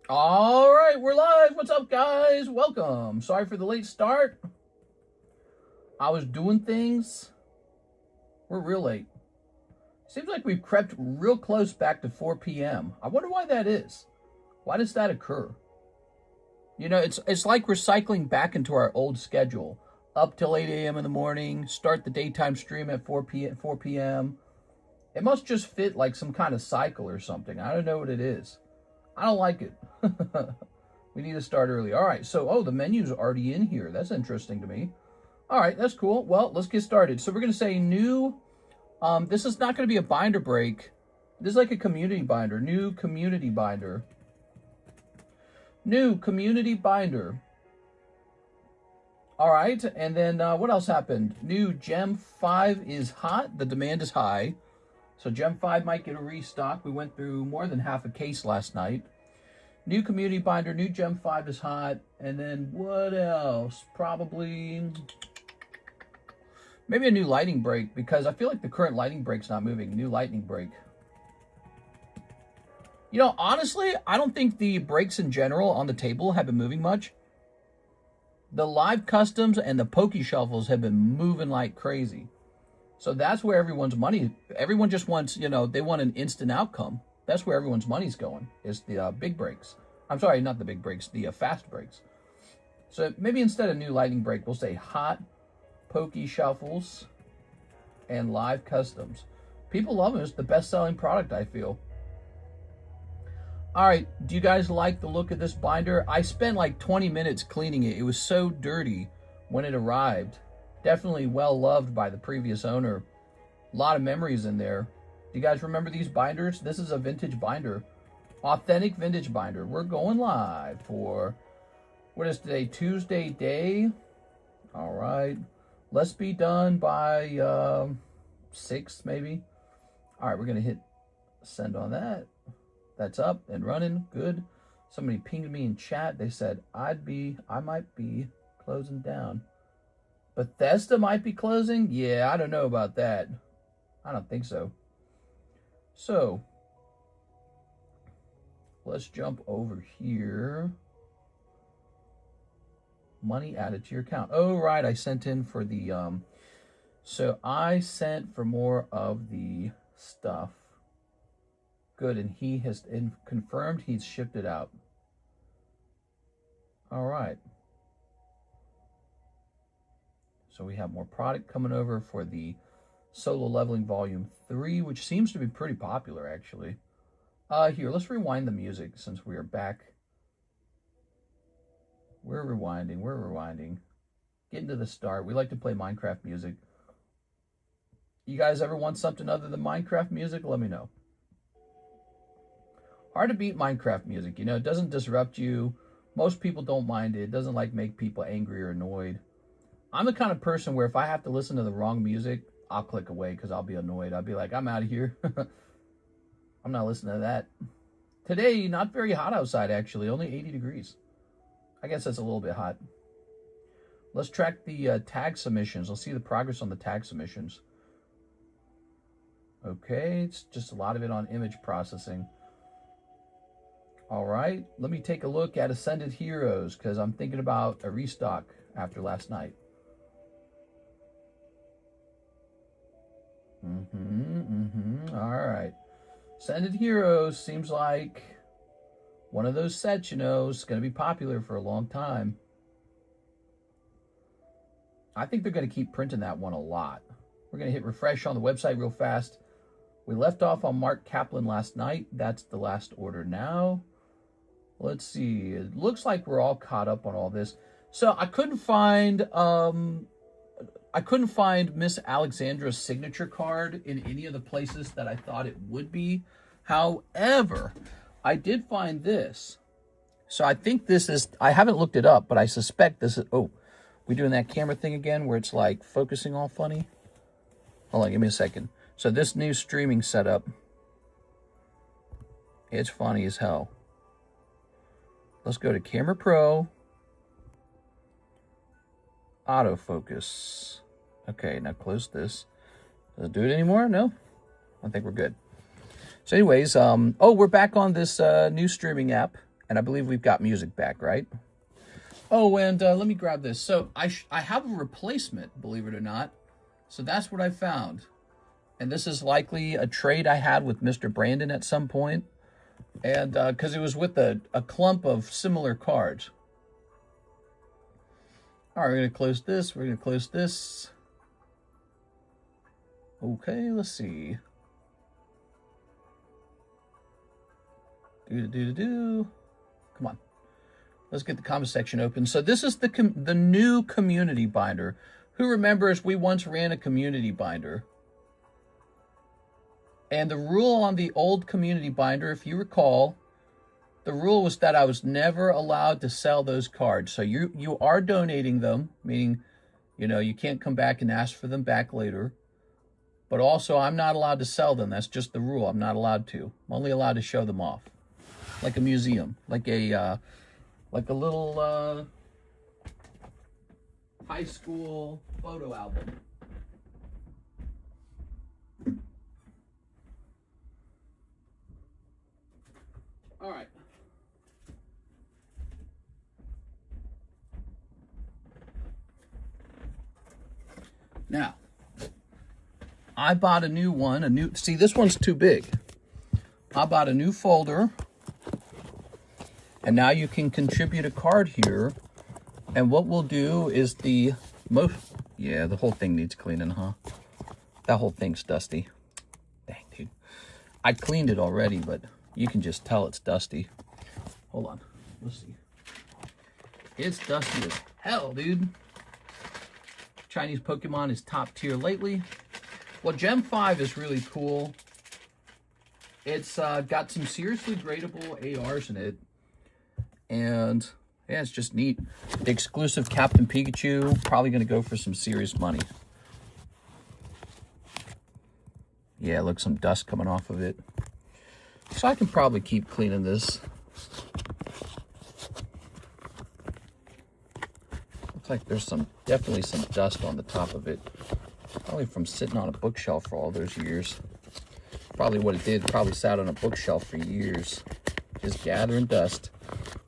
All right, we're live. What's up, guys? Welcome. Sorry for the late start. I was doing things. We're real late. Seems like we've crept real close back to 4 p.m. I wonder why that is. Why does that occur? You know, it's like we're cycling back into our old schedule. Up till 8 a.m. in the morning, start the daytime stream at 4 p.m. It must just fit like some kind of cycle or something. I don't know what it is. I don't like it. We need to start early. All right, so, the menu's already in here. That's interesting to me. All right, that's cool. Well, let's get started. So we're going to say new. This is not going to be a binder break. This is like a community binder. New community binder. New community binder. All right, and then what else happened? New Gem 5 is hot. The demand is high. So Gem 5 might get a restock. We went through more than half a case last night. New community binder, new Gem 5 is hot. And then what else? Probably maybe a new lightning break, because I feel like the current lightning break's not moving. New lightning break. You know, honestly, I don't think the breaks in general on the table have been moving much. The live customs and the Pokeshuffles have been moving like crazy. So that's where everyone's money, everyone just wants, they want an instant outcome. That's where everyone's money's going, is the big breaks. I'm sorry, not the big breaks, the fast breaks. So maybe instead of new lightning break, we'll say hot Pokeshuffles and live customs. People love it. It's the best-selling product, I feel. All right, do you guys like the look of this binder? I spent like 20 minutes cleaning it. It was so dirty when it arrived. Definitely well loved by the previous owner. A lot of memories in there. Do you guys remember these binders? This is a vintage binder. Authentic vintage binder. We're going live for, what is today? Tuesday day. All right. Let's be done by 6 maybe. All right, we're going to hit send on that. That's up and running. Good. Somebody pinged me in chat. They said I might be closing down. Bethesda might be closing? Yeah, I don't know about that. I don't think so. So, let's jump over here. Money added to your account. Oh, right, I sent in for the, so I sent for more of the stuff. Good, and he has confirmed he's shipped it out. All right. So we have more product coming over for the Solo Leveling Volume 3, which seems to be pretty popular, actually. Here, let's rewind the music since we are back. We're rewinding. Getting to the start. We like to play Minecraft music. You guys ever want something other than Minecraft music? Let me know. Hard to beat Minecraft music, it doesn't disrupt you. Most people don't mind it. It doesn't make people angry or annoyed. I'm the kind of person where if I have to listen to the wrong music, I'll click away because I'll be annoyed. I'll be like, I'm out of here. I'm not listening to that. Today, not very hot outside, actually. Only 80 degrees. I guess that's a little bit hot. Let's track the tag submissions. Let's see the progress on the tag submissions. Okay, it's just a lot of it on image processing. All right, let me take a look at Ascended Heroes because I'm thinking about a restock after last night. All right. Ascended Heroes seems like one of those sets, is going to be popular for a long time. I think they're going to keep printing that one a lot. We're going to hit refresh on the website real fast. We left off on Mark Kaplan last night. That's the last order now. Let's see. It looks like we're all caught up on all this. So I couldn't find Miss Alexandra's signature card in any of the places that I thought it would be. However, I did find this. So I think this is, I haven't looked it up, but I suspect this is, we doing that camera thing again where it's like focusing all funny? Hold on, give me a second. So this new streaming setup, it's funny as hell. Let's go to Camera Pro. Autofocus. Okay, now close this. Does it do it anymore? No? I think we're good. So anyways, we're back on this new streaming app, And I believe we've got music back, right? Oh, and let me grab this. So I have a replacement, believe it or not. So that's what I found. And this is likely a trade I had with Mr. Brandon at some point. And because it was with a clump of similar cards. All right, we're going to close this. We're going to close this. Okay, let's see. Come on. Let's get the comment section open. So this is the new community binder. Who remembers we once ran a community binder? And the rule on the old community binder, if you recall, the rule was that I was never allowed to sell those cards. So you are donating them, meaning, you know, you can't come back and ask for them back later. But also, I'm not allowed to sell them. That's just the rule. I'm not allowed to. I'm only allowed to show them off. Like a museum. Like a little high school photo album. All right. Now, I bought a new one, see, this one's too big. I bought a new folder, and now you can contribute a card here. And what we'll do is the whole thing needs cleaning, huh? That whole thing's dusty. Dang, dude. I cleaned it already, but you can just tell it's dusty. Hold on, let's see. It's dusty as hell, dude. Chinese Pokemon is top tier lately. Well, Gem 5 is really cool. It's got some seriously gradable ARs in it. And yeah, it's just neat. The exclusive Captain Pikachu, probably going to go for some serious money. Yeah, look, some dust coming off of it. So I can probably keep cleaning this. Looks like there's definitely some dust on the top of it. Probably from sitting on a bookshelf for all those years. Probably what it did, probably sat on a bookshelf for years. Just gathering dust.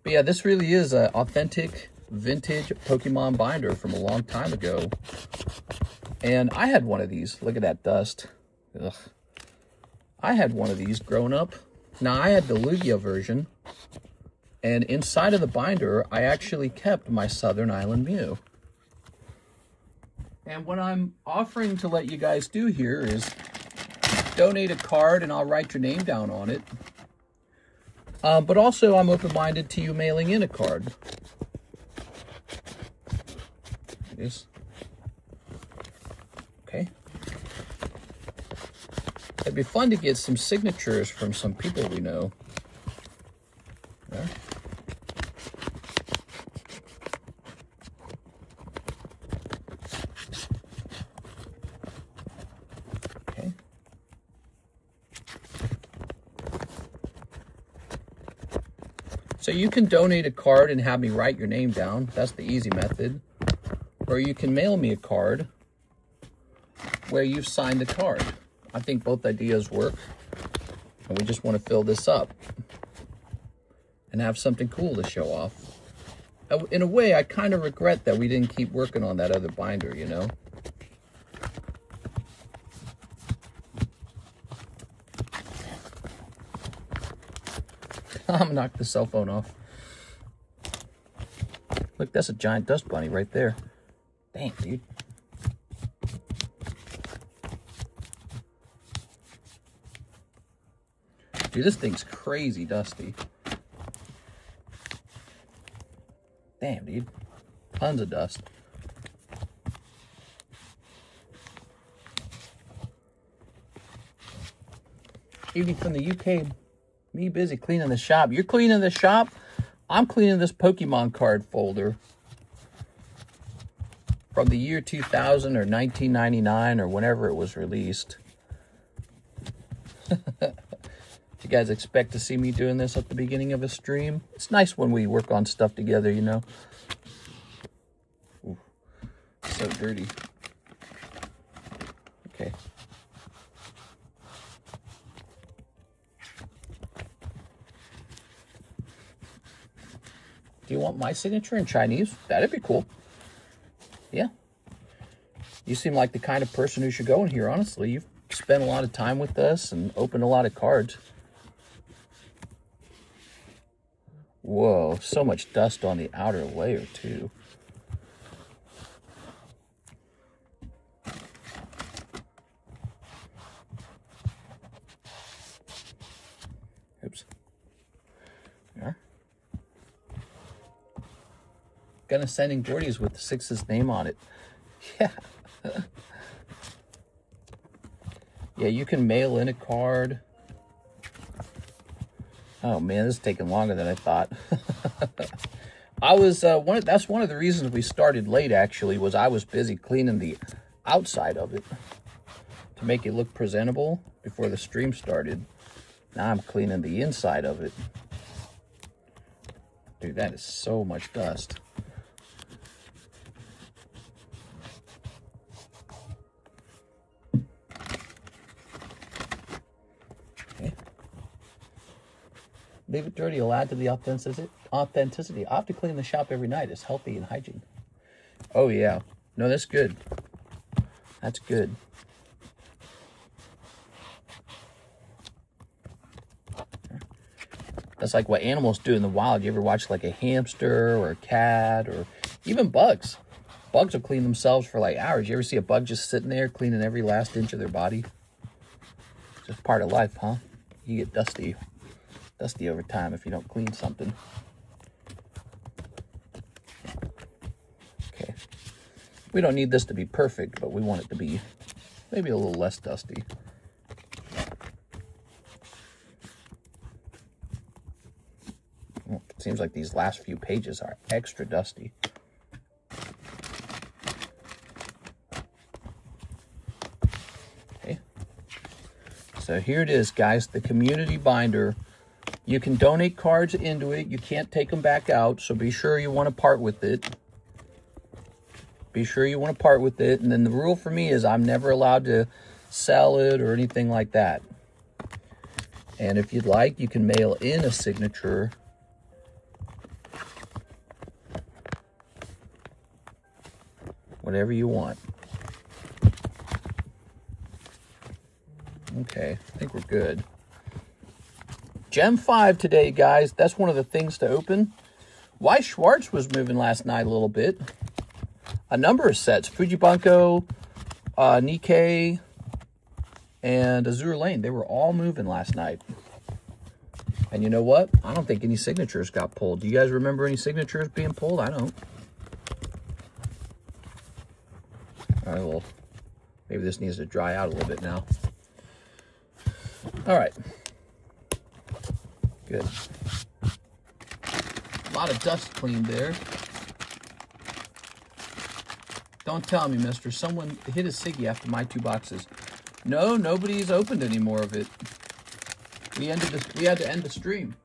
But yeah, this really is an authentic, vintage Pokemon binder from a long time ago. And I had one of these. Look at that dust. Ugh. I had one of these growing up. Now, I had the Lugia version. And inside of the binder, I actually kept my Southern Island Mew. And what I'm offering to let you guys do here is donate a card and I'll write your name down on it. But also, I'm open-minded to you mailing in a card. It is. Okay. It'd be fun to get some signatures from some people we know. Yeah. Okay. So you can donate a card and have me write your name down. That's the easy method. Or you can mail me a card where you've signed the card. I think both ideas work. And we just want to fill this up and have something cool to show off. In a way, I kind of regret that we didn't keep working on that other binder, you know? I'm gonna knock the cell phone off. Look, that's a giant dust bunny right there. Dang, dude. Dude, this thing's crazy dusty. Damn, dude. Tons of dust. Evening from the UK. Me busy cleaning the shop. You're cleaning the shop? I'm cleaning this Pokemon card folder. From the year 2000 or 1999 or whenever it was released. Did you guys expect to see me doing this at the beginning of a stream? It's nice when we work on stuff together, you know? Ooh, so dirty. Okay. Do you want my signature in Chinese? That'd be cool. Yeah. You seem like the kind of person who should go in here, honestly. You've spent a lot of time with us and opened a lot of cards. Whoa, so much dust on the outer layer, too. Oops. There. Gonna sending Gordy's with the 6's name on it. Yeah. Yeah, you can mail in a card. Oh man, this is taking longer than I thought. I was that's one of the reasons we started late, actually, was I was busy cleaning the outside of it to make it look presentable before the stream started. Now I'm cleaning the inside of it. Dude, that is so much dust. Leave it dirty, will add to the authenticity. I have to clean the shop every night. It's healthy and hygiene. Oh, yeah. No, that's good. That's good. That's like what animals do in the wild. You ever watch like a hamster or a cat or even bugs? Bugs will clean themselves for like hours. You ever see a bug just sitting there cleaning every last inch of their body? It's just part of life, huh? You get dusty over time if you don't clean something. Okay. We don't need this to be perfect, but we want it to be maybe a little less dusty. Well, it seems like these last few pages are extra dusty. Okay. So here it is, guys, the community binder. You can donate cards into it. You can't take them back out, so be sure you want to part with it. Be sure you want to part with it. And then the rule for me is I'm never allowed to sell it or anything like that. And if you'd like, you can mail in a signature. Whatever you want. Okay, I think we're good. Gem 5 today, guys. That's one of the things to open. Weiss Schwarz was moving last night a little bit. A number of sets. Fujibanko, Nikkei, and Azure Lane. They were all moving last night. And you know what? I don't think any signatures got pulled. Do you guys remember any signatures being pulled? I don't. All right, well, maybe this needs to dry out a little bit now. All right. Good. A lot of dust cleaned there. Don't tell me, mister. Someone hit a Siggy after my 2 boxes. No, nobody's opened any more of it. We had to end the stream.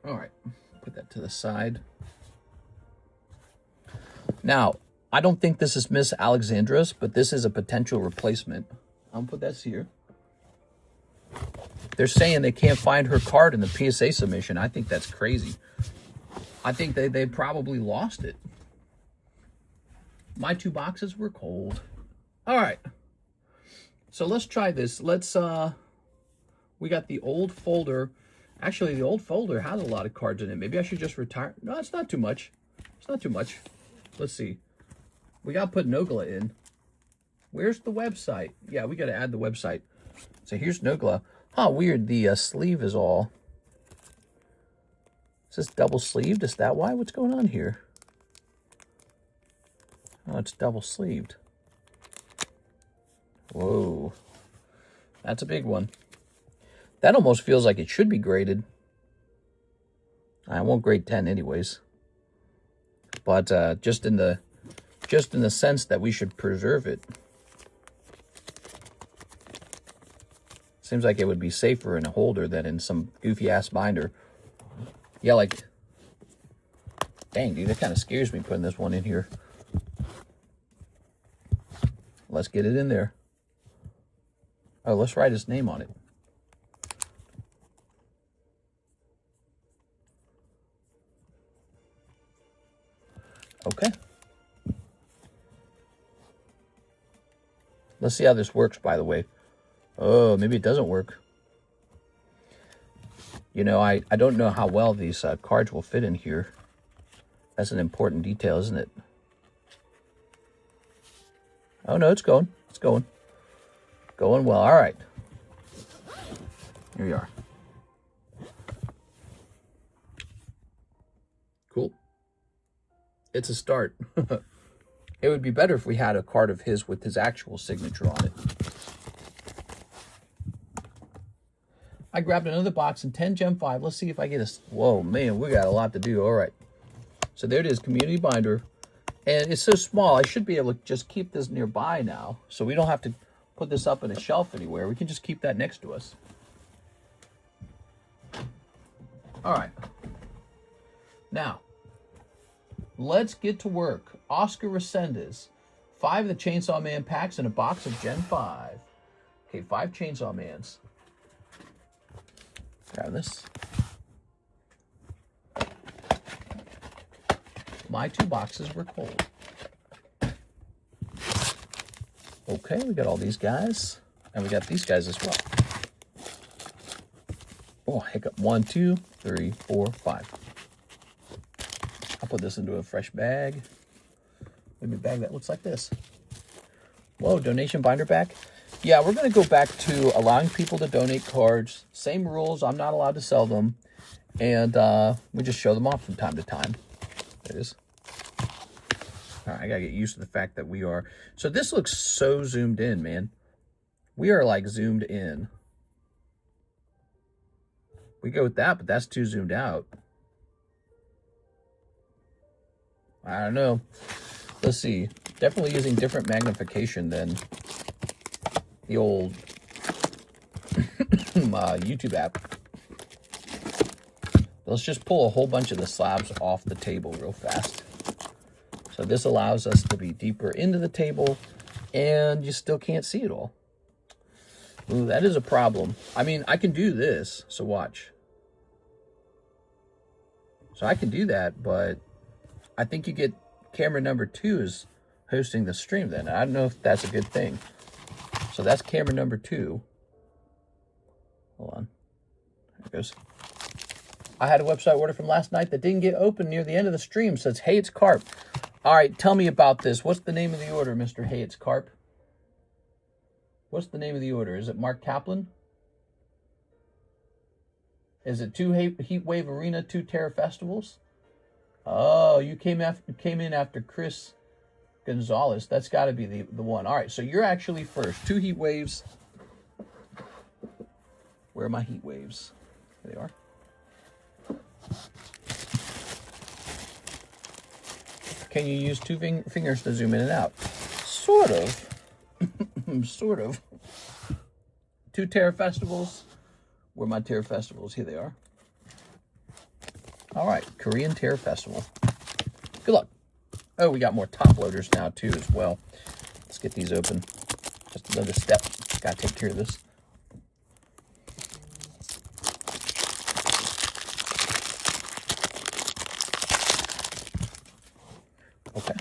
All right. Put that to the side. Now, I don't think this is Miss Alexandra's, but this is a potential replacement. I'll put that here. They're saying they can't find her card in the PSA submission. I think that's crazy. I think they probably lost it. My 2 boxes were cold. All right. So let's try this. We got the old folder. Actually, the old folder has a lot of cards in it. Maybe I should just retire. No, it's not too much. It's not too much. Let's see. We got to put Nogla in. Where's the website? Yeah, we got to add the website. So here's Nogla. Huh, weird. The sleeve is all... Is this double sleeved? Is that why? What's going on here? Oh, it's double sleeved. Whoa. That's a big one. That almost feels like it should be graded. I won't grade 10 anyways. But just in the sense that we should preserve it. Seems like it would be safer in a holder than in some goofy-ass binder. Yeah, like... Dang, dude, that kind of scares me putting this one in here. Let's get it in there. Oh, let's write his name on it. Okay. Let's see how this works, by the way. Oh, maybe it doesn't work. You know, I don't know how well these cards will fit in here. That's an important detail, isn't it? Oh, no, it's going. It's going. Going well. All right. Here we are. Cool. It's a start. It would be better if we had a card of his with his actual signature on it. I grabbed another box in 10 Gem 5. Let's see if I get a... Whoa, man, we got a lot to do. All right. So there it is, community binder. And it's so small, I should be able to just keep this nearby now. So we don't have to put this up in a shelf anywhere. We can just keep that next to us. All right. Now, let's get to work. Oscar Resendez. 5 of the Chainsaw Man packs in a box of Gen 5. Okay, 5 Chainsaw Mans. Grab this. My 2 boxes were cold. Okay, we got all these guys. And we got these guys as well. Oh, hiccup. 1, 2, 3, 4, 5. I'll put this into a fresh bag. Maybe a bag that looks like this. Whoa, donation binder back. Yeah, we're going to go back to allowing people to donate cards. Same rules. I'm not allowed to sell them. And we just show them off from time to time. There it is. All right, I got to get used to the fact that we are... So this looks so zoomed in, man. We are like zoomed in. We go with that, but that's too zoomed out. I don't know. Let's see. Definitely using different magnification than the old YouTube app. Let's just pull a whole bunch of the slabs off the table real fast. So this allows us to be deeper into the table, and you still can't see it all. Ooh, that is a problem. I mean, I can do this, so watch. So I can do that, but I think you get camera number 2 is hosting the stream then. I don't know if that's a good thing. So that's camera number 2. Hold on. There it goes. I had a website order from last night that didn't get open near the end of the stream. It says, hey, it's Carp. All right, tell me about this. What's the name of the order, Mr. Hey, it's Carp? What's the name of the order? Is it Mark Kaplan? Is it 2 Heatwave Arena, 2 Terror Festivals? Oh, you came in after Chris Gonzalez. That's got to be the one. All right, so you're actually first. 2 heat waves. Where are my heat waves? There they are. Can you use 2 fingers to zoom in and out? Sort of. Sort of. 2 Terror Festivals. Where are my Terror Festivals? Here they are. All right, Korean Terror Festival. Good luck. Oh, we got more top loaders now, too, as well. Let's get these open. Just another step. Got to take care of this. Okay.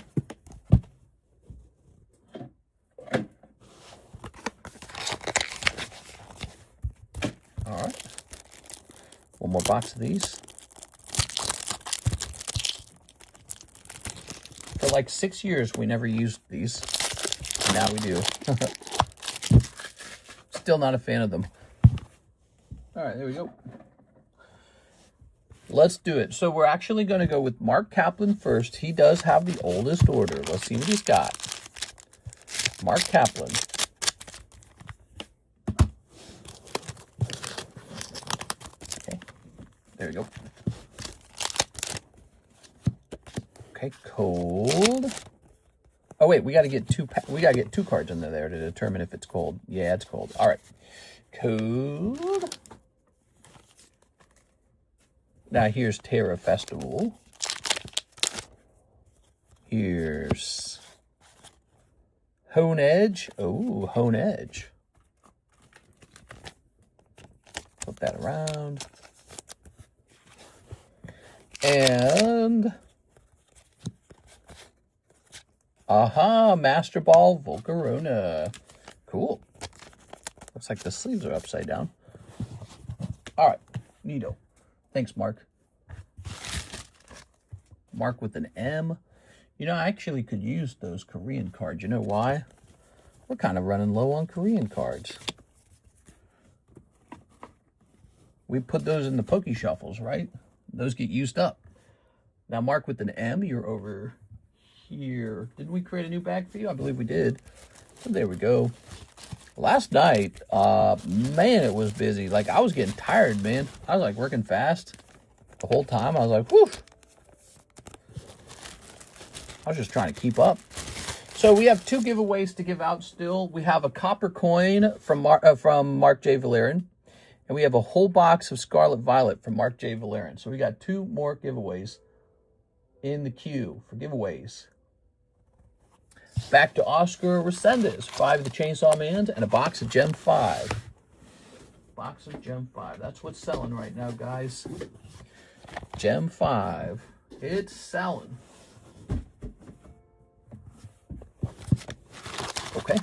All right. One more box of these. For like 6 years, we never used these. Now we do. Still not a fan of them. All right, there we go. Let's do it. So we're actually going to go with Mark Kaplan first. He does have the oldest order. Let's see what he's got. Mark Kaplan. Okay, there we go. Okay, cold. Oh wait, we got to get 2. We got to get 2 cards in there to determine if it's cold. Yeah, it's cold. All right, cold. Now here's Terror Festival. Here's Hone Edge. Oh, Hone Edge. Flip that around. And Aha, Master Ball Volcarona. Cool. Looks like the sleeves are upside down. All right, neato. Thanks, Mark. Mark with an M. You know, I actually could use those Korean cards. You know why? We're kind of running low on Korean cards. We put those in the Pokeshuffles, right? Those get used up. Now, Mark with an M, you're over here. Didn't we create a new bag for you? I believe we did. So there we go. Last night, man, it was busy. Like, I was getting tired, man. I was, like, working fast the whole time. I was like, whew. I was just trying to keep up. So we have 2 giveaways to give out still. We have a copper coin from Mark J. Valerian. And we have a whole box of Scarlet Violet from Mark J. Valerian. So we got 2 more giveaways in the queue for giveaways. Back to Oscar Resendez, 5 of the Chainsaw Mans, and a box of Gem 5. Box of Gem 5. That's what's selling right now, guys. Gem 5. It's selling. Okay.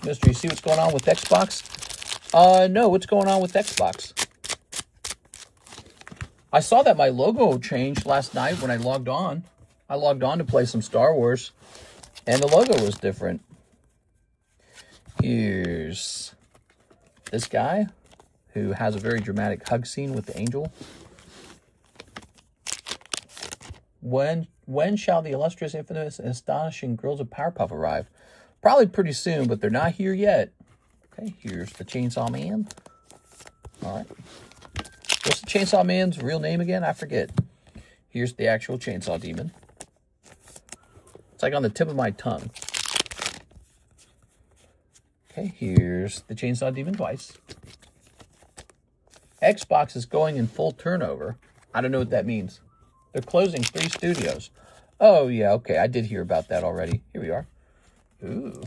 Mister, you see what's going on with Xbox? No, what's going on with Xbox? I saw that my logo changed last night when I logged on. I logged on to play some Star Wars, and the logo was different. Here's this guy who has a very dramatic hug scene with the angel. When shall the illustrious, infamous, and astonishing girls of Powerpuff arrive? Probably pretty soon, but they're not here yet. Okay, here's the Chainsaw Man. All right. What's the Chainsaw Man's real name again? I forget. Here's the actual Chainsaw Demon. It's like on the tip of my tongue. Okay, here's the Chainsaw Demon twice. Xbox is going in full turnover. I don't know what that means. They're closing 3 studios. Oh, yeah, okay. I did hear about that already. Here we are. Ooh.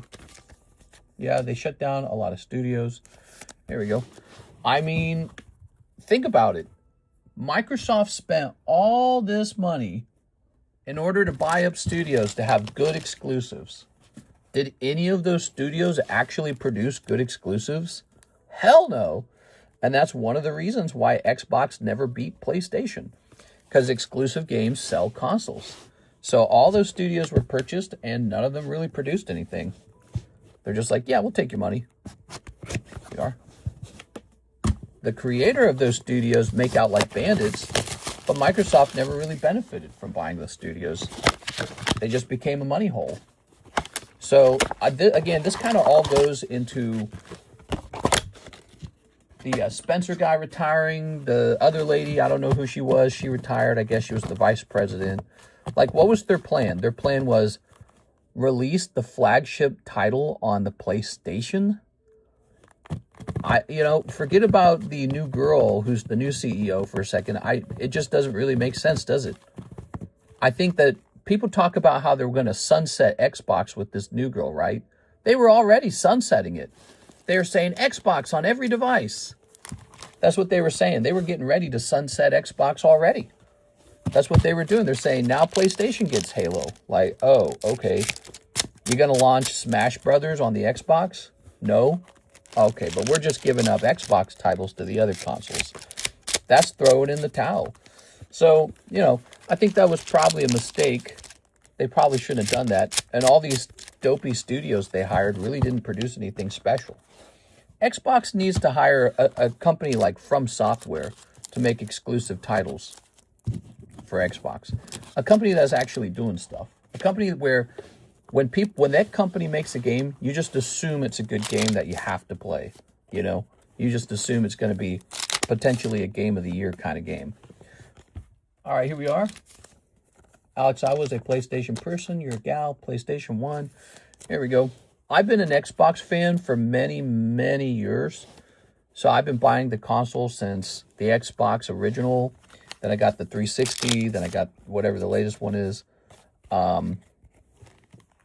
Yeah, they shut down a lot of studios. There we go. I mean, think about it. Microsoft spent all this money in order to buy up studios to have good exclusives. Did any of those studios actually produce good exclusives? Hell no. And that's one of the reasons why Xbox never beat PlayStation. Because exclusive games sell consoles. So all those studios were purchased and none of them really produced anything. They're just like, yeah, we'll take your money. Here we are. The creator of those studios make out like bandits, but Microsoft never really benefited from buying the studios. They just became a money hole. So, again, this kind of all goes into the Spencer guy retiring. The other lady, I don't know who she was. She retired. I guess she was the vice president. Like, what was their plan? Their plan was release the flagship title on the PlayStation. Forget about the new girl who's the new CEO for a second. It just doesn't really make sense, does it? I think that people talk about how they're going to sunset Xbox with this new girl, right? They were already sunsetting it. They were saying Xbox on every device. That's what they were saying. They were getting ready to sunset Xbox already. That's what they were doing. They're saying now PlayStation gets Halo. Like, oh, okay. You're going to launch Smash Brothers on the Xbox? No? Okay, but we're just giving up Xbox titles to the other consoles. That's throwing in the towel. So, I think that was probably a mistake. They probably shouldn't have done that. And all these dopey studios they hired really didn't produce anything special. Xbox needs to hire a company like From Software to make exclusive titles for Xbox. A company that's actually doing stuff. A company where when that company makes a game, you just assume it's a good game that you have to play. You just assume it's going to be potentially a game of the year kind of game. All right, here we are. Alex, I was a PlayStation person. You're a gal. PlayStation 1. Here we go. I've been an Xbox fan for many, many years. So I've been buying the console since the Xbox original. Then I got the 360. Then I got whatever the latest one is. And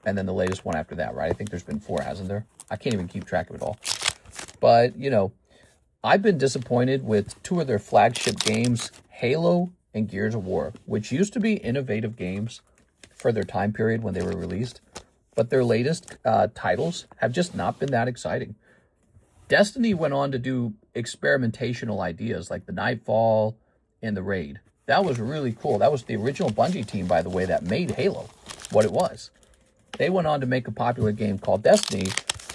then the latest one after that, right? I think there's been 4, hasn't there? I can't even keep track of it all. But, I've been disappointed with 2 of their flagship games, Halo and Gears of War, which used to be innovative games, for their time period when they were released. But their latest titles have just not been that exciting. Destiny went on to do experimentational ideas like the Nightfall and the Raid. That was really cool. That was the original Bungie team, by the way, that made Halo what it was. They went on to make a popular game called Destiny,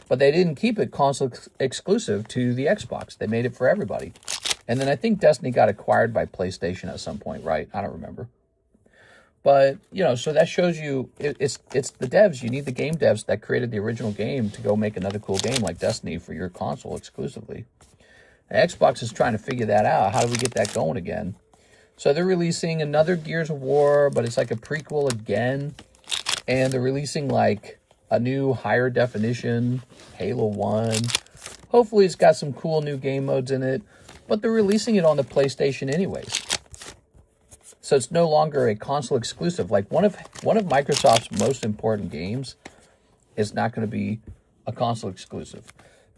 but they didn't keep it console exclusive to the Xbox. They made it for everybody. And then I think Destiny got acquired by PlayStation at some point, right? I don't remember. But, you know, so that shows you it's the devs. You need the game devs that created the original game to go make another cool game like Destiny for your console exclusively. And Xbox is trying to figure that out. How do we get that going again? So they're releasing another Gears of War, but it's like a prequel again. And they're releasing like a new higher definition Halo 1. Hopefully it's got some cool new game modes in it. But they're releasing it on the PlayStation anyways. So it's no longer a console exclusive. Like one of Microsoft's most important games is not going to be a console exclusive.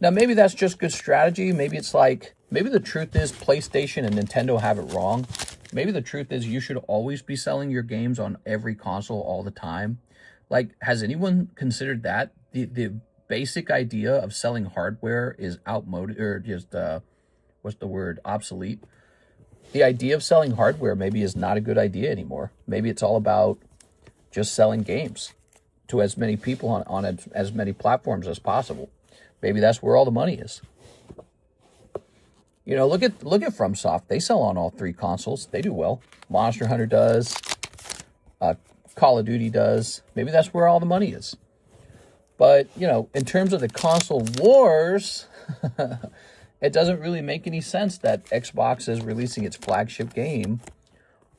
Now maybe that's just good strategy. Maybe it's like, maybe the truth is PlayStation and Nintendo have it wrong. Maybe the truth is you should always be selling your games on every console all the time. Like, has anyone considered that? The basic idea of selling hardware is outmoded, or just, what's the word, obsolete. The idea of selling hardware maybe is not a good idea anymore. Maybe it's all about just selling games to as many people on as many platforms as possible. Maybe that's where all the money is. You know, look at FromSoft. They sell on all three consoles. They do well. Monster Hunter does. Call of Duty does. Maybe that's where all the money is. But, you know, in terms of the console wars, it doesn't really make any sense that Xbox is releasing its flagship game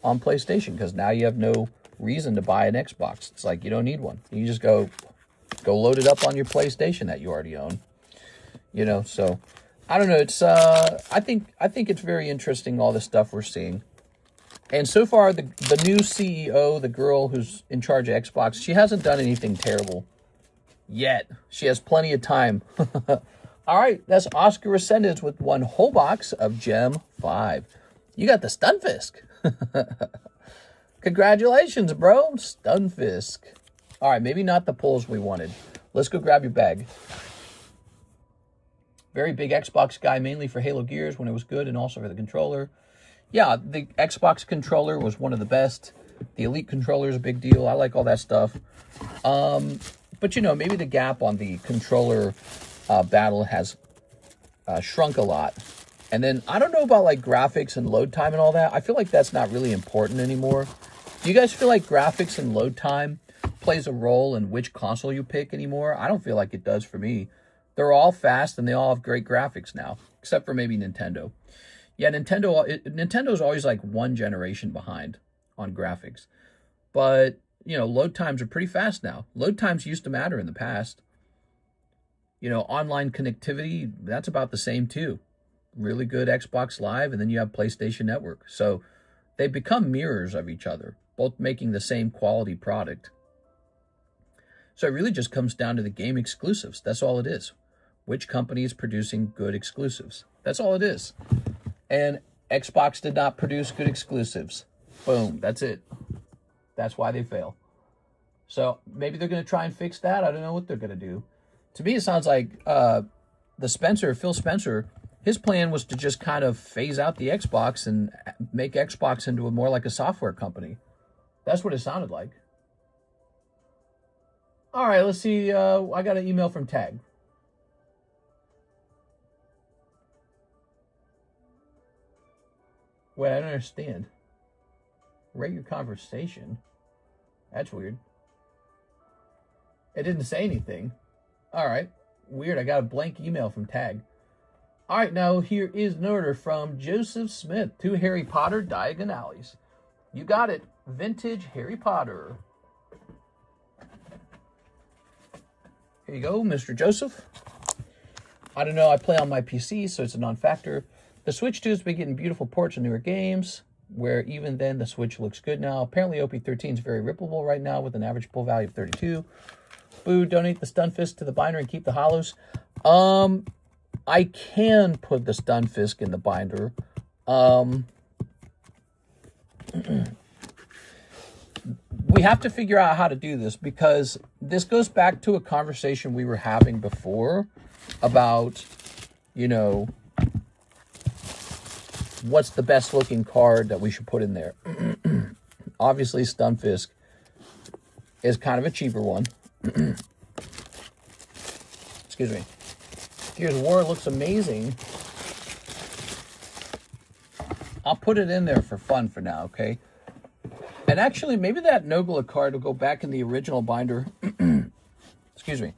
on PlayStation, because now you have no reason to buy an Xbox. It's like you don't need one. You just go load it up on your PlayStation that you already own. You know, so I don't know. It's I think it's very interesting, all the stuff we're seeing. And so far, the new CEO, the girl who's in charge of Xbox, she hasn't done anything terrible yet. She has plenty of time. All right, that's Oscar Resendez with one whole box of Gem 5. You got the Stunfisk. Congratulations, bro. Stunfisk. All right, maybe not the pulls we wanted. Let's go grab your bag. Very big Xbox guy, mainly for Halo Gears when it was good, and also for the controller. Yeah, the Xbox controller was one of the best. The Elite controller is a big deal. I like all that stuff. But, you know, maybe the gap on the controller battle has shrunk a lot. And then I don't know about like graphics and load time and all that. I feel like that's not really important anymore. Do you guys feel like graphics and load time plays a role in which console you pick anymore? I don't feel like it does for me. They're all fast and they all have great graphics now, except for maybe Nintendo. Yeah, Nintendo's always like one generation behind on graphics. But, you know, load times are pretty fast now. Load times used to matter in the past. You know, online connectivity, that's about the same too. Really good Xbox Live, and then you have PlayStation Network. So they become mirrors of each other, both making the same quality product. So it really just comes down to the game exclusives. That's all it is. Which company is producing good exclusives? That's all it is. And Xbox did not produce good exclusives. Boom, that's it. That's why they fail. So maybe they're going to try and fix that. I don't know what they're going to do. To me, it sounds like Phil Spencer, his plan was to just kind of phase out the Xbox and make Xbox into a more like a software company. That's what it sounded like. All right, let's see. I got an email from Tag. Wait, I don't understand. Rate your conversation. That's weird. It didn't say anything. All right. Weird. I got a blank email from Tag. All right. Now, here is an order from Joseph Smith. 2 Harry Potter Diagonales. You got it. Vintage Harry Potter. Here you go, Mr. Joseph. I don't know. I play on my PC, so it's a non-factor. The Switch 2 has been getting beautiful ports of newer games, where even then the Switch looks good now. Apparently OP13 is very rippable right now with an average pull value of 32. Boo, donate the Stunfisk to the binder and keep the hollows. I can put the Stunfisk in the binder. we have to figure out how to do this, because this goes back to a conversation we were having before about, you know, what's the best looking card that we should put in there. Obviously, Stunfisk is kind of a cheaper one. Excuse me. Gears of War looks amazing. I'll put it in there for fun for now, okay? And actually, maybe that Nogla card will go back in the original binder. Excuse me.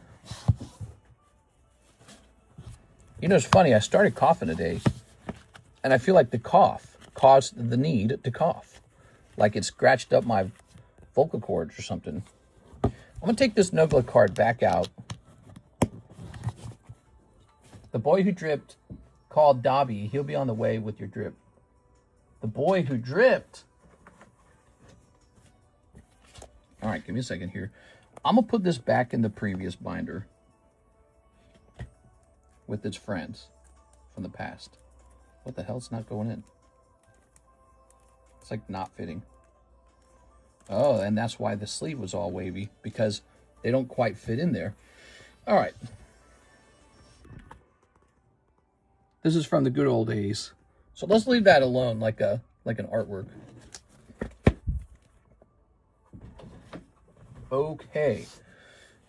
You know, it's funny. I started coughing today, and I feel like the cough caused the need to cough. Like it scratched up my vocal cords or something. I'm going to take this Nogla card back out. The boy who dripped called Dobby. He'll be on the way with your drip. The boy who dripped. All right, give me a second here. I'm going to put this back in the previous binder with its friends from the past. What the hell? It's not going in. It's like not fitting. Oh, and that's why the sleeve was all wavy, because they don't quite fit in there. All right. This is from the good old days. So let's leave that alone like an artwork. Okay.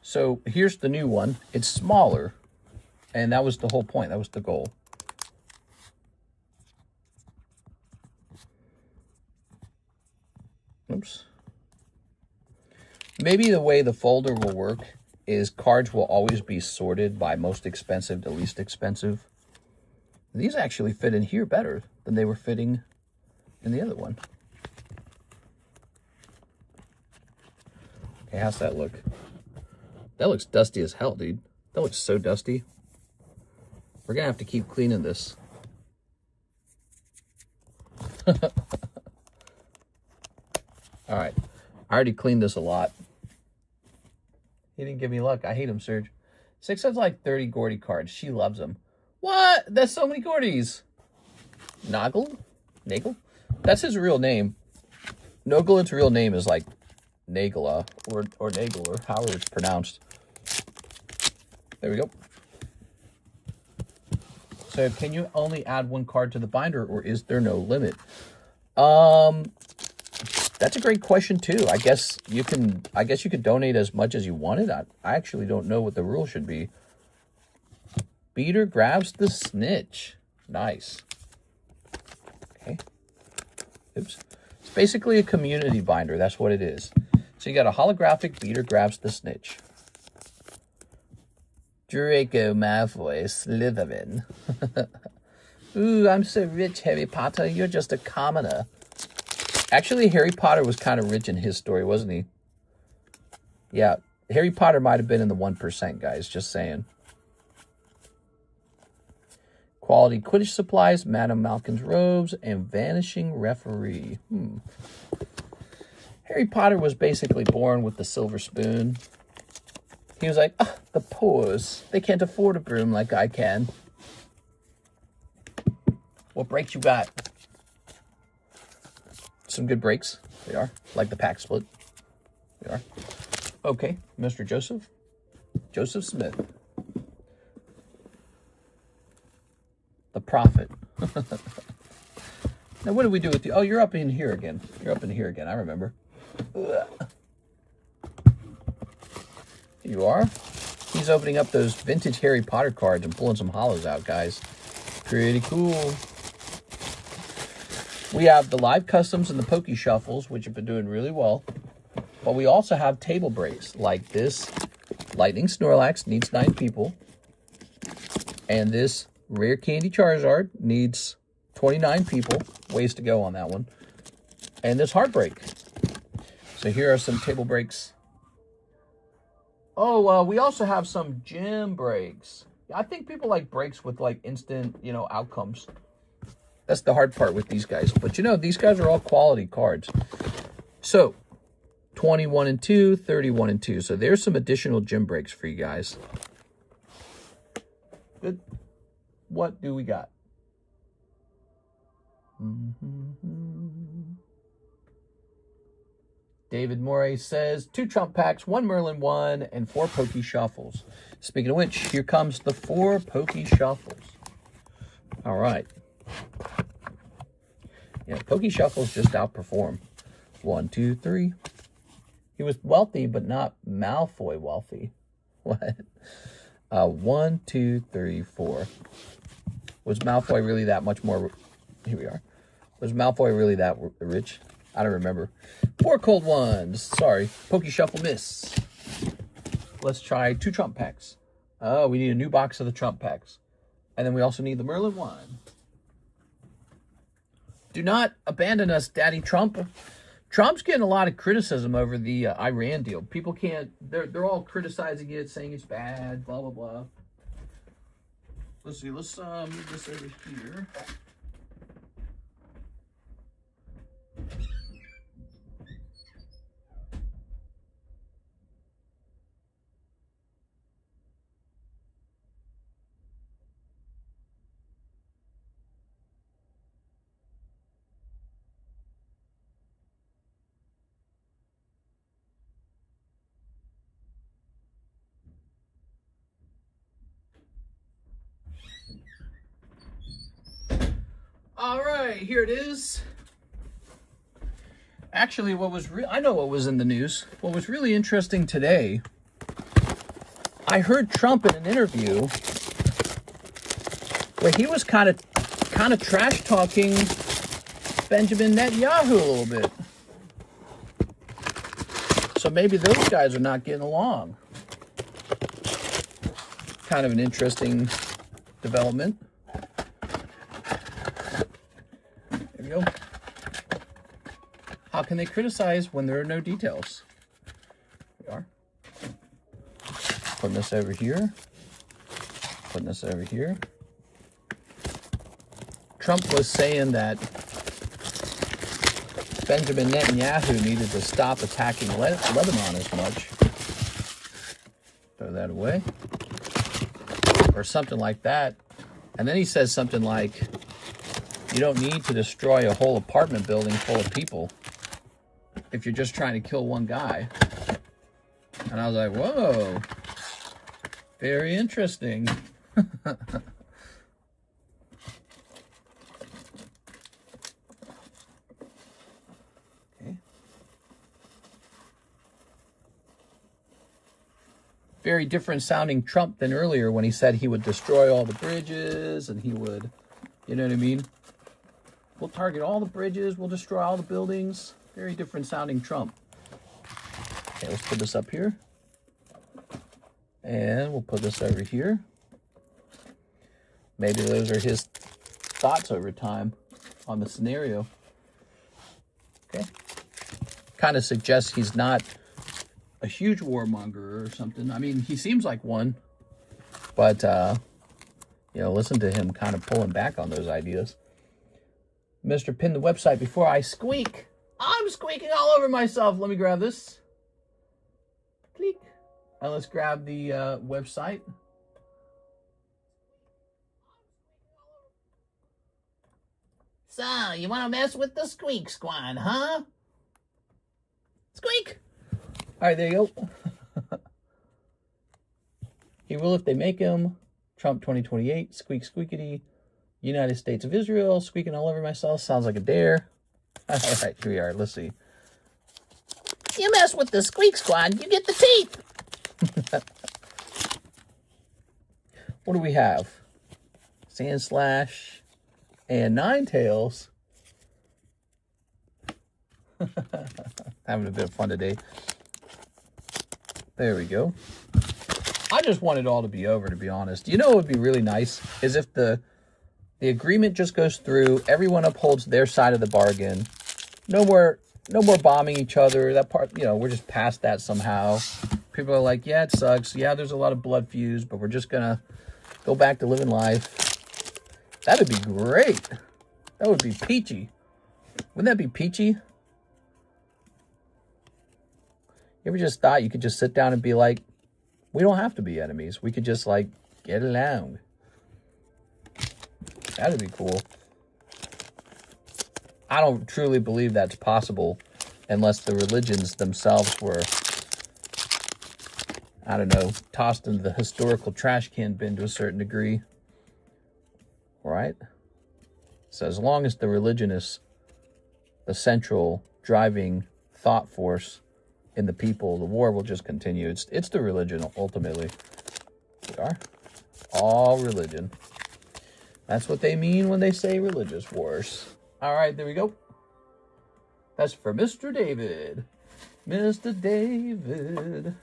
So here's the new one. It's smaller, and that was the whole point. That was the goal. Oops. Maybe the way the folder will work is cards will always be sorted by most expensive to least expensive. These actually fit in here better than they were fitting in the other one. Okay, how's that look? That looks dusty as hell, dude. That looks so dusty. We're gonna have to keep cleaning this. All right, I already cleaned this a lot. He didn't give me luck. I hate him, Serge. Six has like 30 Gordy cards. She loves them. What? That's so many Gordys. Noggle? Nagel? That's his real name. Nogle's real name is like Nagela or Nagel, or however it's pronounced. There we go. So can you only add one card to the binder, or is there no limit? That's a great question too. I guess you could donate as much as you wanted. I actually don't know what the rule should be. Beater grabs the snitch. Nice. Okay. Oops. It's basically a community binder. That's what it is. So you got a holographic Beater grabs the snitch. Draco Malfoy, Slytherin. Ooh, I'm so rich, Harry Potter. You're just a commoner. Actually, Harry Potter was kind of rich in his story, wasn't he? Yeah, Harry Potter might have been in the 1%, guys. Just saying. Quality Quidditch supplies, Madame Malkin's robes, and Vanishing Referee. Harry Potter was basically born with the silver spoon. He was like, oh, the poors. They can't afford a broom like I can. What breaks you got? Some good breaks. They are. Like the pack split. They are. Okay, Mr. Joseph. Joseph Smith. The Prophet. Now, what do we do with you? Oh, you're up in here again. You're up in here again. I remember. Ugh. Here you are. He's opening up those vintage Harry Potter cards and pulling some hollows out, guys. Pretty cool. We have the live customs and the Pokeshuffles, which have been doing really well. But we also have table breaks like this. Lightning Snorlax needs 9 people. And this Rare Candy Charizard needs 29 people. Ways to go on that one. And this Heartbreak. So here are some table breaks. Oh, we also have some gym breaks. I think people like breaks with like instant, outcomes. That's the hard part with these guys. But these guys are all quality cards. So 21 and 2, 31 and 2. So there's some additional gym breaks for you guys. Good. What do we got? David Morey says 2 Trump packs, 1 Merlin 1, and 4 Pokeshuffles. Speaking of which, here comes the 4 Pokeshuffles. All right. Yeah, Pokeshuffles just outperform. 1, 2, 3. He was wealthy, but not Malfoy wealthy. What? 1, 2, 3, 4. Was Malfoy really that much more? Here we are. Was Malfoy really that rich? I don't remember. 4 cold ones. Sorry. Pokeshuffle miss. Let's try 2 Trump packs. Oh, we need a new box of the Trump packs. And then we also need the Merlin 1. Do not abandon us, Daddy Trump. Trump's getting a lot of criticism over the Iran deal. People can't, they're all criticizing it, saying it's bad, blah, blah, blah. Let's see, let's move this over here. All right, here it is. Actually, I know what was in the news. What was really interesting today, I heard Trump in an interview where he was kind of trash talking Benjamin Netanyahu a little bit. So maybe those guys are not getting along. Kind of an interesting development. There we go. How can they criticize when there are no details? Here we are. Putting this over here. Putting this over here. Trump was saying that Benjamin Netanyahu needed to stop attacking Lebanon as much. Throw that away. Or something like that. And then he says something like, you don't need to destroy a whole apartment building full of people if you're just trying to kill one guy. And I was like, whoa, very interesting. Okay. Very different sounding Trump than earlier when he said he would destroy all the bridges and he would, you know what I mean? We'll target all the bridges, we'll destroy all the buildings. Very different sounding Trump. Okay, let's put this up here. And we'll put this over here. Maybe those are his thoughts over time on the scenario. Okay. Kind of suggests he's not a huge warmonger or something. I mean, he seems like one. But, you know, listen to him kind of pulling back on those ideas. Mr. Pin the website before I squeak. I'm squeaking all over myself. Let me grab this. Click. And let's grab the website. So, you want to mess with the Squeak Squad, huh? Squeak! Alright, there you go. He will if they make him. Trump 2028. Squeak Squeakity. United States of Israel. Squeaking all over myself. Sounds like a dare. Alright, here we are. Let's see. You mess with the Squeak Squad, you get the teeth! What do we have? Sandslash and Ninetales. Having a bit of fun today. There we go. I just want it all to be over, to be honest. You know what would be really nice is if the agreement just goes through, everyone upholds their side of the bargain. No more bombing each other. That part, you know, we're just past that somehow. People are like, yeah, it sucks. Yeah, there's a lot of blood fused, but we're just gonna go back to living life. That'd be great. That would be peachy. Wouldn't that be peachy? You ever just thought you could just sit down and be like, we don't have to be enemies. We could just, like, get along. That'd be cool. I don't truly believe that's possible unless the religions themselves were, I don't know, tossed into the historical trash can bin to a certain degree. Right? So as long as the religion is the central driving thought force in the people, the war will just continue. It's the religion, ultimately. We are all religion. That's what they mean when they say religious wars. All right, there we go. That's for Mr. David. Mr. David.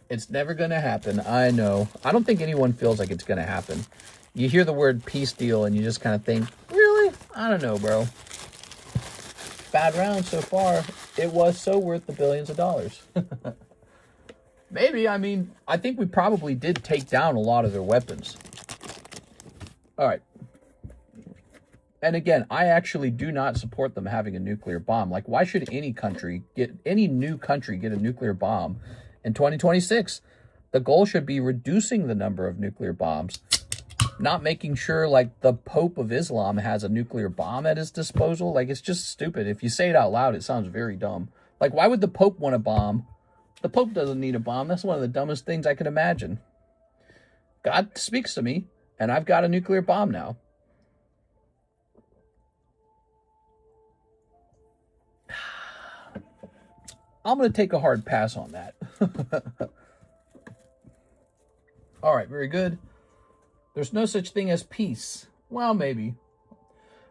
It's never going to happen. I know. I don't think anyone feels like it's going to happen. You hear the word peace deal and you just kind of think, really? I don't know, bro. Bad round so far. It was so worth the billions of dollars. Maybe. I mean, I think we probably did take down a lot of their weapons. All right. And again, I actually do not support them having a nuclear bomb. Like, why should any new country get a nuclear bomb in 2026? The goal should be reducing the number of nuclear bombs, not making sure, like, the Pope of Islam has a nuclear bomb at his disposal. Like, it's just stupid. If you say it out loud, it sounds very dumb. Like, why would the Pope want a bomb? The Pope doesn't need a bomb. That's one of the dumbest things I could imagine. God speaks to me, and I've got a nuclear bomb now. I'm going to take a hard pass on that. All right, very good. There's no such thing as peace. Well, maybe.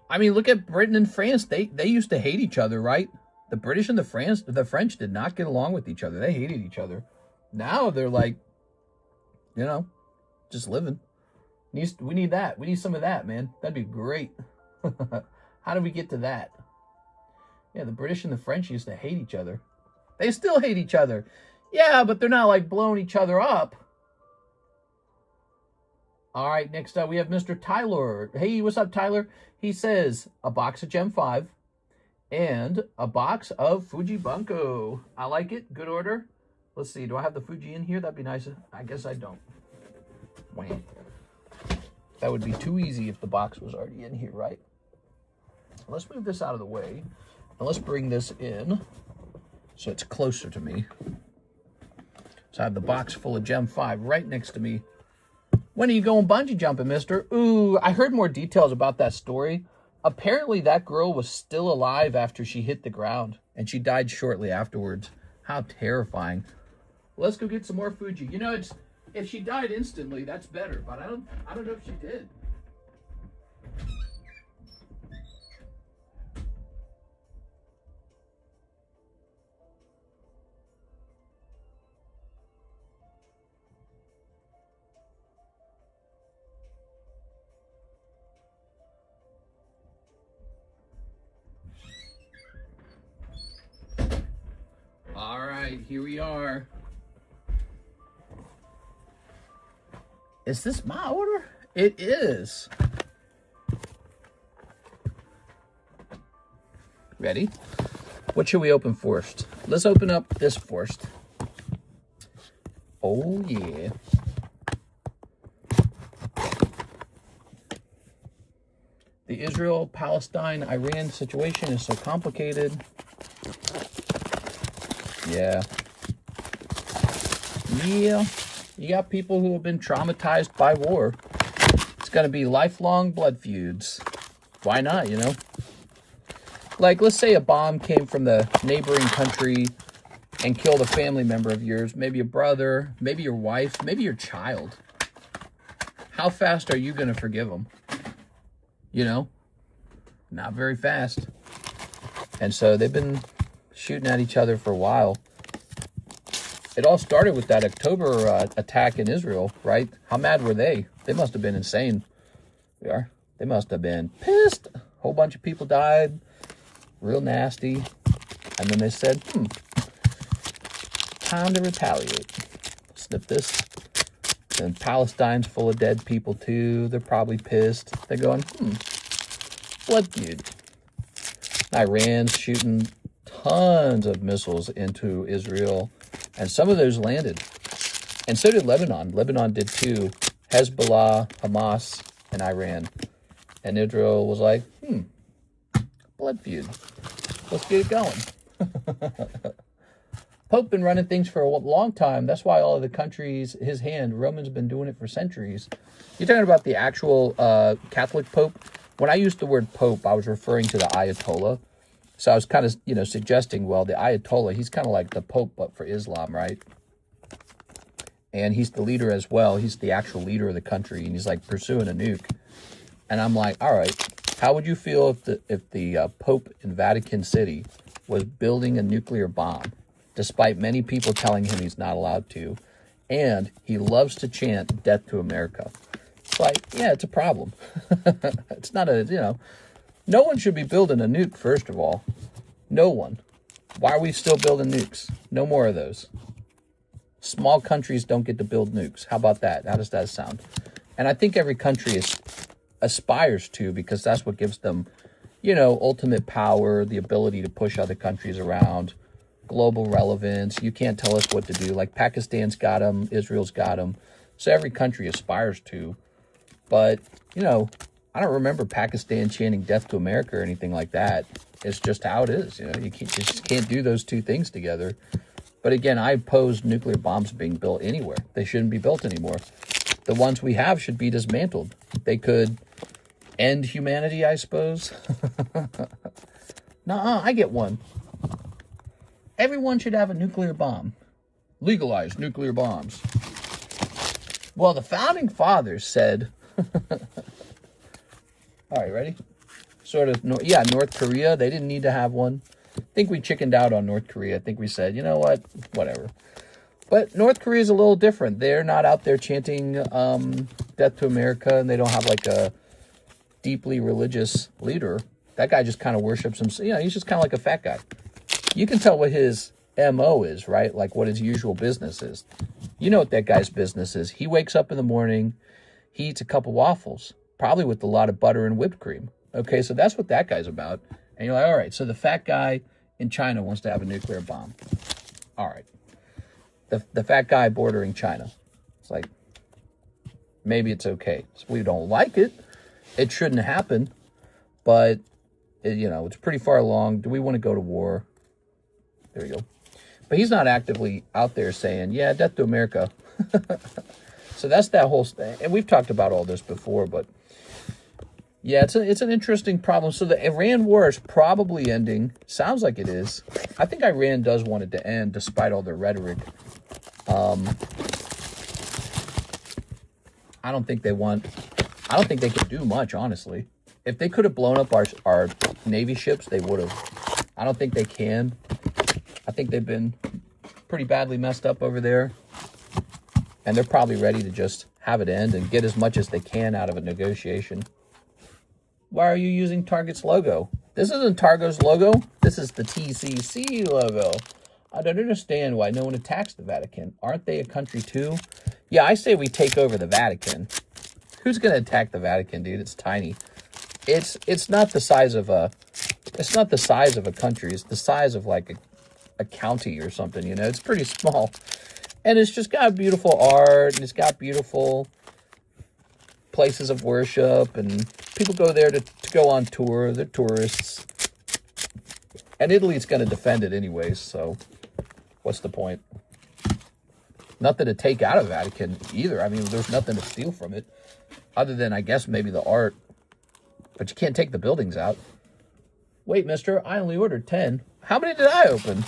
I mean, look at Britain and France. They used to hate each other, right? The British and the French did not get along with each other. They hated each other. Now they're like, you know, just living. We need that. We need some of that, man. That'd be great. How do we get to that? Yeah, the British and the French used to hate each other. They still hate each other. Yeah, but they're not like blowing each other up. All right, next up we have Mr. Tyler. Hey, what's up, Tyler? He says a box of Gem 5 and a box of Fuji Bunko. I like it. Good order. Let's see. Do I have the Fuji in here? That'd be nice. I guess I don't. Wham. That would be too easy if the box was already in here, right? Let's move this out of the way. And let's bring this in so it's closer to me. So I have the box full of Gem 5 right next to me. When are you going bungee jumping, mister? Ooh, I heard more details about that story. Apparently that girl was still alive after she hit the ground, and she died shortly afterwards. How terrifying. Let's go get some more Fuji. You know, if she died instantly, that's better, but I don't know if she did. All right, here we are. Is this my order? It is. Ready? What should we open first? Let's open up this first. Oh, yeah. The Israel-Palestine-Iran situation is so complicated. Yeah. Yeah. You got people who have been traumatized by war. It's going to be lifelong blood feuds. Why not, you know? Like, let's say a bomb came from the neighboring country and killed a family member of yours. Maybe a brother, maybe your wife, maybe your child. How fast are you going to forgive them? You know? Not very fast. And so they've been shooting at each other for a while. It all started with that October attack in Israel, right? How mad were they? They must have been insane. They must have been pissed. A whole bunch of people died. Real nasty. And then they said, time to retaliate. Snip this. And Palestine's full of dead people too. They're probably pissed. They're going, blood feud. Iran's shooting tons of missiles into Israel, and some of those landed. And so did Lebanon. Lebanon did too. Hezbollah, Hamas, and Iran. And Israel was like, blood feud. Let's get it going. Pope been running things for a long time. That's why all of the countries, his hand, Roman's been doing it for centuries. You're talking about the actual Catholic Pope. When I used the word Pope, I was referring to the Ayatollah. So I was kind of, suggesting, well, the Ayatollah, he's kind of like the Pope, but for Islam, right? And he's the leader as well. He's the actual leader of the country, and he's like pursuing a nuke. And I'm like, all right, how would you feel if the Pope in Vatican City was building a nuclear bomb, despite many people telling him he's not allowed to, and he loves to chant "Death to America"? It's like, yeah, it's a problem. It's not no one should be building a nuke, first of all. No one. Why are we still building nukes? No more of those. Small countries don't get to build nukes. How about that? How does that sound? And I think every country aspires to, because that's what gives them, ultimate power, the ability to push other countries around, global relevance. You can't tell us what to do. Like Pakistan's got them, Israel's got them. So every country aspires to. But, I don't remember Pakistan chanting "Death to America" or anything like that. It's just how it is. You just can't do those two things together. But again, I oppose nuclear bombs being built anywhere. They shouldn't be built anymore. The ones we have should be dismantled. They could end humanity, I suppose. Nuh-uh, I get one. Everyone should have a nuclear bomb. Legalize nuclear bombs. Well, the founding fathers said... All right, ready? North Korea, they didn't need to have one. I think we chickened out on North Korea. I think we said, you know what, whatever. But North Korea is a little different. They're not out there chanting "Death to America," and they don't have like a deeply religious leader. That guy just kind of worships himself. He's just kind of like a fat guy. You can tell what his MO is, right? Like what his usual business is. You know what that guy's business is. He wakes up in the morning, he eats a cup of waffles, probably with a lot of butter and whipped cream. Okay, so that's what that guy's about. And you're like, all right, so the fat guy in China wants to have a nuclear bomb. All right. The fat guy bordering China. It's like, maybe it's okay. So we don't like it. It shouldn't happen. But, it's pretty far along. Do we want to go to war? There we go. But he's not actively out there saying, yeah, death to America. So that's that whole thing. And we've talked about all this before, but yeah, it's an interesting problem. So the Iran war is probably ending. Sounds like it is. I think Iran does want it to end, despite all their rhetoric. I don't think they can do much, honestly. If they could have blown up our Navy ships, they would have. I don't think they can. I think they've been pretty badly messed up over there. And they're probably ready to just have it end and get as much as they can out of a negotiation. Why are you using Target's logo? This isn't Target's logo. This is the TCC logo. I don't understand why no one attacks the Vatican. Aren't they a country too? Yeah, I say we take over the Vatican. Who's going to attack the Vatican, dude? It's tiny. It's not the size of a country. It's the size of like a county or something, It's pretty small. And it's just got beautiful art, and it's got beautiful places of worship, and people go there to go on tour. They're tourists. And Italy's going to defend it anyways, so what's the point? Nothing to take out of Vatican either. I mean, there's nothing to steal from it, other than, I guess, maybe the art. But you can't take the buildings out. Wait, mister, I only ordered 10. How many did I open?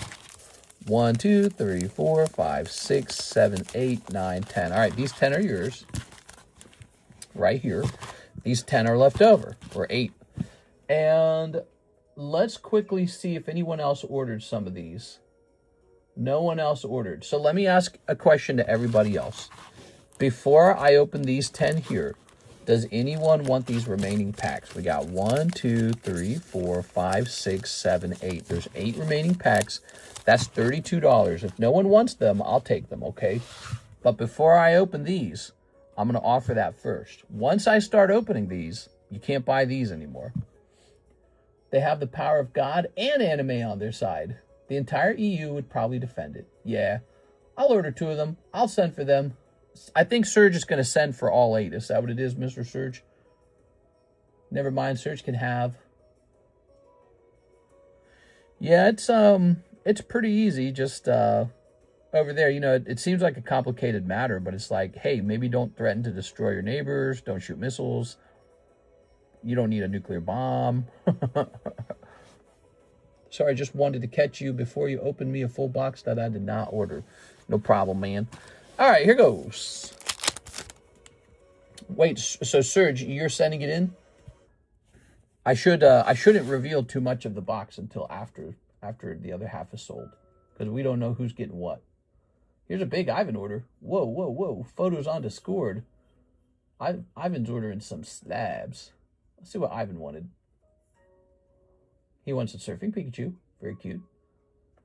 1, 2, 3, 4, 5, 6, 7, 8, 9, 10. All right, these 10 are yours. Right here. These 10 are left over, or 8. And let's quickly see if anyone else ordered some of these. No one else ordered. So let me ask a question to everybody else. Before I open these 10 here, does anyone want these remaining packs? We got 1, 2, 3, 4, 5, 6, 7, 8. There's 8 remaining packs. That's $32. If no one wants them, I'll take them, okay? But before I open these, I'm going to offer that first. Once I start opening these, you can't buy these anymore. They have the power of God and anime on their side. The entire EU would probably defend it. Yeah, I'll order 2 of them. I'll send for them. I think Surge is going to send for all 8. Is that what it is, Mr. Surge? Never mind, Surge can have. Yeah, it's pretty easy. Just over there, you know, it seems like a complicated matter, but it's like, hey, maybe don't threaten to destroy your neighbors. Don't shoot missiles. You don't need a nuclear bomb. Sorry, I just wanted to catch you before you opened me a full box that I did not order. No problem, man. All right, here goes. Wait, so Serge, you're sending it in? I shouldn't reveal too much of the box until after the other half is sold, because we don't know who's getting what. Here's a big Ivan order. Whoa, whoa, whoa. Photos on Discord. Ivan's ordering some slabs. Let's see what Ivan wanted. He wants a surfing Pikachu. Very cute.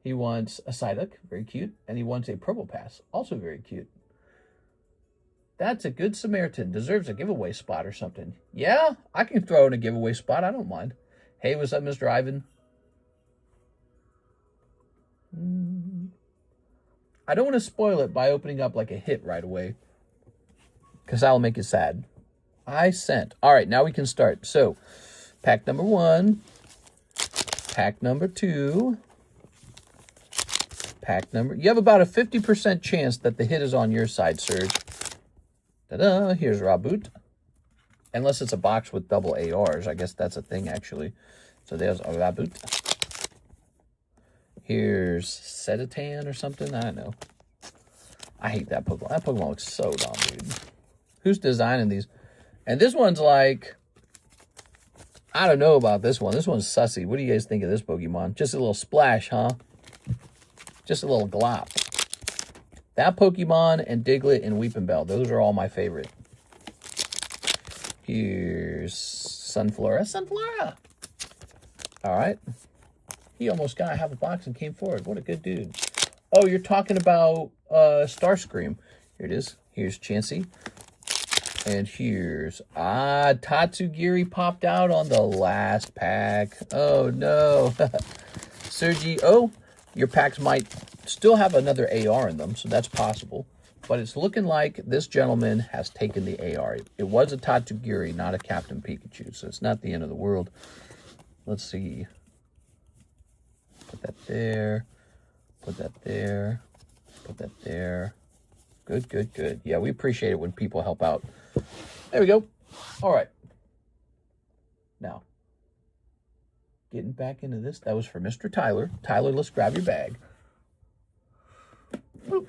He wants a Psyduck. Very cute. And he wants a Purple Pass. Also very cute. That's a good Samaritan. Deserves a giveaway spot or something. Yeah, I can throw in a giveaway spot. I don't mind. Hey, what's up, Mr. Ivan? I don't want to spoil it by opening up like a hit right away, because that'll make it sad. I sent. All right, now we can start. So, pack number 1, pack number 2, pack number... You have about a 50% chance that the hit is on your side, Serge. Ta-da! Here's Raboot. Unless it's a box with double ARs. I guess that's a thing, actually. So there's a Raboot. Here's Sedatan or something. I don't know. I hate that Pokemon. That Pokemon looks so dumb, dude. Who's designing these? And this one's like... I don't know about this one. This one's sussy. What do you guys think of this Pokemon? Just a little splash, huh? Just a little glop. That Pokemon and Diglett and Weepinbell. Those are all my favorite. Here's Sunflora. Sunflora! Alright. He almost got half a box and came forward. What a good dude. Oh, you're talking about Starscream. Here it is. Here's Chansey. And here's... Tatsugiri popped out on the last pack. Oh, no. Sergi, your packs might still have another AR in them, so that's possible. But it's looking like this gentleman has taken the AR. It was a Tatsugiri, not a Captain Pikachu, so it's not the end of the world. Let's see. Put that there. Put that there. Put that there. Good, good, good. Yeah, we appreciate it when people help out. There we go. All right. Now, getting back into this. That was for Mr. Tyler. Tyler, let's grab your bag. Boop.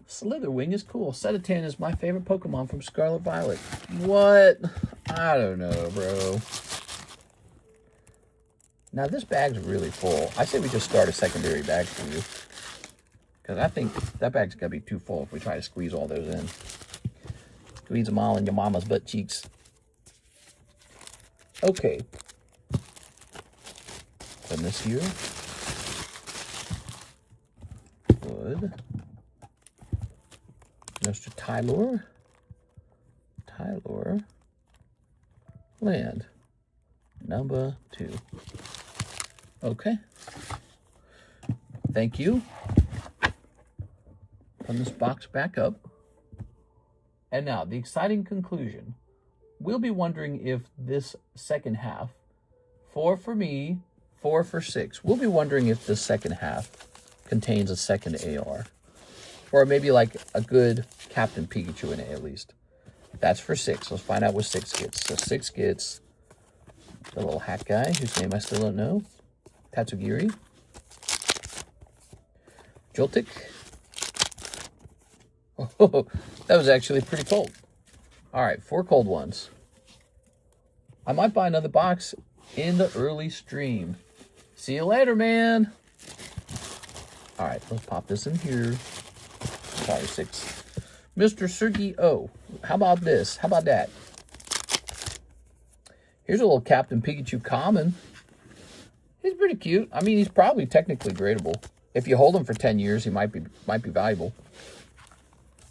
Slitherwing is cool. Sedatan is my favorite Pokemon from Scarlet Violet. What? I don't know, bro. Now, this bag's really full. I say we just start a secondary bag for you, because I think that bag's going to be too full if we try to squeeze all those in. Squeeze them all in your mama's butt cheeks. Okay. Put this here. Good. Mr. Tyler. Tyler. Land. Number 2. Okay. Thank you. Put this box back up. And now, the exciting conclusion. We'll be wondering if this second half, 4 for me, 4 for 6, we'll be wondering if this second half contains a second AR. Or maybe like a good Captain Pikachu in it, at least. That's for 6. Let's find out what 6 gets. So 6 gets the little hat guy, whose name I still don't know. Tatsugiri. Joltik. Oh, that was actually pretty cold. All right, 4 cold ones. I might buy another box in the early stream. See you later, man. All right, let's pop this in here. Sorry, 6. Mr. Sergi O. How about this? How about that? Here's a little Captain Pikachu common. He's pretty cute. I mean, he's probably technically gradable. If you hold him for 10 years, he might be valuable.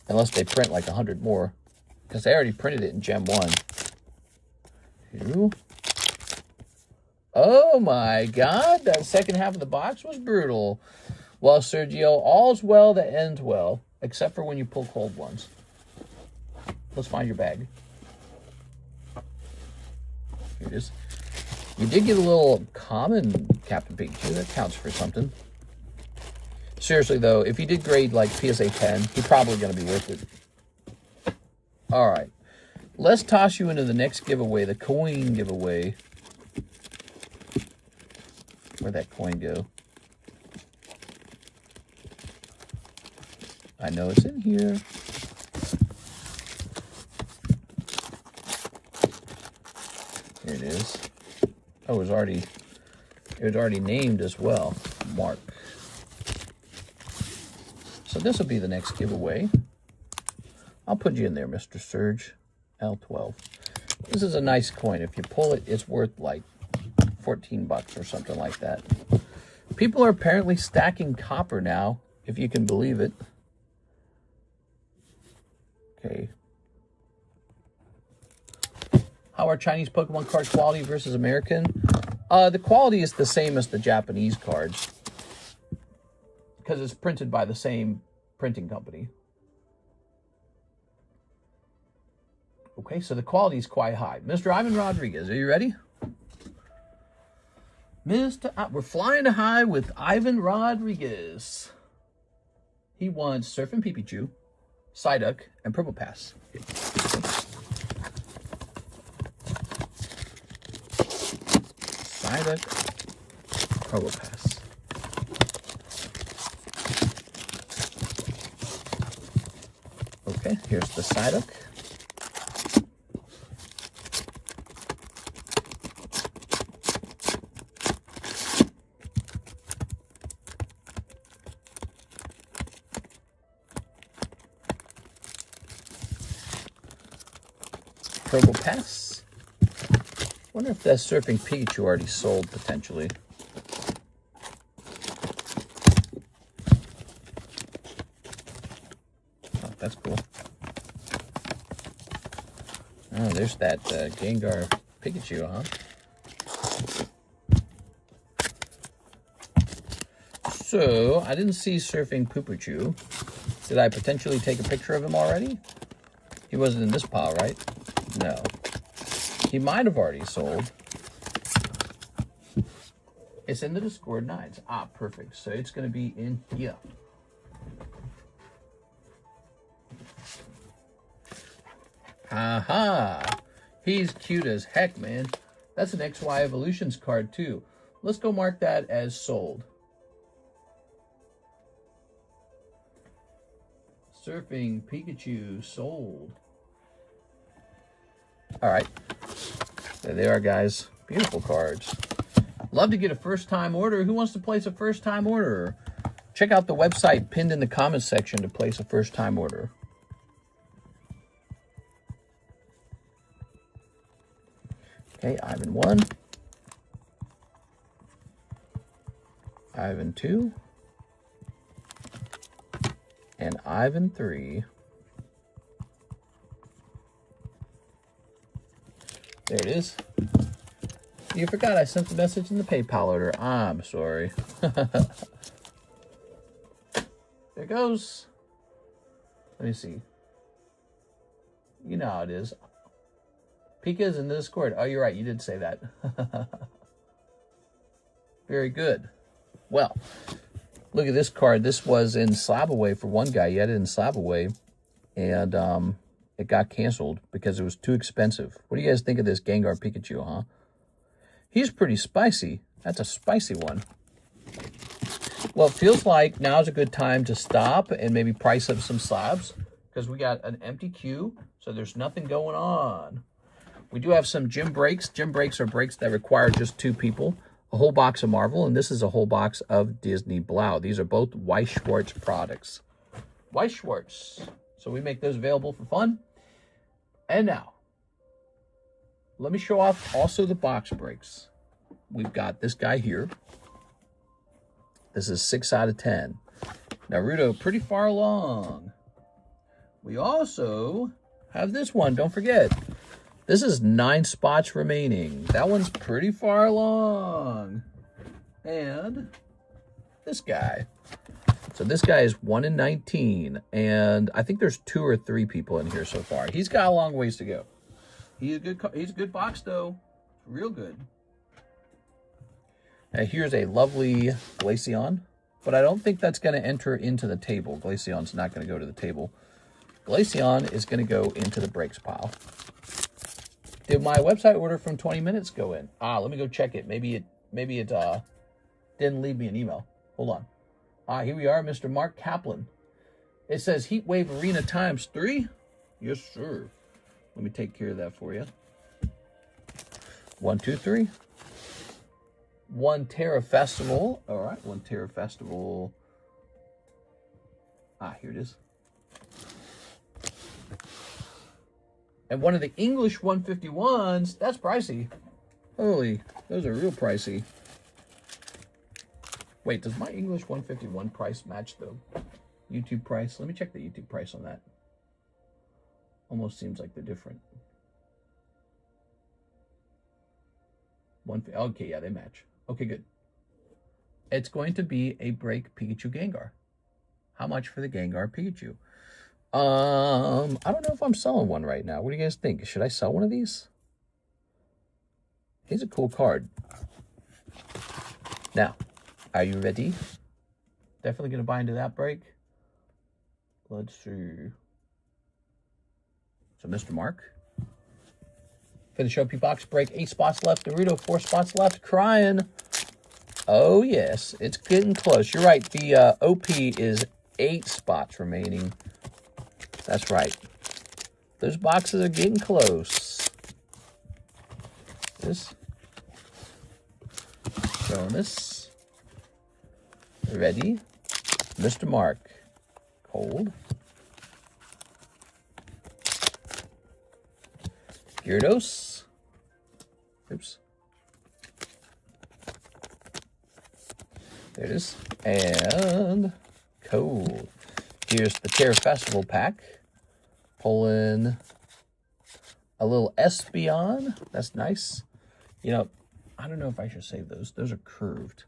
Unless they print like 100 more. Because they already printed it in Gem 1. Here. Oh my god, that second half of the box was brutal. Well, Sergio, all's well that ends well. Except for when you pull cold ones. Let's find your bag. Here it is. You did get a little common Captain Pikachu. That counts for something. Seriously, though, if he did grade like PSA 10, he's probably going to be worth it. All right. Let's toss you into the next giveaway, the coin giveaway. Where'd that coin go? I know it's in here. Here it is. Oh, it was already named as well. Mark. So this will be the next giveaway. I'll put you in there, Mr. Surge. L12. This is a nice coin. If you pull it, it's worth like 14 bucks or something like that. People are apparently stacking copper now, if you can believe it. Okay. How are Chinese Pokemon card quality versus American? The quality is the same as the Japanese cards, because it's printed by the same printing company. Okay, so the quality is quite high. Mr. Ivan Rodriguez, are you ready? We're flying high with Ivan Rodriguez. He wants Surfing Pikachu, Psyduck, and Purple Pass. Psyduck, Purple Pass. Okay, here's the Psyduck. Purple Pass. Wonder if that Surfing Pikachu already sold potentially. Oh, that's cool. Oh, there's that Gengar Pikachu, huh? So, I didn't see Surfing Poopachu. Did I potentially take a picture of him already? He wasn't in this pile, right? No. He might have already sold. It's in the Discord 9s. Ah, perfect. So it's going to be in here. Aha! He's cute as heck, man. That's an XY Evolutions card, too. Let's go mark that as sold. Surfing Pikachu sold. All right. There they are, guys. Beautiful cards. Love to get a first-time order. Who wants to place a first-time order? Check out the website pinned in the comments section to place a first-time order. Okay, Ivan 1. Ivan 2. And Ivan 3. There it is. You forgot I sent the message in the PayPal order. I'm sorry. There it goes. Let me see. You know how it is. Pika's in the Discord. Oh, you're right. You did say that. Very good. Well, look at this card. This was in Slab Away for one guy. He had it in Slab Away. And it got canceled because it was too expensive. What do you guys think of this Gengar Pikachu, huh? He's pretty spicy. That's a spicy one. Well, it feels like now's a good time to stop and maybe price up some slabs because we got an empty queue, so there's nothing going on. We do have some gym breaks. Gym breaks are breaks that require just 2 people. A whole box of Marvel, and this is a whole box of Disney Blau. These are both Weiss Schwarz products. Weiss Schwarz. So we make those available for fun. And now, let me show off also the box breaks. We've got this guy here. This is 6 out of 10. Naruto, pretty far along. We also have this one, don't forget. This is 9 spots remaining. That one's pretty far along. And this guy. So this guy is 1 in 19, and I think there's 2 or 3 people in here so far. He's got a long ways to go. He's a good box though, real good. Here's a lovely Glaceon, but I don't think that's going to enter into the table. Glaceon's not going to go to the table. Glaceon is going to go into the breaks pile. Did my website order from 20 minutes go in? Let me go check it. Maybe it didn't leave me an email. Hold on. Here we are, Mr. Mark Kaplan. It says Heatwave Arena ×3. Yes, sir. Let me take care of that for you. 1, 2, 3. 1 Terra Festival. All right, 1 Terra Festival. Here it is. And one of the English 151s. That's pricey. Holy, those are real pricey. Wait, does my English 151 price match the YouTube price? Let me check the YouTube price on that. Almost seems like they're different. Okay, yeah, they match. Okay, good. It's going to be a break Pikachu Gengar. How much for the Gengar Pikachu? I don't know if I'm selling one right now. What do you guys think? Should I sell one of these? Here's a cool card. Now, are you ready? Definitely going to buy into that break. Let's see. So, Mr. Mark. Finish OP box break. 8 spots left. Dorito, 4 spots left. Crying. Oh, yes. It's getting close. You're right. The OP is 8 spots remaining. That's right. Those boxes are getting close. This. Showing this. Ready. Mr. Mark. Cold. Gyarados. Oops. There it is. And cold. Here's the Terra Festival pack. Pulling a little Espeon. That's nice. You know, I don't know if I should save those. Those are curved.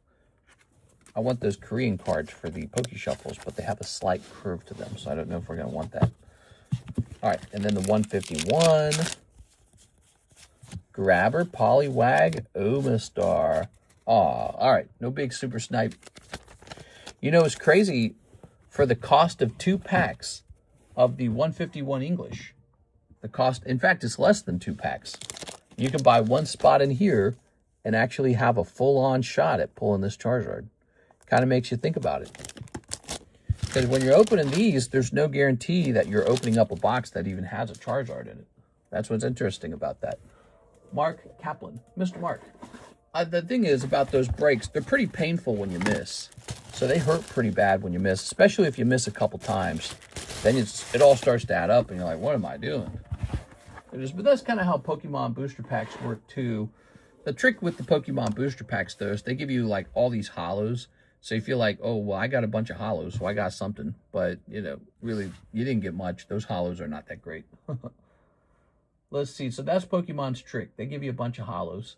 I want those Korean cards for the Pokeshuffles, but they have a slight curve to them, so I don't know if we're going to want that. All right, and then the 151. Grabber, Poliwag, Omastar. All right, no big super snipe. You know, it's crazy. For the cost of 2 packs of the 151 English, the cost, in fact, it's less than 2 packs. You can buy 1 spot in here and actually have a full-on shot at pulling this Charizard. Kind of makes you think about it. Because when you're opening these, there's no guarantee that you're opening up a box that even has a Charizard in it. That's what's interesting about that. Mark Kaplan. Mr. Mark. The thing is about those breaks, they're pretty painful when you miss. So they hurt pretty bad when you miss, especially if you miss a couple times. Then it all starts to add up, and you're like, what am I doing? But that's kind of how Pokemon booster packs work, too. The trick with the Pokemon booster packs, though, is they give you, like, all these hollows. So you feel like, oh, well, I got a bunch of hollows, so I got something. But, you know, really, you didn't get much. Those hollows are not that great. Let's see. So that's Pokemon's trick. They give you a bunch of hollows.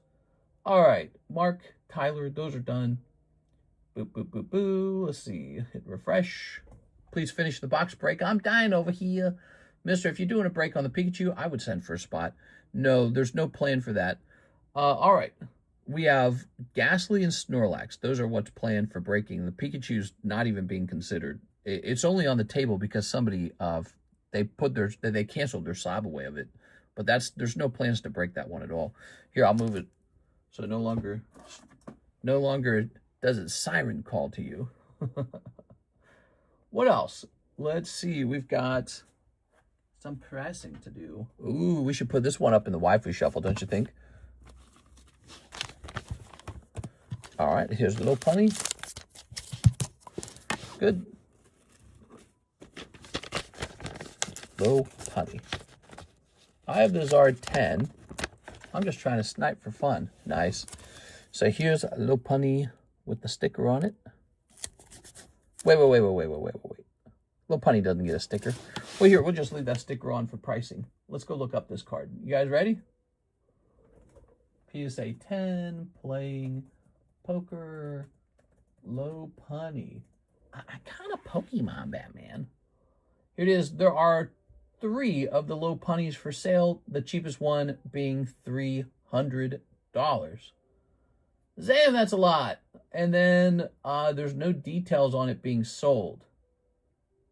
All right. Mark, Tyler, those are done. Boop, boop, boop, boo. Let's see. Hit refresh. Please finish the box break. I'm dying over here. Mister, if you're doing a break on the Pikachu, I would send for a spot. No, there's no plan for that. All right. We have Ghastly and Snorlax. Those are what's planned for breaking. The Pikachu's not even being considered. It's only on the table because somebody, they canceled their slab away of it. But there's no plans to break that one at all. Here, I'll move it. So no longer does it siren call to you. What else? Let's see. We've got some pressing to do. Ooh, we should put this one up in the Waifu Shuffle, don't you think? All right, here's the little punny. Good. Low punny. I have the Zard 10. I'm just trying to snipe for fun. Nice. So here's a little punny with the sticker on it. Wait. Little punny doesn't get a sticker. Well, here, we'll just leave that sticker on for pricing. Let's go look up this card. You guys ready? PSA 10, playing poker, low punny. I kind of Pokemon Batman. Here it is. There are 3 of the low punnies for sale. The cheapest one being $300. Damn, that's a lot. And then there's no details on it being sold.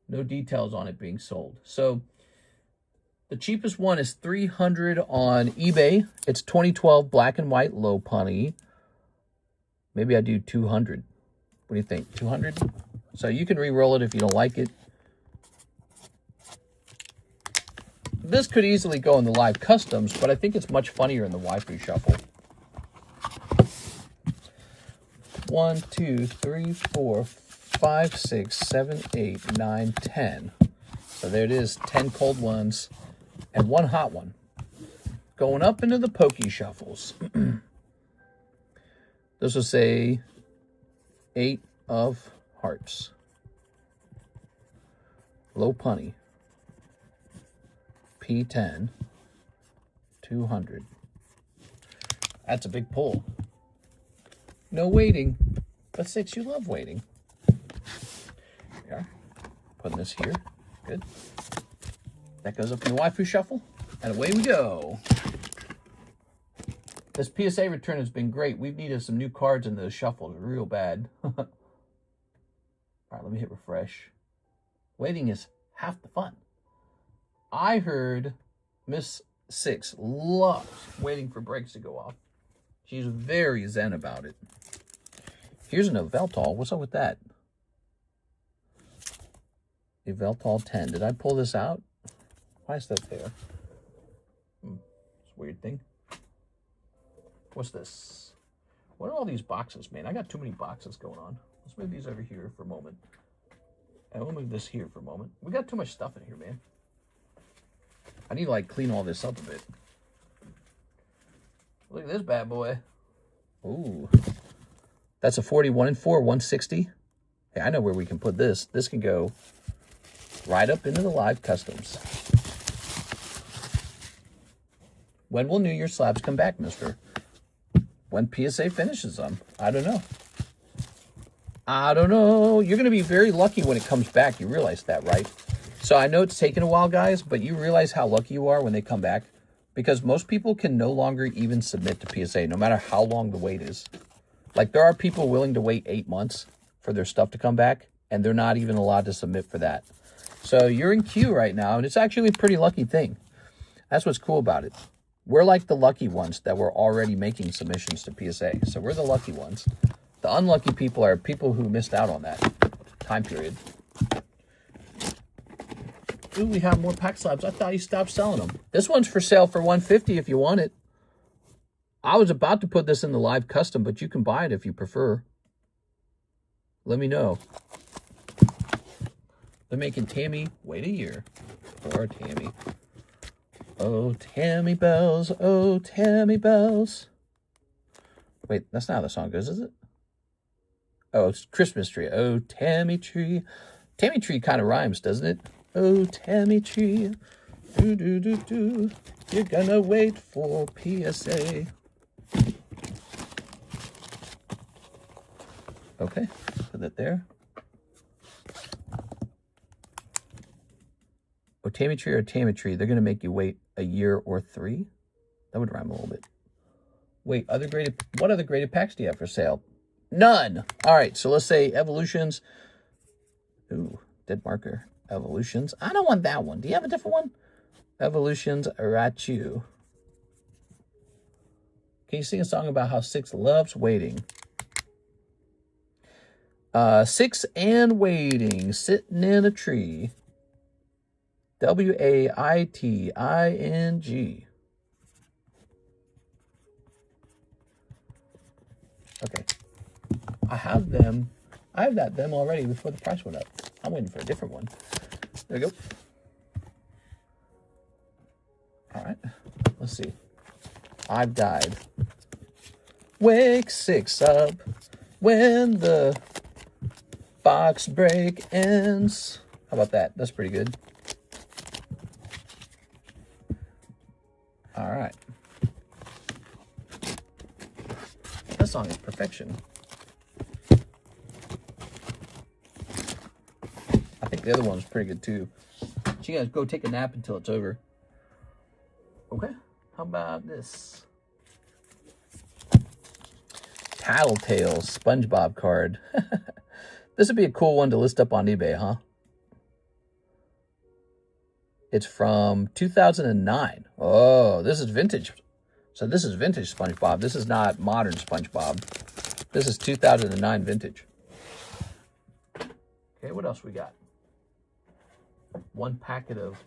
No details on it being sold. So the cheapest one is $300 on eBay. It's 2012 black and white low punny. Maybe I do 200. What do you think? 200? So you can re-roll it if you don't like it. This could easily go in the live customs, but I think it's much funnier in the Waifu Shuffle. 1, 2, 3, 4, 5, 6, 7, 8, 9, 10. So there it is, 10 cold ones and 1 hot one. Going up into the Pokeshuffles. This will say 8 of hearts. Low punny. P10. 200. That's a big pull. No waiting. But 6, you love waiting. Yeah. Putting this here. Good. That goes up in the Waifu Shuffle. And away we go. This PSA return has been great. We've needed some new cards in the shuffles real bad. All right, let me hit refresh. Waiting is half the fun. I heard Miss 6 loves waiting for breaks to go off. She's very zen about it. Here's an Yveltal. What's up with that? Yveltal 10. Did I pull this out? Why is that there? It's a weird thing. What's this? What are all these boxes, man? I got too many boxes going on. Let's move these over here for a moment. And we'll move this here for a moment. We got too much stuff in here, man. I need to, like, clean all this up a bit. Look at this bad boy. Ooh. That's a 41 and 4, 160. Hey, I know where we can put this. This can go right up into the live customs. When will New Year slabs come back, mister? When PSA finishes them. I don't know. I don't know. You're going to be very lucky when it comes back. You realize that, right? So I know it's taken a while, guys, but you realize how lucky you are when they come back? Because most people can no longer even submit to PSA, no matter how long the wait is. Like, there are people willing to wait 8 months for their stuff to come back, and they're not even allowed to submit for that. So you're in queue right now, and it's actually a pretty lucky thing. That's what's cool about it. We're like the lucky ones that were already making submissions to PSA. So we're the lucky ones. The unlucky people are people who missed out on that time period. Ooh, we have more pack slabs. I thought you stopped selling them. This one's for sale for $150 if you want it. I was about to put this in the live custom, but you can buy it if you prefer. Let me know. They're making Tammy wait a year. Poor Tammy. Oh, Tammy Bells. Oh, Tammy Bells. Wait, that's not how the song goes, is it? Oh, it's Christmas Tree. Oh, Tammy Tree. Tammy Tree kind of rhymes, doesn't it? Oh, Tammy Tree. Do, do, do, do. You're gonna wait for PSA. Okay, put that there. Oh, Tammy Tree or Tammy Tree, they're going to make you wait a year or 3. That would rhyme a little bit. Wait, what other graded packs do you have for sale? None. All right, so let's say Evolutions. Ooh, dead marker. Evolutions. I don't want that one. Do you have a different one? Evolutions Arachu. Can you sing a song about how 6 loves waiting? 6 and waiting, sitting in a tree. WAITING. Okay. I have them. I have them already before the price went up. I'm waiting for a different one. There we go. All right. Let's see. I've died. Wake 6 up when the box break ends. How about that? That's pretty good. All right. That song is perfection. I think the other one was pretty good too. So you guys go take a nap until it's over. Okay. How about this? Tattletale SpongeBob card. This would be a cool one to list up on eBay, huh? It's from 2009. Oh, this is vintage. So this is vintage SpongeBob. This is not modern SpongeBob. This is 2009 vintage. Okay, what else we got? One packet of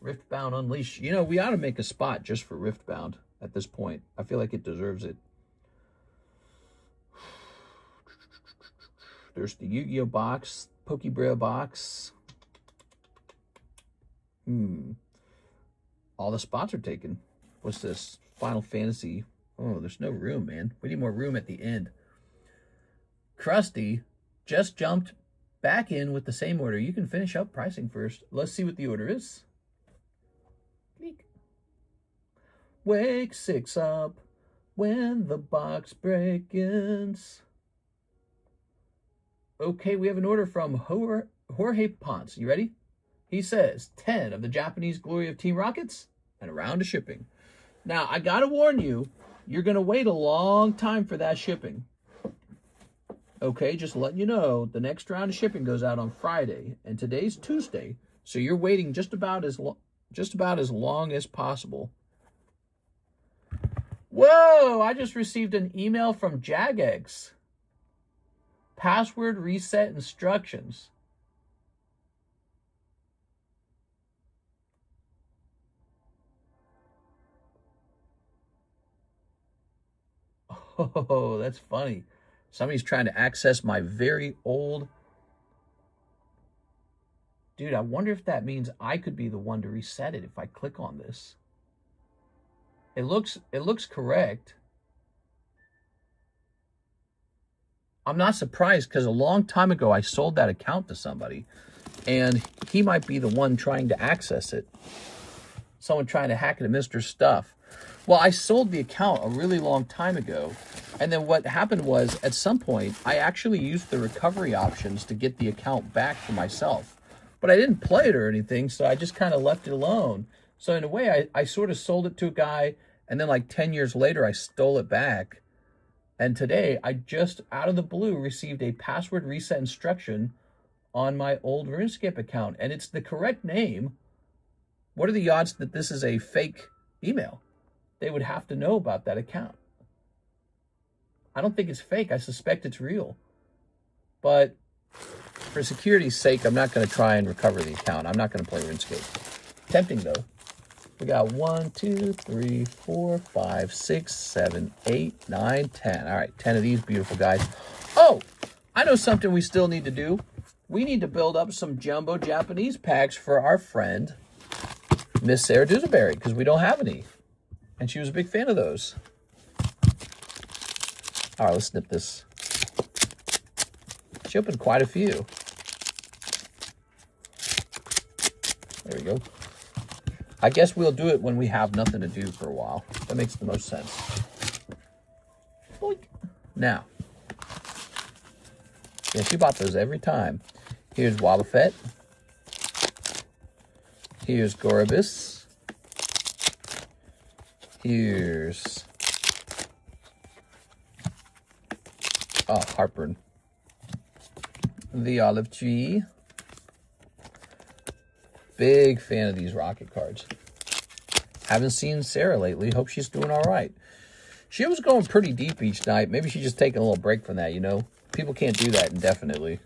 Riftbound Unleashed. You know, we ought to make a spot just for Riftbound at this point. I feel like it deserves it. There's the Yu-Gi-Oh box, Pokebrail box. All the spots are taken. What's this? Final Fantasy. Oh, there's no room, man. We need more room at the end. Krusty just jumped back in with the same order. You can finish up pricing first. Let's see what the order is. Click. Wake 6 up when the box breaks. Okay, we have an order from Jorge Ponce. You ready? He says 10 of the Japanese Glory of Team Rockets and a round of shipping. Now, I got to warn you, you're going to wait a long time for that shipping. Okay, just letting you know, the next round of shipping goes out on Friday, and today's Tuesday, so you're waiting just about as long as possible. Whoa, I just received an email from Jagex. Password reset instructions. Oh, that's funny. Somebody's trying to access my very old... Dude, I wonder if that means I could be the one to reset it if I click on this. It looks correct. I'm not surprised because a long time ago I sold that account to somebody and he might be the one trying to access it. Someone trying to hack into Mr. Stuff. Well, I sold the account a really long time ago. And then what happened was, at some point, I actually used the recovery options to get the account back for myself. But I didn't play it or anything, so I just kind of left it alone. So in a way, I sort of sold it to a guy, and then like 10 years later, I stole it back. And today, I just, out of the blue, received a password reset instruction on my old RuneScape account. And it's the correct name. What are the odds that this is a fake email? They would have to know about that account. I don't think it's fake. I suspect it's real. But for security's sake, I'm not going to try and recover the account. I'm not going to play RuneScape. Tempting, though. We got 1, 2, 3, 4, 5, 6, 7, 8, 9, 10. All right, 10 of these beautiful guys. Oh, I know something we still need to do. We need to build up some jumbo Japanese packs for our friend, Miss Sarah Dewsbury, because we don't have any. And she was a big fan of those. All right, let's snip this. She opened quite a few. There we go. I guess we'll do it when we have nothing to do for a while. That makes the most sense. Boink. Now. Yeah, she bought those every time. Here's Wallafet. Here's Goribus. Here's Harper. The Olive Tree. Big fan of these rocket cards. Haven't seen Sarah lately. Hope she's doing all right. She was going pretty deep each night. Maybe she's just taking a little break from that, you know? People can't do that indefinitely.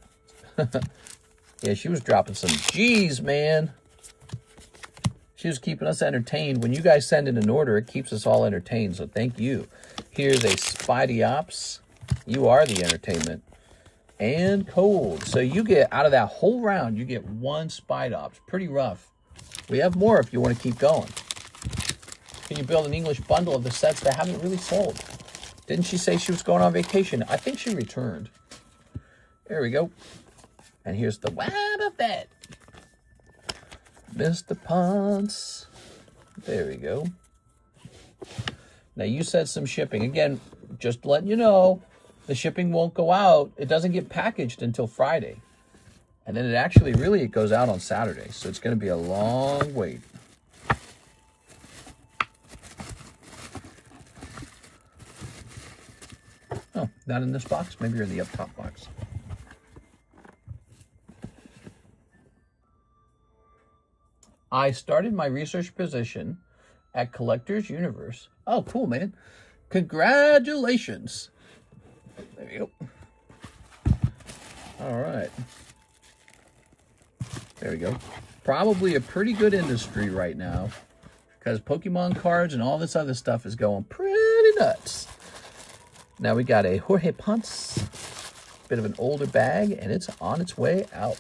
Yeah, she was dropping some G's, man. She was keeping us entertained. When you guys send in an order, it keeps us all entertained, so thank you. Here's a Spidey Ops. You are the entertainment. And Cold. So you get, out of that whole round, you get one Spidey Ops. Pretty rough. We have more if you want to keep going. Can you build an English bundle of the sets that haven't really sold? Didn't she say she was going on vacation? I think she returned. There we go. And here's the Wabafet. Mr. Ponce. There we go. Now, you said some shipping. Again, just letting you know, the shipping won't go out. It doesn't get packaged until Friday. And then it actually, really, it goes out on Saturday. So it's going to be a long wait. Not in this box? Maybe you're in the up top box. I started my research position at Collector's Universe. Oh, cool, man. Congratulations. There you go. All right. There we go. Probably a pretty good industry right now because Pokemon cards and all this other stuff is going pretty nuts. Now we got a Jorge Ponce, bit of an older bag, and it's on its way out.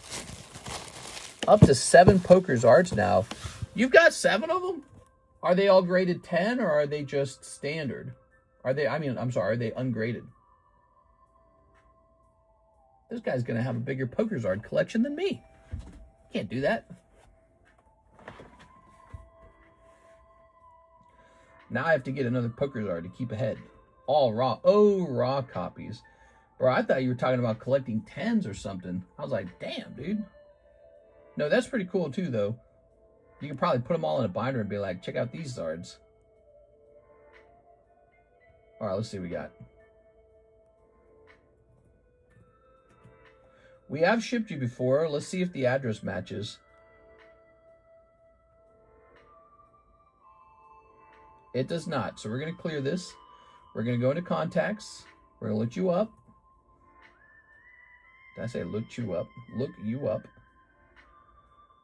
Up to 7 Poker's Arts now. You've got 7 of them? Are they all graded 10 or are they just standard? Are they, are they ungraded? This guy's going to have a bigger Poker's Art collection than me. Can't do that. Now I have to get another Poker's Art to keep ahead. All raw. Oh, raw copies. Bro, I thought you were talking about collecting 10s or something. I was like, damn, dude. No, that's pretty cool too, though. You can probably put them all in a binder and be like, check out these Zards. All right, let's see what we got. We have shipped you before. Let's see if the address matches. It does not. So we're going to clear this. We're going to go into contacts. We're going to look you up. Did I say look you up? Look you up.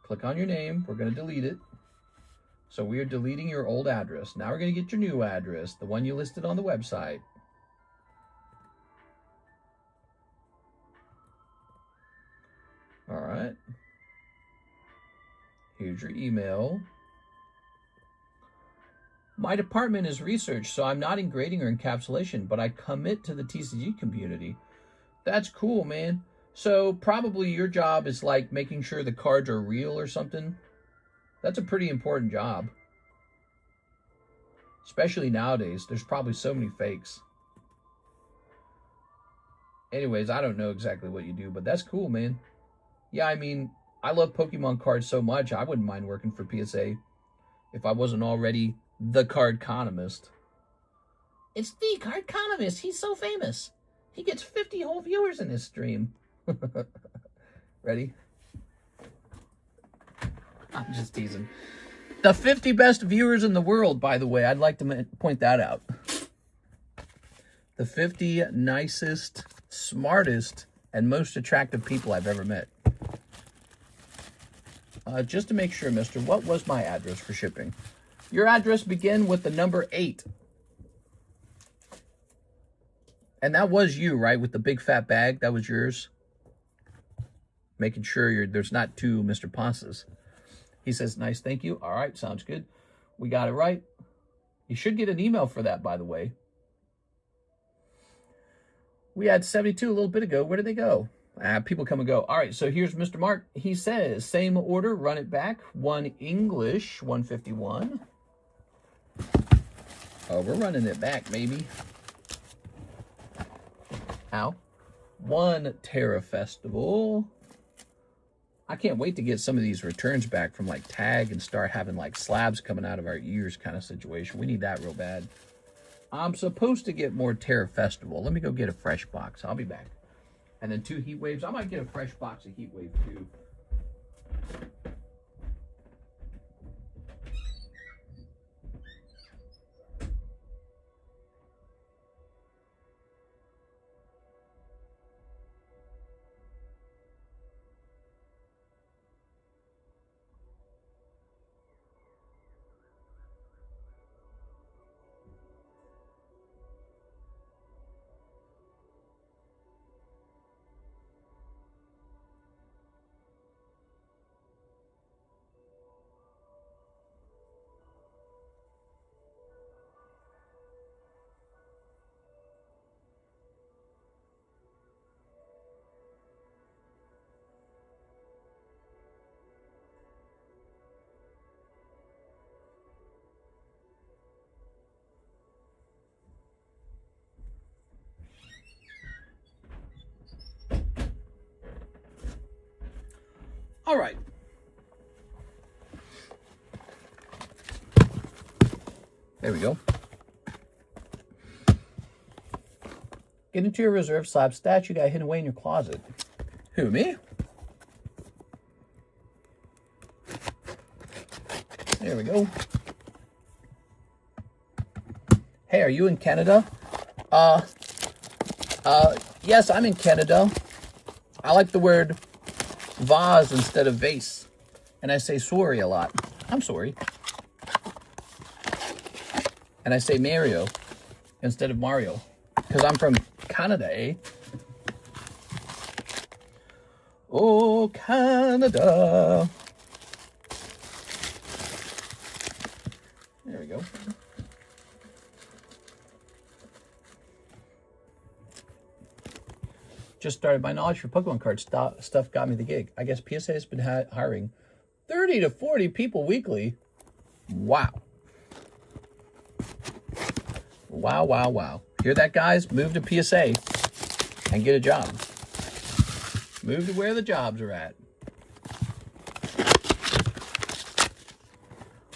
Click on your name. We're going to delete it. So we are deleting your old address. Now we're going to get your new address, the one you listed on the website. All right. Here's your email. My department is research, so I'm not in grading or encapsulation, but I commit to the TCG community. That's cool, man. So probably your job is like making sure the cards are real or something. That's a pretty important job. Especially nowadays. There's probably so many fakes. Anyways, I don't know exactly what you do, but that's cool, man. Yeah, I mean, I love Pokemon cards so much, I wouldn't mind working for PSA if I wasn't already TheCardconomist. It's TheCardconomist. He's so famous. He gets 50 whole viewers in his stream. Ready? I'm just teasing. The 50 best viewers in the world, by the way. I'd like to point that out. The 50 nicest, smartest, and most attractive people I've ever met. Just to make sure, mister, what was my address for shipping? Your address began with the number 8. And that was you, right? With the big fat bag, that was yours. Making sure there's not 2 Mr. Ponces. He says, nice, thank you. All right, sounds good. We got it right. You should get an email for that, by the way. We had 72 a little bit ago. Where did they go? People come and go. All right, so here's Mr. Mark. He says, same order, run it back. 1 English, 151. Oh, we're running it back, maybe. Ow. 1 Terra Festival. I can't wait to get some of these returns back from like Tag and start having like slabs coming out of our ears kind of situation. We need that real bad. I'm supposed to get more Terra Festival. Let me go get a fresh box. I'll be back. And then 2 Heat Waves. I might get a fresh box of Heat Wave too. All right. There we go. Get into your reserve slab stats you got hidden away in your closet. Who, me? There we go. Hey, are you in Canada? Yes, I'm in Canada. I like the word vase instead of vase. And I say sorry a lot. I'm sorry. And I say Mario instead of Mario. Because I'm from Canada, eh? Oh, Canada. There we go. Just started my knowledge for Pokemon cards. Stuff got me the gig. I guess PSA has been hiring 30 to 40 people weekly. Wow. Wow, wow, wow. Hear that, guys? Move to PSA and get a job. Move to where the jobs are at.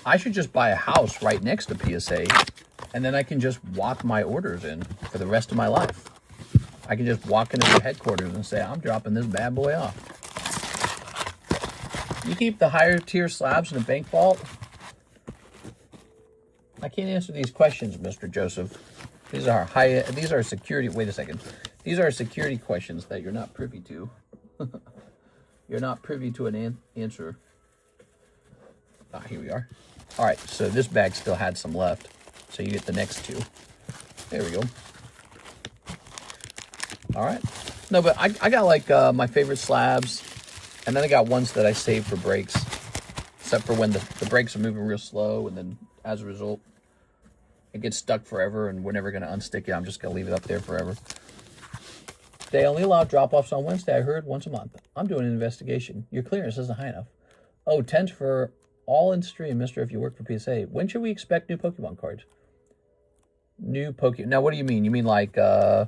I should just buy a house right next to PSA, and then I can just walk my orders in for the rest of my life. I can just walk into the headquarters and say, I'm dropping this bad boy off. You keep the higher tier slabs in the bank vault? I can't answer these questions, Mr. Joseph. These are security. Wait a second. These are security questions that you're not privy to. You're not privy to an answer. Ah, here we are. All right, so this bag still had some left. So you get the next two. There we go. All right. No, but I got like my favorite slabs. And then I got ones that I save for breaks. Except for when the breaks are moving real slow. And then as a result, it gets stuck forever. And we're never going to unstick it. I'm just going to leave it up there forever. They only allow drop-offs on Wednesday, I heard, once a month. I'm doing an investigation. Your clearance isn't high enough. Oh, 10's for all in stream, mister, if you work for PSA. When should we expect new Pokemon cards? New Pokemon. Now, what do you mean? You mean like the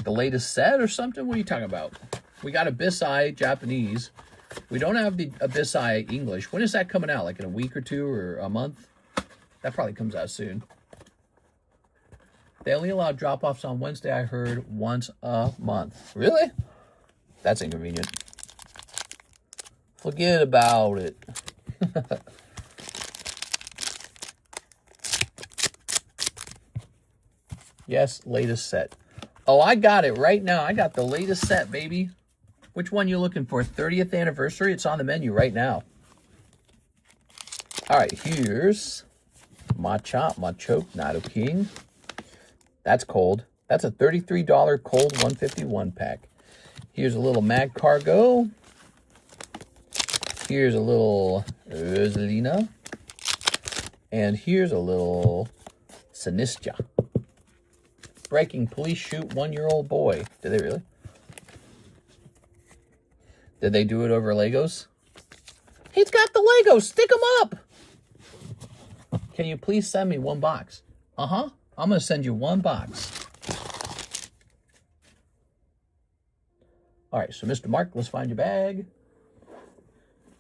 latest set or something? What are you talking about? We got Abyssai Japanese. We don't have the Abyssai English. When is that coming out? Like in a week or two or a month? That probably comes out soon. They only allow drop-offs on Wednesday, I heard, once a month. Really? That's inconvenient. Forget about it. Yes, latest set. Oh, I got it right now. I got the latest set, baby. Which one you looking for? 30th anniversary? It's on the menu right now. All right, here's Machop, Machoke, Nidoking. That's cold. That's a $33 cold 151 pack. Here's a little Mag Cargo. Here's a little Rosalina. And here's a little Sinistra. Breaking police shoot 1-year-old boy. Did they really? Did they do it over Legos? He's got the Legos. Stick them up. Can you please send me one box? Uh-huh. I'm going to send you one box. All right, so Mr. Mark, let's find your bag.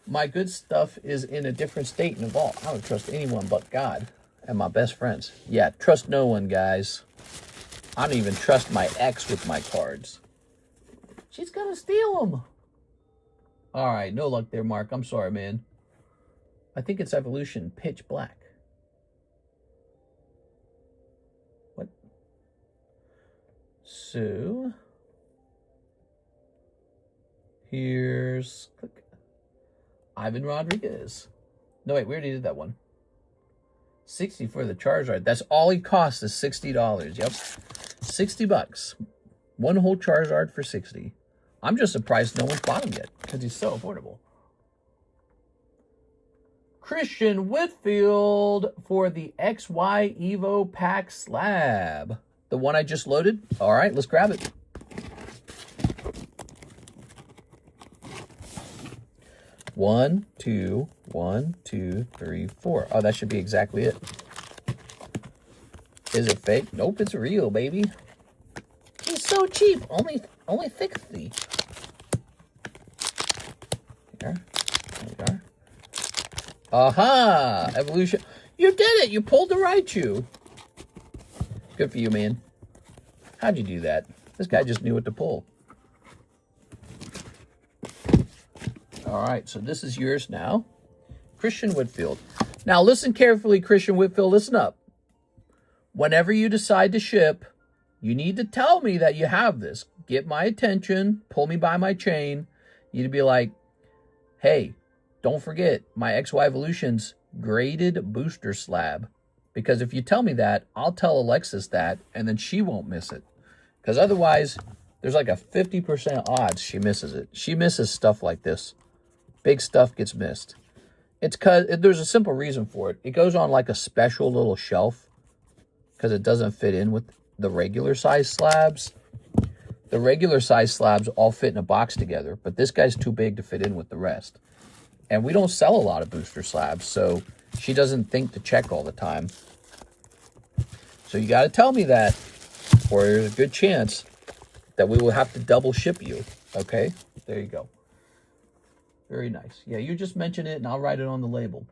My good stuff is in a different state in the vault. I don't trust anyone but God and my best friends. Yeah, trust no one, guys. I don't even trust my ex with my cards. She's going to steal them. All right, no luck there, Mark. I'm sorry, man. I think it's Evolution Pitch Black. What? So, here's click. Ivan Rodriguez. No, wait, we already did that one. 60 for the Charizard. That's all he costs is $60. Yep. 60 bucks. One whole Charizard for 60. I'm just surprised no one's bought him yet because he's so affordable. Christian Whitfield for the XY Evo Pack Slab. The one I just loaded. All right, let's grab it. One, two, 3, 4. Oh, that should be exactly it. Is it fake? Nope, it's real, baby. He's so cheap. Only 60. There we are. Aha! Evolution. You did it! You pulled the Raichu. Good for you, man. How'd you do that? This guy just knew what to pull. All right, so this is yours now. Christian Whitfield. Now listen carefully, Christian Whitfield, listen up. Whenever you decide to ship, you need to tell me that you have this. Get my attention, pull me by my chain. You need to be like, hey, don't forget my XY Evolution's graded booster slab. Because if you tell me that, I'll tell Alexis that, and then she won't miss it. Because otherwise, there's like a 50% odds she misses it. She misses stuff like this. Big stuff gets missed. It's because there's a simple reason for it. It goes on like a special little shelf because it doesn't fit in with the regular size slabs. The regular size slabs all fit in a box together, but this guy's too big to fit in with the rest. And we don't sell a lot of booster slabs, so she doesn't think to check all the time. So you got to tell me that, or there's a good chance that we will have to double ship you. Okay? There you go. Very nice. Yeah, you just mention it, and I'll write it on the label.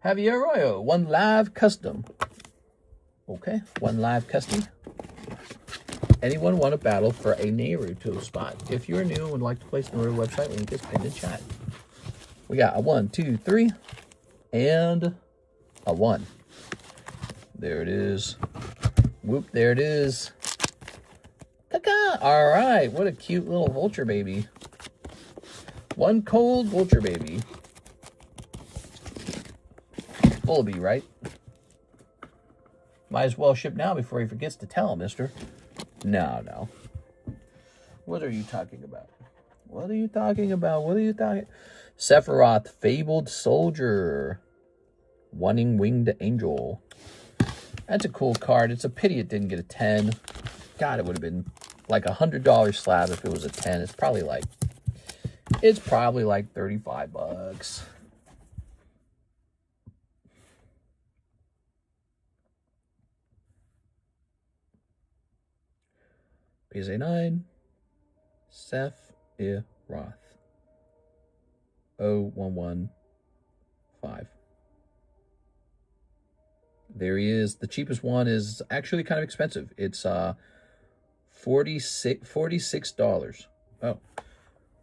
Javier Arroyo, 1 live custom. Okay, 1 live custom. Anyone want to battle for a Naruto spot? If you're new and would like to place an order, website link is pinned in chat. We got a 1, 2, 3, and a 1. There it is. Whoop, there it is. Caca! All right, what a cute little vulture baby. 1 cold vulture baby. Bullby, right? Might as well ship now before he forgets to tell, mister. No. What are you talking about? What are you talking about? What are you talking... Sephiroth, Fabled Soldier. Winged Angel. That's a cool card. It's a pity it didn't get a 10. God, it would have been like $100 slab if it was a 10. It's probably like 35 bucks. PSA 9. Sephiroth. 0115. There he is. The cheapest one is actually kind of expensive. It's $46. Oh.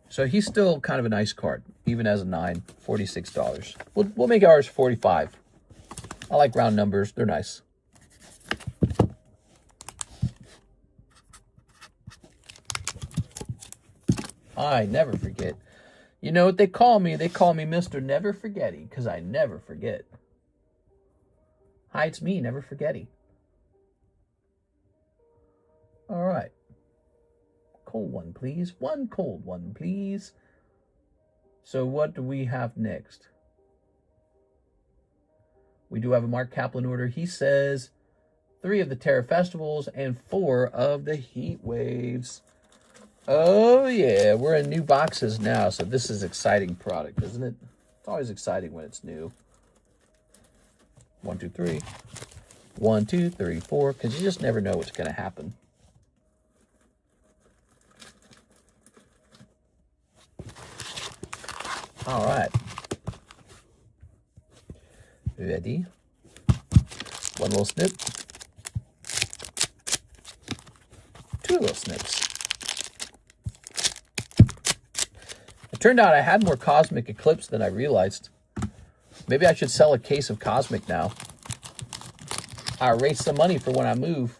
So he's still kind of a nice card, even as a 9, $46. We'll make ours 45. I like round numbers. They're nice. I never forget. You know what they call me? They call me Mr. Never Forgetty, because I never forget. Hi, it's me, Never Forgetty. All right. Cold one, please. 1 cold one, please. So what do we have next? We do have a Mark Kaplan order. He says 3 of the Terror Festivals and 4 of the Heat Waves. Oh, yeah. We're in new boxes now, so this is exciting product, isn't it? It's always exciting when it's new. 1, 2, 3. 1, 2, 3, 4, because you just never know what's going to happen. All right. Ready? 1 little snip. 2 little snips. It turned out I had more Cosmic Eclipse than I realized. Maybe I should sell a case of Cosmic now. I'll raise some money for when I move.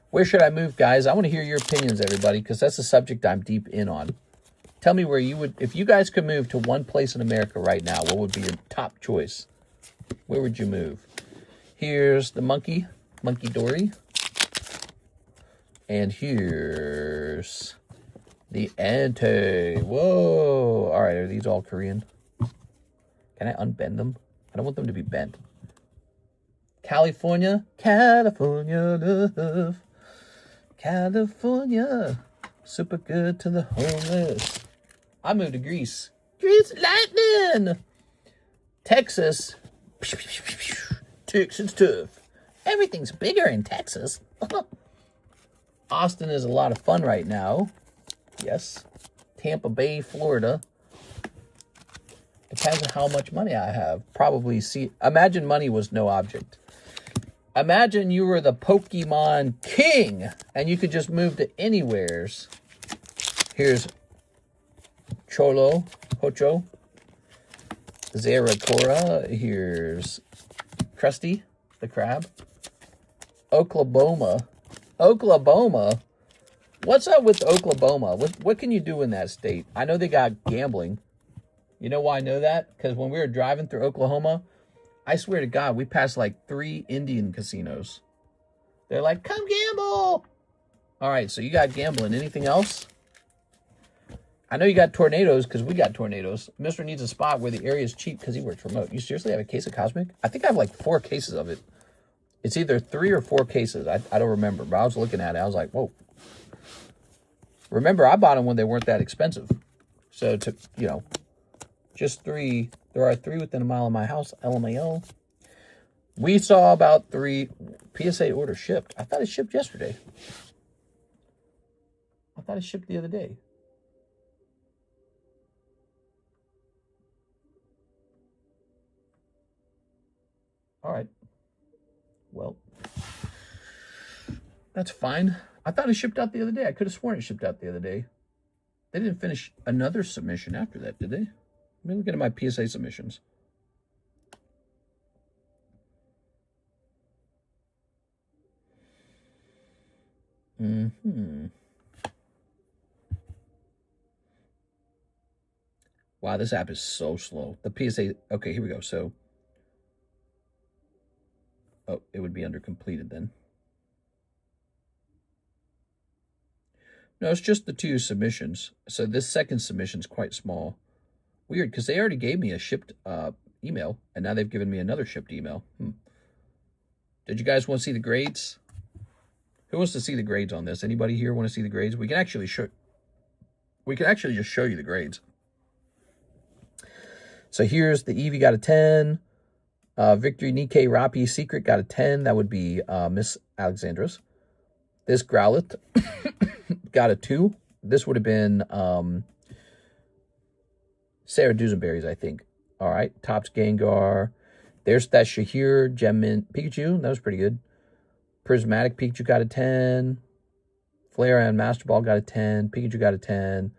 Where should I move, guys? I want to hear your opinions, everybody, because that's a subject I'm deep in on. Tell me where you would, if you guys could move to one place in America right now, what would be your top choice? Where would you move? Here's the Monkey Dory. And here's the Ante. Whoa. All right, are these all Korean? Can I unbend them? I don't want them to be bent. California love. California, super good to the homeless. I moved to Greece. Greece lightning. Texas. Texas tough. Everything's bigger in Texas. Austin is a lot of fun right now. Yes. Tampa Bay, Florida. Depends on how much money I have. Probably, see, imagine money was no object. Imagine you were the Pokemon king and you could just move to anywheres. Here's Hocho, Zaracora. Here's Krusty, the crab. Oklahoma. What's up with Oklahoma? What can you do in that state? I know they got gambling. You know why I know that? Because when we were driving through Oklahoma, I swear to God, we passed like 3 Indian casinos. They're like, come gamble. All right, so you got gambling. Anything else? I know you got tornadoes because we got tornadoes. Mister needs a spot where the area is cheap because he works remote. You seriously have a case of Cosmic? I think I have like 4 cases of it. It's either 3 or 4 cases. I don't remember, but I was looking at it. I was like, whoa. Remember, I bought them when they weren't that expensive. So, just 3. There are 3 within a mile of my house. LMAO. We saw about 3 PSA orders shipped. I thought it shipped yesterday. I thought it shipped the other day. All right. Well, that's fine. I thought it shipped out the other day. I could have sworn it shipped out the other day. They didn't finish another submission after that, did they? Let me look at my PSA submissions. Wow, this app is so slow. The PSA, okay, here we go. So, oh, it would be under completed then. No, it's just the 2 submissions. So this second submission is quite small. Weird, because they already gave me a shipped email, and now they've given me another shipped email. Did you guys want to see the grades? Who wants to see the grades on this? Anybody here want to see the grades? We can actually show. We can actually just show you the grades. So here's the Eevee got a 10. Victory Nikkei Rapi Secret got a 10. That would be Miss Alexandra's. This Growlithe got a 2. This would have been Sarah Dusenberry's, I think. All right. Topps Gengar. There's that Shahir Gem Pikachu. That was pretty good. Prismatic Pikachu got a 10. Flare and Master Ball got a 10. Pikachu got a 10.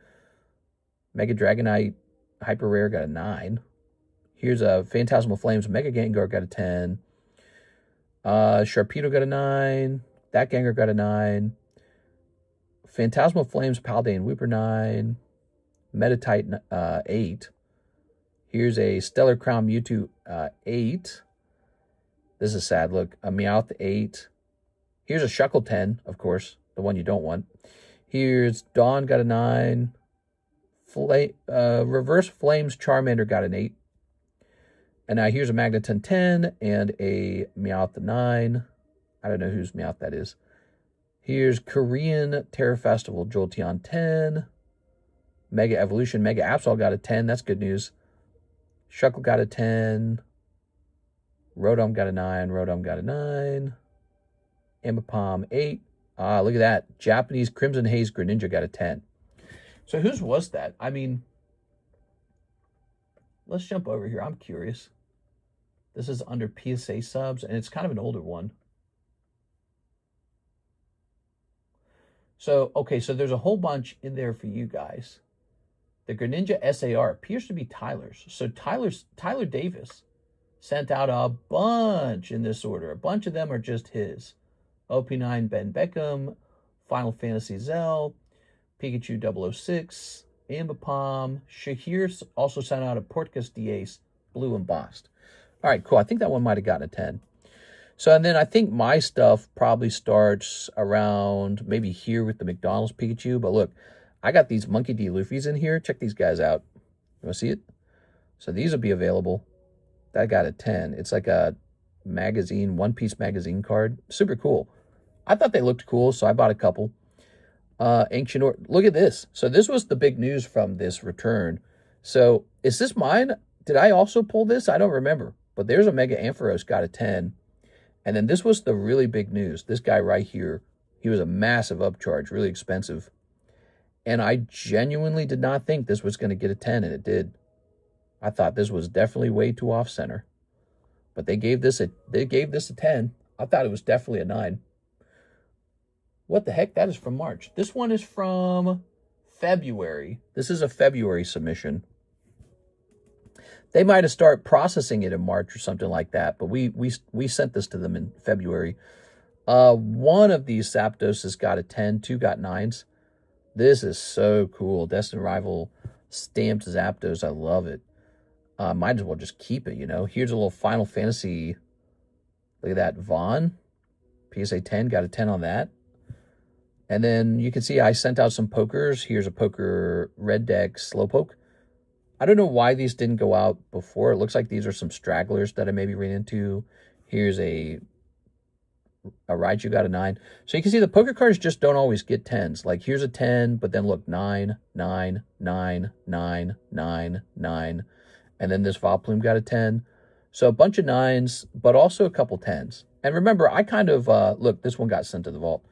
Mega Dragonite Hyper Rare got a 9. Here's a Phantasmal Flames Mega Gengar got a 10. Sharpedo got a 9. That Gengar got a 9. Phantasmal Flames Paldean Weeper 9. Metatite 8. Here's a Stellar Crown Mewtwo 8. This is a sad look. A Meowth 8. Here's a Shuckle 10, of course, the one you don't want. Here's Dawn got a 9. Reverse Flames Charmander got an 8. And now here's a Magneton 10 and a Meowth 9. I don't know whose Meowth that is. Here's Korean Terror Festival Jolteon 10. Mega Evolution Mega Absol got a 10. That's good news. Shuckle got a 10. Rotom got a 9. Rotom got a 9. Ambipom 8. Look at that. Japanese Crimson Haze Greninja got a 10. So whose was that? I mean, let's jump over here. I'm curious. This is under PSA subs, and it's kind of an older one. So, okay, so there's a whole bunch in there for you guys. The Greninja SAR appears to be Tyler's. So Tyler Davis sent out a bunch in this order. A bunch of them are just his. OP9 Ben Beckham, Final Fantasy ZELLE, Pikachu 006, Ambipom, Shahir also sent out a Portgas DAce, blue embossed. All right, cool. I think that one might have gotten a 10. So, and then I think my stuff probably starts around maybe here with the McDonald's Pikachu. But look, I got these Monkey D. Luffy's in here. Check these guys out. You want to see it? So these will be available. That got a 10. It's like a magazine, one-piece magazine card. Super cool. I thought they looked cool, so I bought a couple. Ancient Or look at this. So this was the big news from this return. So is this mine? Did I also pull this? I don't remember. But there's a Mega Ampharos got a 10. And then this was the really big news. This guy right here, he was a massive upcharge, really expensive. And I genuinely did not think this was going to get a 10, and it did. I thought this was definitely way too off-center. But they gave this a 10. I thought it was definitely a 9. What the heck? That is from March. This one is from February. This is a February submission. They might have started processing it in March or something like that, but we sent this to them in February. One of these Zapdoses got a 10, 2 got 9s. This is so cool. Destined Rival stamped Zapdos. I love it. Might as well just keep it, you know. Here's a little Final Fantasy. Look at that. Vaughn. PSA 10. Got a 10 on that. And then you can see I sent out some pokers. Here's a poker Red Deck Slowpoke. I don't know why these didn't go out before. It looks like these are some stragglers that I maybe ran into. Here's a Raichu got a 9. So you can see the poker cards just don't always get 10s. Like here's a 10, but then look, 9, 9, 9, 9, 9, 9. And then this Vileplume got a 10. So a bunch of 9s, but also a couple 10s. And remember, I kind of, look, this one got sent to the vault.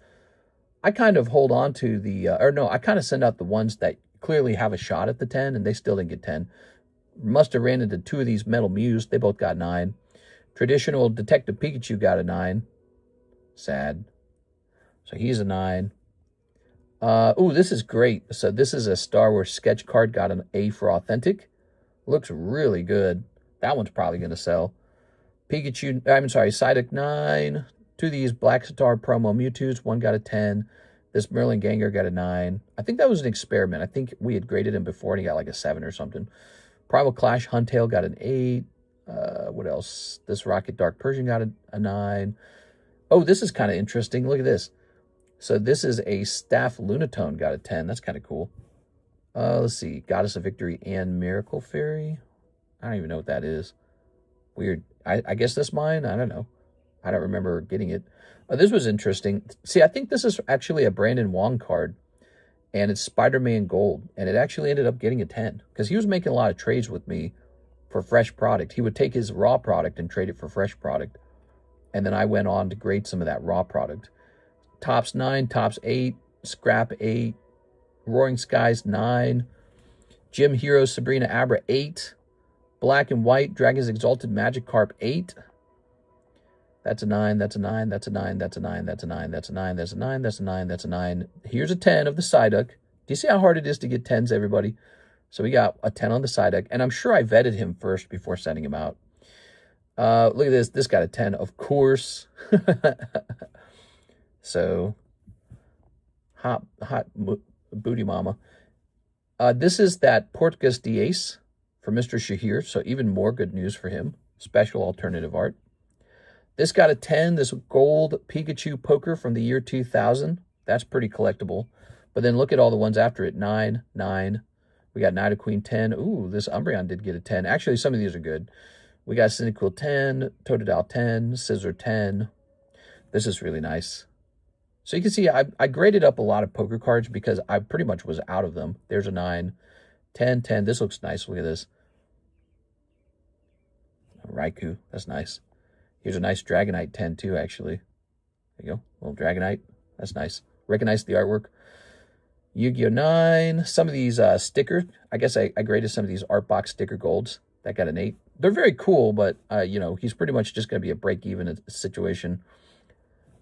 I kind of hold on to the, I kind of send out the ones that clearly have a shot at the 10, and they still didn't get 10. Must have ran into 2 of these Metal Mews. They both got 9. Traditional Detective Pikachu got a 9. Sad. So he's a 9. Ooh, this is great. So this is a Star Wars sketch card. Got an A for authentic. Looks really good. That one's probably going to sell. Pikachu, I'm sorry, Psyduck 9. 2 of these Black Star promo Mewtwo's. One got a 10. This Merlin Gengar got a 9. I think that was an experiment. I think we had graded him before and he got like a 7 or something. Primal Clash Huntail got an 8. What else? This Rocket Dark Persian got a 9. Oh, this is kind of interesting. Look at this. So this is a Staff Lunatone got a 10. That's kind of cool. Let's see. Goddess of Victory and Miracle Fairy. I don't even know what that is. Weird. I guess that's mine. I don't know. I don't remember getting it. This was interesting. See, I think this is actually a Brandon Wong card. And it's Spider-Man Gold. And it actually ended up getting a 10. Because he was making a lot of trades with me for fresh product. He would take his raw product and trade it for fresh product. And then I went on to grade some of that raw product. Tops 9, Tops 8, Scrap 8, Roaring Skies 9, Gym Heroes Sabrina Abra 8, Black and White Dragon's Exalted Magikarp 8. That's a 9, that's a 9, that's a 9, that's a 9, that's a 9, that's a 9, that's a 9, that's a 9, that's a 9. Here's a 10 of the Psyduck. Do you see how hard it is to get 10s, everybody? So we got a 10 on the Psyduck. And I'm sure I vetted him first before sending him out. Look at this. This got a 10, of course. So, hot booty mama. This is that Portgas Diaz for Mr. Shahir. So even more good news for him. Special alternative art. This got a 10. This gold Pikachu poker from the year 2000. That's pretty collectible. But then look at all the ones after it. 9, 9. We got Nidoqueen 10. Ooh, this Umbreon did get a 10. Actually, some of these are good. We got Cyndaquil 10, Totodile 10, Scissor 10. This is really nice. So you can see I graded up a lot of poker cards because I pretty much was out of them. There's a 9, 10, 10. This looks nice. Look at this. Raikou. That's nice. Here's a nice Dragonite 10 too, actually. There you go. Little Dragonite. That's nice. Recognize the artwork. Yu-Gi-Oh! 9. Some of these stickers. I guess I graded some of these art box sticker golds. That got an 8. They're very cool, but, you know, he's pretty much just going to be a break-even situation.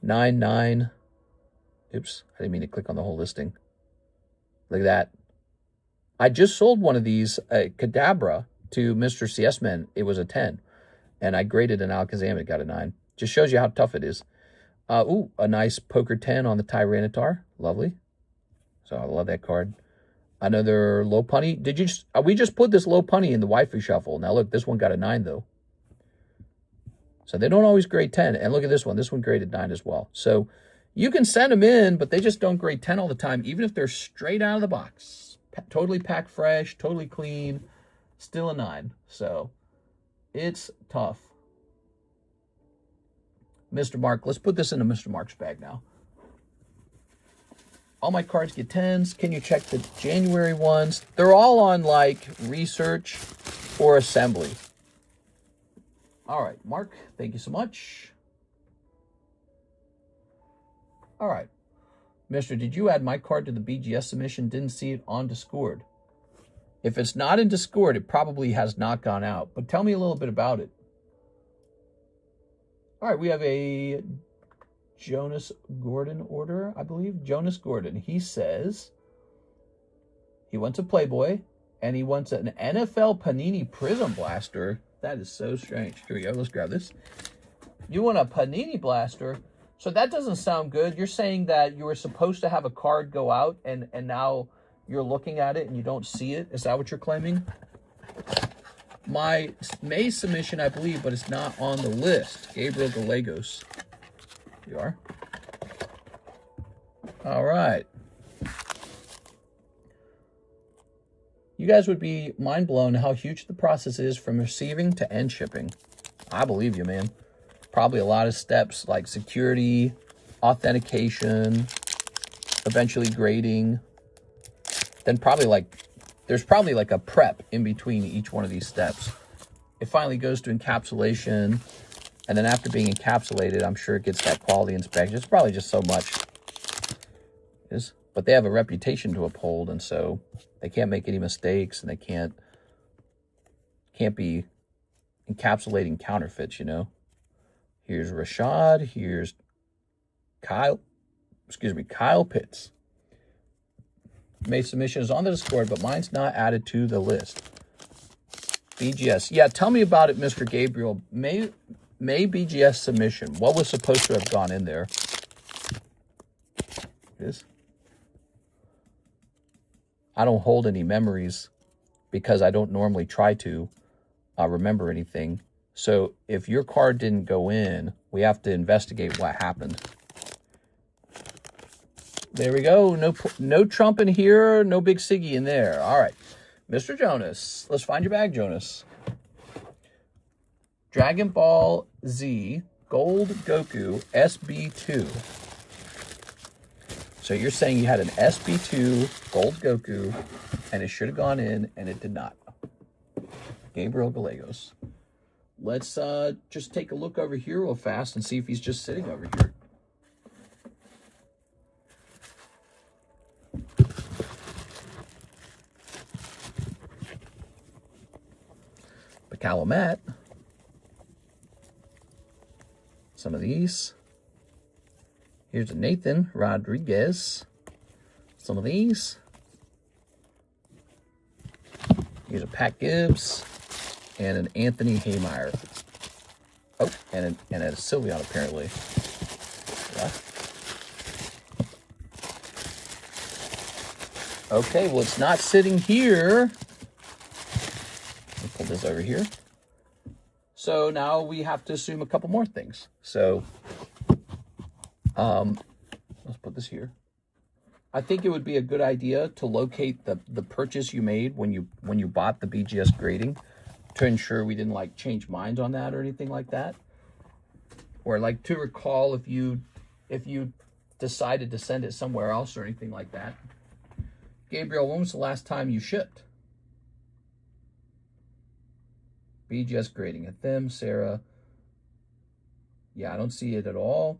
9, 9. Oops, I didn't mean to click on the whole listing. Look at that. I just sold one of these, Kadabra, to Mr. CS-Man. It was a 10. And I graded an Alakazam. It got a 9. Just shows you how tough it is. Ooh, a nice poker 10 on the Tyranitar. Lovely. So I love that card. Another low punny. Did you just, we just put this low punny in the Waifu shuffle. Now look, this one got a 9 though. So they don't always grade 10. And look at this one. This one graded 9 as well. So you can send them in, but they just don't grade 10 all the time, even if they're straight out of the box. Totally packed fresh, totally clean, still a 9. So it's tough. Mr. Mark, let's put this into Mr. Mark's bag now. All my cards get 10s. Can you check the January ones? They're all on, like, research or assembly. All right, Mark, thank you so much. All right. Mister, did you add my card to the BGS submission? Didn't see it on Discord. If it's not in Discord, it probably has not gone out. But tell me a little bit about it. All right, we have a Jonas Gordon order, I believe. Jonas Gordon. He says he wants a Playboy and he wants an NFL Panini Prism Blaster. That is so strange. Here we go. Let's grab this. You want a Panini Blaster? So that doesn't sound good. You're saying that you were supposed to have a card go out and now you're looking at it and you don't see it? Is that what you're claiming? My May submission, I believe, but it's not on the list. Gabriel Gallegos. You are? All right. You guys would be mind blown how huge the process is from receiving to end shipping. I believe you, man. Probably a lot of steps like security, authentication, eventually grading. Then probably there's probably like a prep in between each one of these steps. It finally goes to encapsulation. And then after being encapsulated, I'm sure it gets that quality inspection. It's probably just so much. But they have a reputation to uphold, and so they can't make any mistakes, and they can't be encapsulating counterfeits, you know. Here's Rashad. Here's Kyle Pitts. May submission is on the Discord, but mine's not added to the list. BGS. Yeah, tell me about it, Mr. Gabriel. May BGS submission. What was supposed to have gone in there? I don't hold any memories because I don't normally try to remember anything. So if your card didn't go in, we have to investigate what happened. There we go. No Trump in here. No Big Siggy in there. All right. Mr. Jonas. Let's find your bag, Jonas. Dragon Ball Z Gold Goku SB2. So you're saying you had an SB2 Gold Goku and it should have gone in and it did not. Gabriel Gallegos. Let's just take a look over here real fast and see if he's just sitting over here. Calumet. Some of these. Here's a Nathan Rodriguez. Some of these. Here's a Pat Gibbs and an Anthony Haymeyer. Oh, and a Sylveon apparently. Yeah. Okay, well it's not sitting here. Pull this over here. So now we have to assume a couple more things. So let's put this here. I think it would be a good idea to locate the purchase you made when you bought the BGS grading to ensure we didn't like change minds on that or anything like that. Or like to recall if you decided to send it somewhere else or anything like that. Gabriel, when was the last time you shipped? BGS grading at them, Sarah. Yeah, I don't see it at all.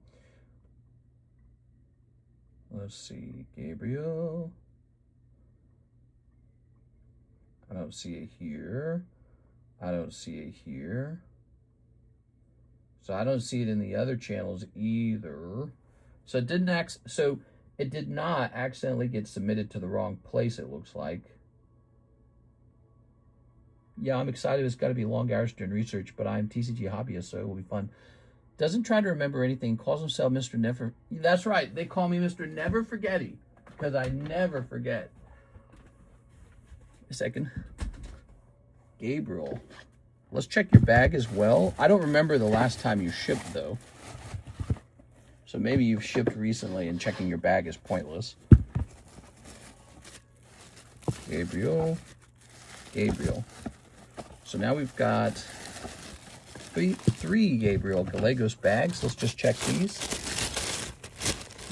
Let's see, Gabriel. I don't see it here. I don't see it here. So I don't see it in the other channels either. So it did not accidentally get submitted to the wrong place, it looks like. Yeah, I'm excited. It's got to be long hours during research, but I'm TCG hobbyist, so it will be fun. Doesn't try to remember anything. Calls himself Mr. Never. That's right. They call me Mr. Never Forgetty because I never forget. A second. Gabriel. Let's check your bag as well. I don't remember the last time you shipped, though. So maybe you've shipped recently and checking your bag is pointless. Gabriel. So now we've got three Gabriel Gallegos bags. Let's just check these.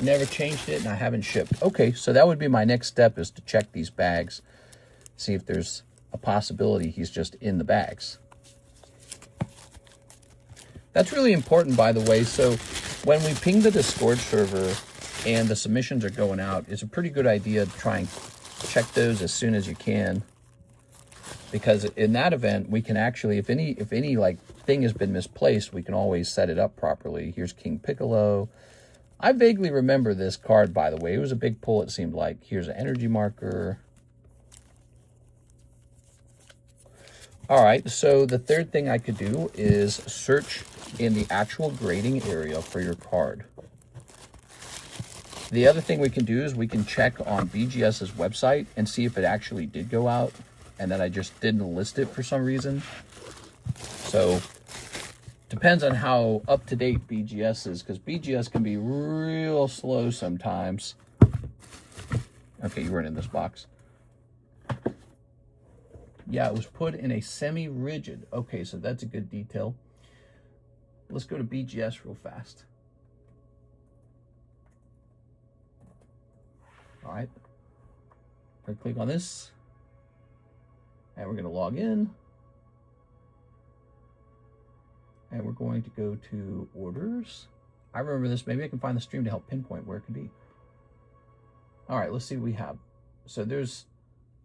Never changed it and I haven't shipped. Okay, so that would be my next step, is to check these bags. See if there's a possibility he's just in the bags. That's really important, by the way. So when we ping the Discord server and the submissions are going out, it's a pretty good idea to try and check those as soon as you can. because in that event, we can actually, if any like thing has been misplaced, we can always set it up properly. Here's King Piccolo. I vaguely remember this card, by the way. It was a big pull, it seemed like. Here's an energy marker. All right, so the third thing I could do is search in the actual grading area for your card. The other thing we can do is we can check on BGS's website and see if it actually did go out, and then I just didn't list it for some reason. So depends on how up-to-date BGS is, because BGS can be real slow sometimes. Okay, you weren't in this box. Yeah, it was put in a semi-rigid. Okay, so that's a good detail. Let's go to BGS real fast. All right. I'm gonna click on this. And we're gonna log in. And we're going to go to orders. I remember this. Maybe I can find the stream to help pinpoint where it could be. All right, let's see what we have. So there's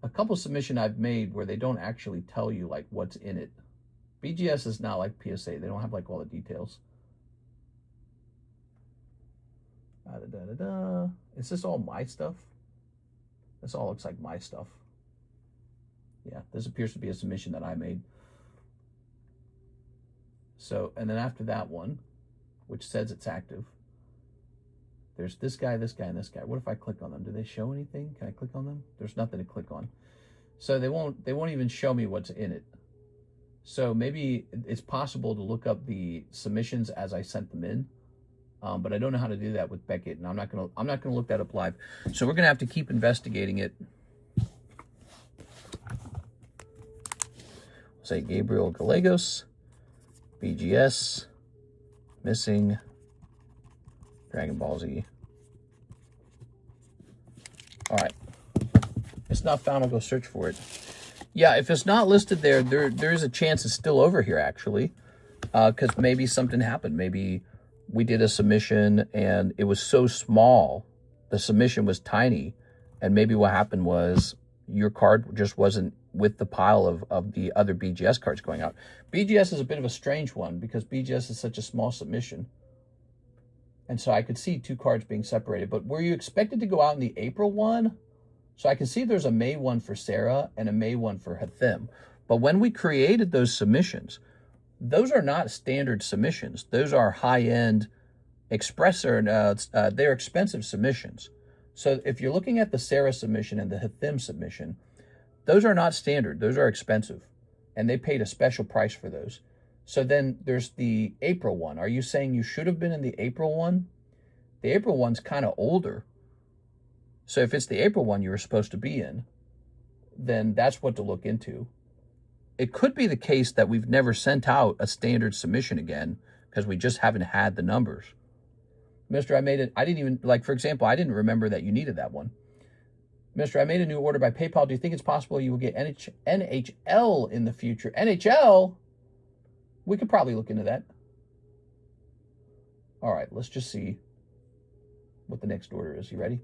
a couple submission I've made where they don't actually tell you like what's in it. BGS is not like PSA. They don't have like all the details. Is this all my stuff? This all looks like my stuff. Yeah, this appears to be a submission that I made. So, and then after that one, which says it's active, there's this guy, and this guy. What if I click on them? Do they show anything? Can I click on them? There's nothing to click on. So they won't even show me what's in it. So maybe it's possible to look up the submissions as I sent them in. But I don't know how to do that with Beckett, and I'm not gonna look that up live. So we're gonna have to keep investigating it. Say Gabriel Gallegos, BGS, missing, Dragon Ball Z. All right, it's not found. I'll go search for it. Yeah, if it's not listed there, there's a chance it's still over here actually, because maybe something happened. Maybe we did a submission and it was so small, the submission was tiny, and maybe what happened was your card just wasn't with the pile of the other BGS cards going out. BGS is a bit of a strange one because BGS is such a small submission. And so I could see two cards being separated, but were you expected to go out in the April one? So I can see there's a May one for Sarah and a May one for Hathim. But when we created those submissions, those are not standard submissions. Those are high-end they're expensive submissions. So if you're looking at the Sarah submission and the Hathim submission, those are not standard. Those are expensive. And they paid a special price for those. So then there's the April one. Are you saying you should have been in the April one? The April one's kind of older. So if it's the April one you were supposed to be in, then that's what to look into. It could be the case that we've never sent out a standard submission again because we just haven't had the numbers. Mister, I made it. I didn't even, like, for example, I didn't remember that you needed that one. Mister, I made a new order by PayPal. Do you think it's possible you will get NHL in the future? NHL? We could probably look into that. All right, let's just see what the next order is. You ready?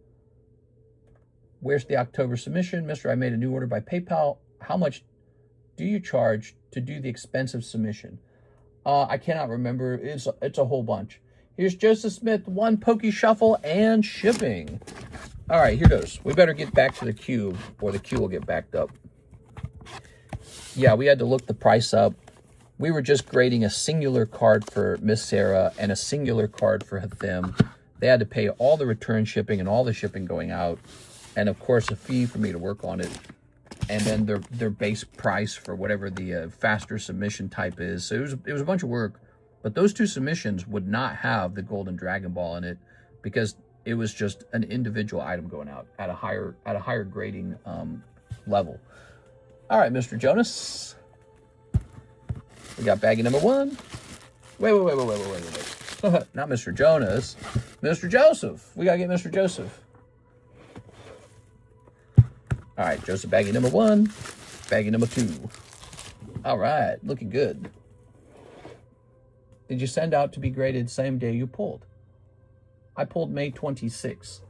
Where's the October submission? Mister, I made a new order by PayPal. How much do you charge to do the expensive submission? I cannot remember. It's a whole bunch. Here's Joseph Smith, 1 Pokeshuffle and shipping. All right, here goes. We better get back to the queue or the queue will get backed up. Yeah, we had to look the price up. We were just grading a singular card for Miss Sarah and a singular card for Hathim. They had to pay all the return shipping and all the shipping going out. And of course, a fee for me to work on it. And then their base price for whatever the faster submission type is. So it was a bunch of work. But those two submissions would not have the Golden Dragon Ball in it because it was just an individual item going out at a higher grading level. All right, Mr. Jonas. We got baggie number 1. Wait. Not Mr. Jonas. Mr. Joseph. We got to get Mr. Joseph. All right, Joseph, baggie number 1, baggie number 2. All right, looking good. Did you send out to be graded same day you pulled? I pulled May 26th.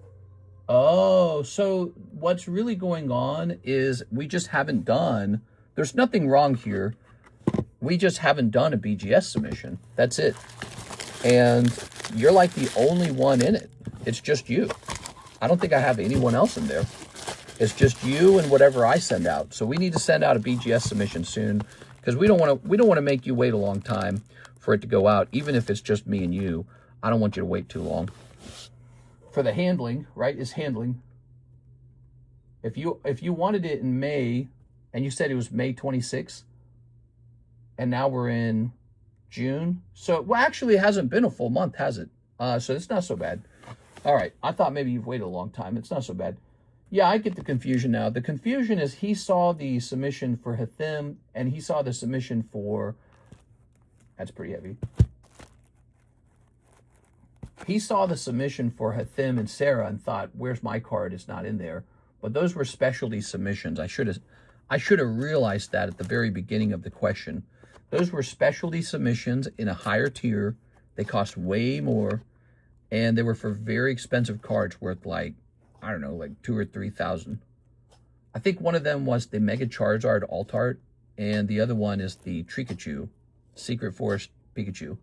Oh, so what's really going on is we just haven't done, There's nothing wrong here. We just haven't done a BGS submission. That's it. And you're like the only one in it. It's just you. I don't think I have anyone else in there. It's just you and whatever I send out. So we need to send out a BGS submission soon, because we don't want to make you wait a long time for it to go out, even if it's just me and you. I don't want you to wait too long. For the handling, right, is handling. If you wanted it in May, and you said it was May 26th, and now we're in June. So, well, actually, it hasn't been a full month, has it? So it's not so bad. All right, I thought maybe you've waited a long time. It's not so bad. Yeah, I get the confusion now. The confusion is he saw the submission for Hathim, and he saw the submission for... That's pretty heavy. He saw the submission for Hathim and Sarah and thought, where's my card? It's not in there. But those were specialty submissions. I should have realized that at the very beginning of the question. Those were specialty submissions in a higher tier. They cost way more. And they were for very expensive cards worth like, I don't know, like 2,000 or 3,000. I think one of them was the Mega Charizard Alt Art. And the other one is the Trikachu, Secret Forest Pikachu.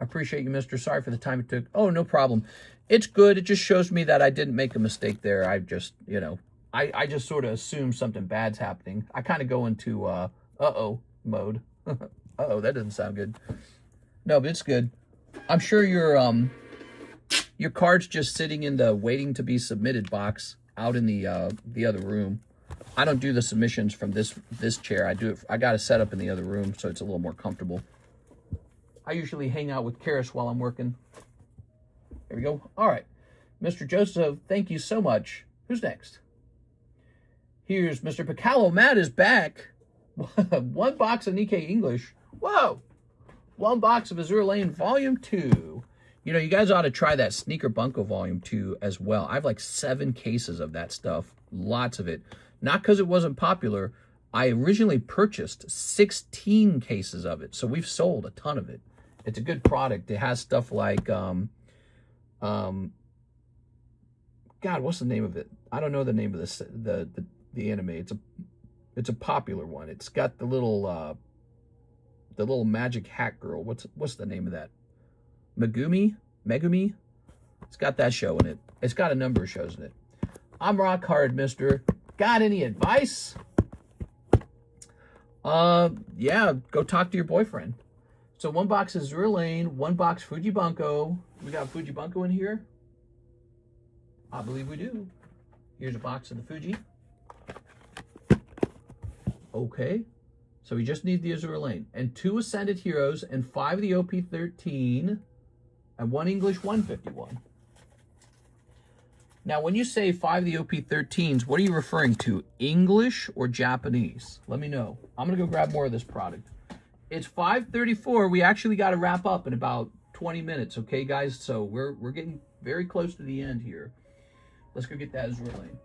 I appreciate you, mister. Sorry for the time it took. Oh, no problem. It's good. It just shows me that I didn't make a mistake there. I just, you know, I just sort of assume something bad's happening. I kind of go into uh-oh mode. Uh-oh, that doesn't sound good. No, but it's good. I'm sure your card's just sitting in the waiting to be submitted box out in the other room. I don't do the submissions from this chair. I got it set up in the other room, so it's a little more comfortable. I usually hang out with Karis while I'm working. There we go. All right. Mr. Joseph, thank you so much. Who's next? Here's Mr. Picalo. Matt is back. One box of Nikkei English. Whoa. One box of Azure Lane Volume 2. You know, you guys ought to try that Sneaker Bunko Volume 2 as well. I have like 7 cases of that stuff. Lots of it. Not because it wasn't popular. I originally purchased 16 cases of it. So we've sold a ton of it. It's a good product. It has stuff like, God, what's the name of it? I don't know the name of this, the anime. It's a popular one. It's got the little magic hat girl. What's the name of that? Megumi? It's got that show in it. It's got a number of shows in it. I'm rock hard, mister. Got any advice? Yeah, go talk to your boyfriend. So 1 box is Azure Lane, 1 box Fuji Bunko. We got Fuji Bunko in here? I believe we do. Here's a box of the Fuji. Okay. So we just need the Azure Lane. And 2 Ascended Heroes and 5 of the OP13 and 1 English 151. Now, when you say 5 of the OP13s, what are you referring to? English or Japanese? Let me know. I'm going to go grab more of this product. It's 5:34. We actually got to wrap up in about 20 minutes, okay, guys? So we're getting very close to the end here. Let's go get that Azure Lane.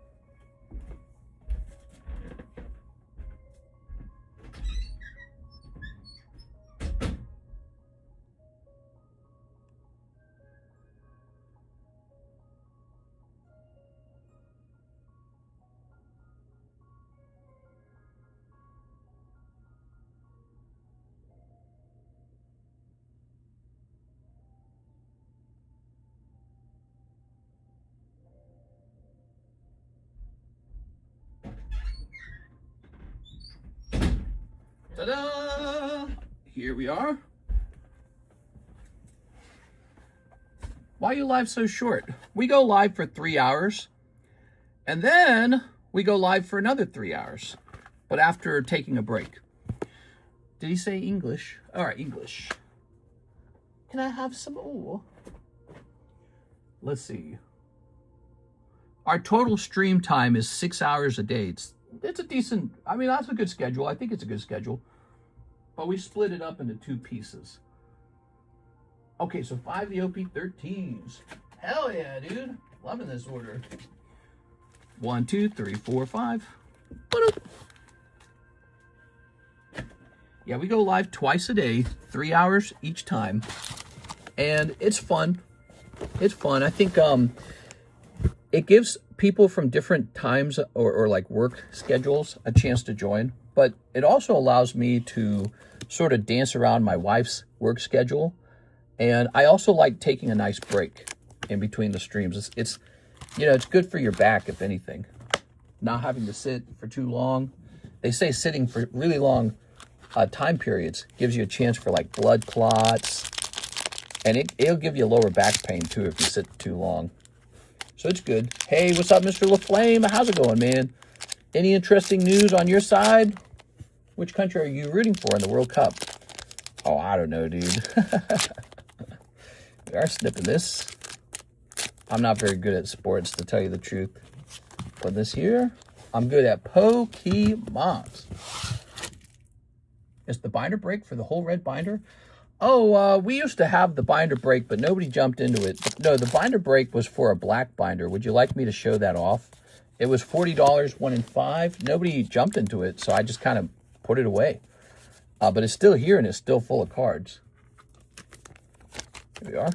Ta-da! Here we are. Why are you live so short? We go live for 3 hours, and then we go live for another 3 hours, but after taking a break. Did he say English? All right, English. Can I have some more? Let's see. Our total stream time is 6 hours a day. It's a decent, I mean, that's a good schedule. I think it's a good schedule. But we split it up into 2 pieces. Okay, so 5 the OP13s. Hell yeah, dude. Loving this order. 1, 2, 3, 4, 5. Yeah, we go live twice a day, 3 hours each time. And it's fun. It's fun. I think it gives people from different times or like work schedules a chance to join, but it also allows me to sort of dance around my wife's work schedule. And I also like taking a nice break in between the streams. It's you know, it's good for your back, if anything. Not having to sit for too long. They say sitting for really long time periods gives you a chance for like blood clots. And it'll give you lower back pain too if you sit too long. So it's good. Hey, what's up, Mr. LaFlame? How's it going, man? Any interesting news on your side? Which country are you rooting for in the World Cup? Oh, I don't know, dude. We are snipping this. I'm not very good at sports, to tell you the truth. But this here, I'm good at Pokemons. Is the binder break for the whole red binder? Oh, we used to have the binder break, but nobody jumped into it. No, the binder break was for a black binder. Would you like me to show that off? It was $40, 1 in 5. Nobody jumped into it, so I just kind of put it away. But it's still here, and it's still full of cards. Here we are.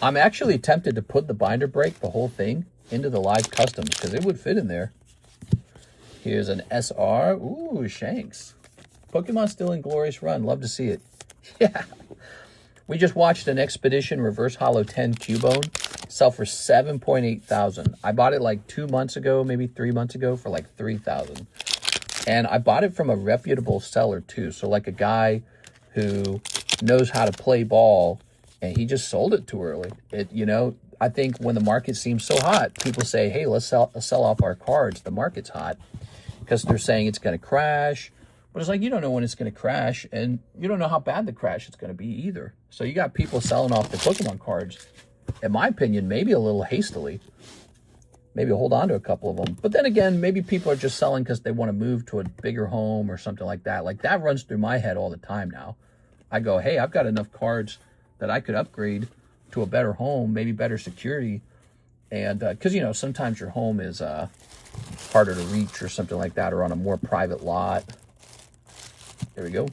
I'm actually tempted to put the binder break, the whole thing, into the live customs, because it would fit in there. Here's an SR. Ooh, Shanks. Pokemon still in glorious run. Love to see it. Yeah. We just watched an Expedition Reverse Holo 10 Cubone sell for $7,800. I bought it like 2 months ago, maybe 3 months ago, for like $3,000. And I bought it from a reputable seller too. So like a guy who knows how to play ball, and he just sold it too early. You know, I think when the market seems so hot, people say, hey, let's sell off our cards. The market's hot, because they're saying it's going to crash. But it's like, you don't know when it's going to crash, and you don't know how bad the crash is going to be either. So you got people selling off the Pokemon cards, in my opinion, maybe a little hastily. Maybe hold on to a couple of them. But then again, maybe people are just selling because they want to move to a bigger home or something like that. Like, that runs through my head all the time now. I go, hey, I've got enough cards that I could upgrade to a better home, maybe better security. And because, you know, sometimes your home is harder to reach or something like that, or on a more private lot. There we go.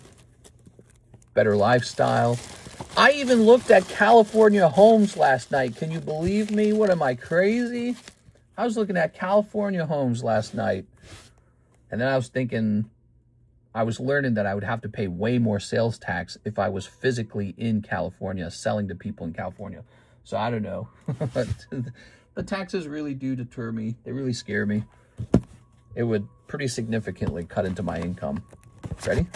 Better lifestyle. I even looked at California homes last night. Can you believe me? What am I, crazy? I was looking at California homes last night. And then I was thinking, I was learning that I would have to pay way more sales tax if I was physically in California, selling to people in California. So I don't know. The taxes really do deter me. They really scare me. It would pretty significantly cut into my income. Ready?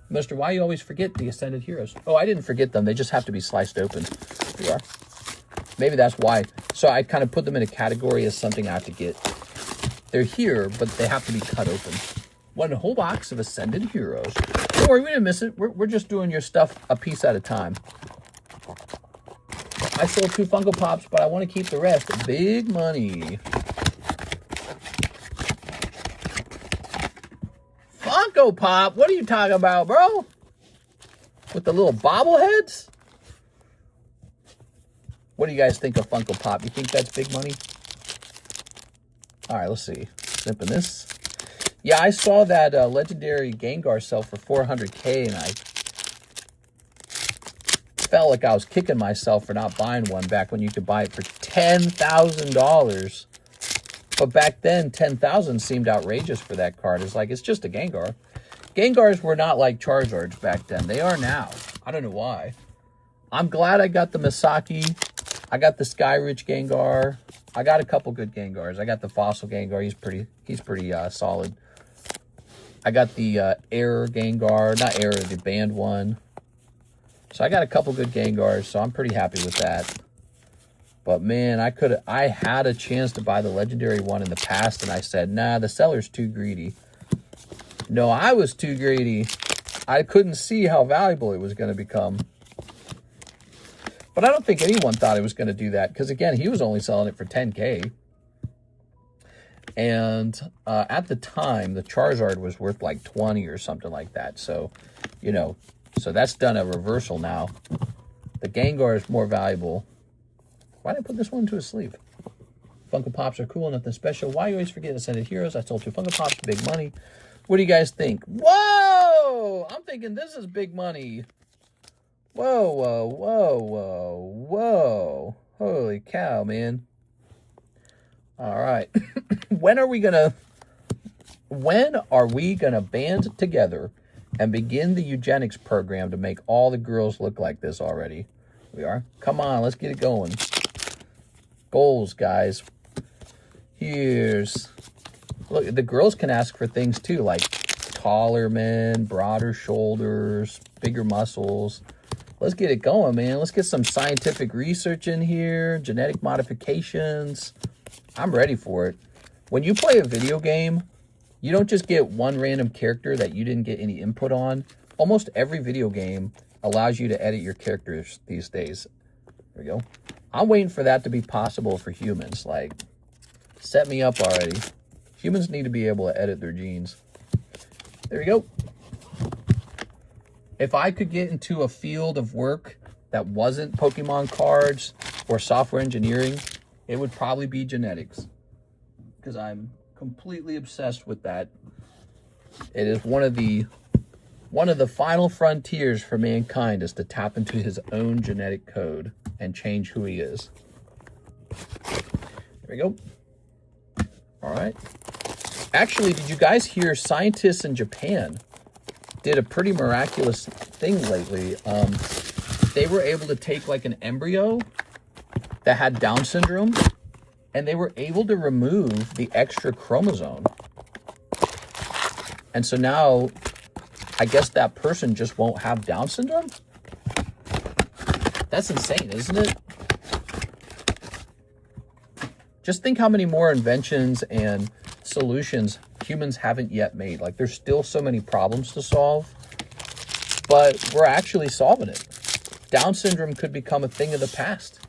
Mister, why you always forget the Ascended Heroes? Oh, I didn't forget them. They just have to be sliced open. Here we are. Maybe that's why. So I kind of put them in a category as something I have to get. They're here, but they have to be cut open. One whole box of Ascended Heroes. Don't worry, we didn't miss it. We're just doing your stuff a piece at a time. I sold 2 Funko Pops, but I want to keep the rest. Big money. Funko Pop? What are you talking about, bro? With the little bobbleheads? What do you guys think of Funko Pop? You think that's big money? All right, let's see. Snipping this. Yeah, I saw that legendary Gengar sell for 400K, and I felt like I was kicking myself for not buying one back when you could buy it for $10,000. But back then, $10,000 seemed outrageous for that card. It's like, it's just a Gengar. Gengars were not like Charizards back then. They are now. I don't know why. I'm glad I got the Misaki. I got the Skyridge Gengar. I got a couple good Gengars. I got the Fossil Gengar. He's pretty solid. I got the Error Gengar. Not Error, the banned one. So I got a couple good Gengars, so I'm pretty happy with that. But man, I had a chance to buy the legendary one in the past, and I said, nah, the seller's too greedy. No, I was too greedy. I couldn't see how valuable it was going to become. But I don't think anyone thought it was going to do that, because again, he was only selling it for 10K. And at the time, the Charizard was worth like 20 or something like that. So, you know, so that's done a reversal now. The Gengar is more valuable. Why did I put this one to a sleeve? Funko Pops are cool, nothing special. Why you always forget Ascended Heroes? I sold 2 Funko Pops, big money. What do you guys think? Whoa! I'm thinking this is big money. Whoa, whoa, whoa, whoa, whoa. Holy cow, man. All right. When are we gonna band together and begin the eugenics program to make all the girls look like this already? We are. Come on, let's get it going. Goals, guys. Here's, look, the girls can ask for things too, like taller men, broader shoulders, bigger muscles. Let's get it going, man. Let's get some scientific research in here, genetic modifications. I'm ready for it. When you play a video game, you don't just get one random character that you didn't get any input on. Almost every video game allows you to edit your characters these days. There we go. I'm waiting for that to be possible for humans. Like, set me up already. Humans need to be able to edit their genes. There we go. If I could get into a field of work that wasn't Pokemon cards or software engineering, it would probably be genetics, because I'm completely obsessed with that. It is one of the final frontiers for mankind, is to tap into his own genetic code and change who he is. There we go. All right. Actually, did you guys hear scientists in Japan did a pretty miraculous thing lately? They were able to take like an embryo that had Down syndrome, and they were able to remove the extra chromosome. And so now, I guess that person just won't have Down syndrome? That's insane, isn't it? Just think how many more inventions and solutions humans haven't yet made. Like, there's still so many problems to solve, but we're actually solving it. Down syndrome could become a thing of the past.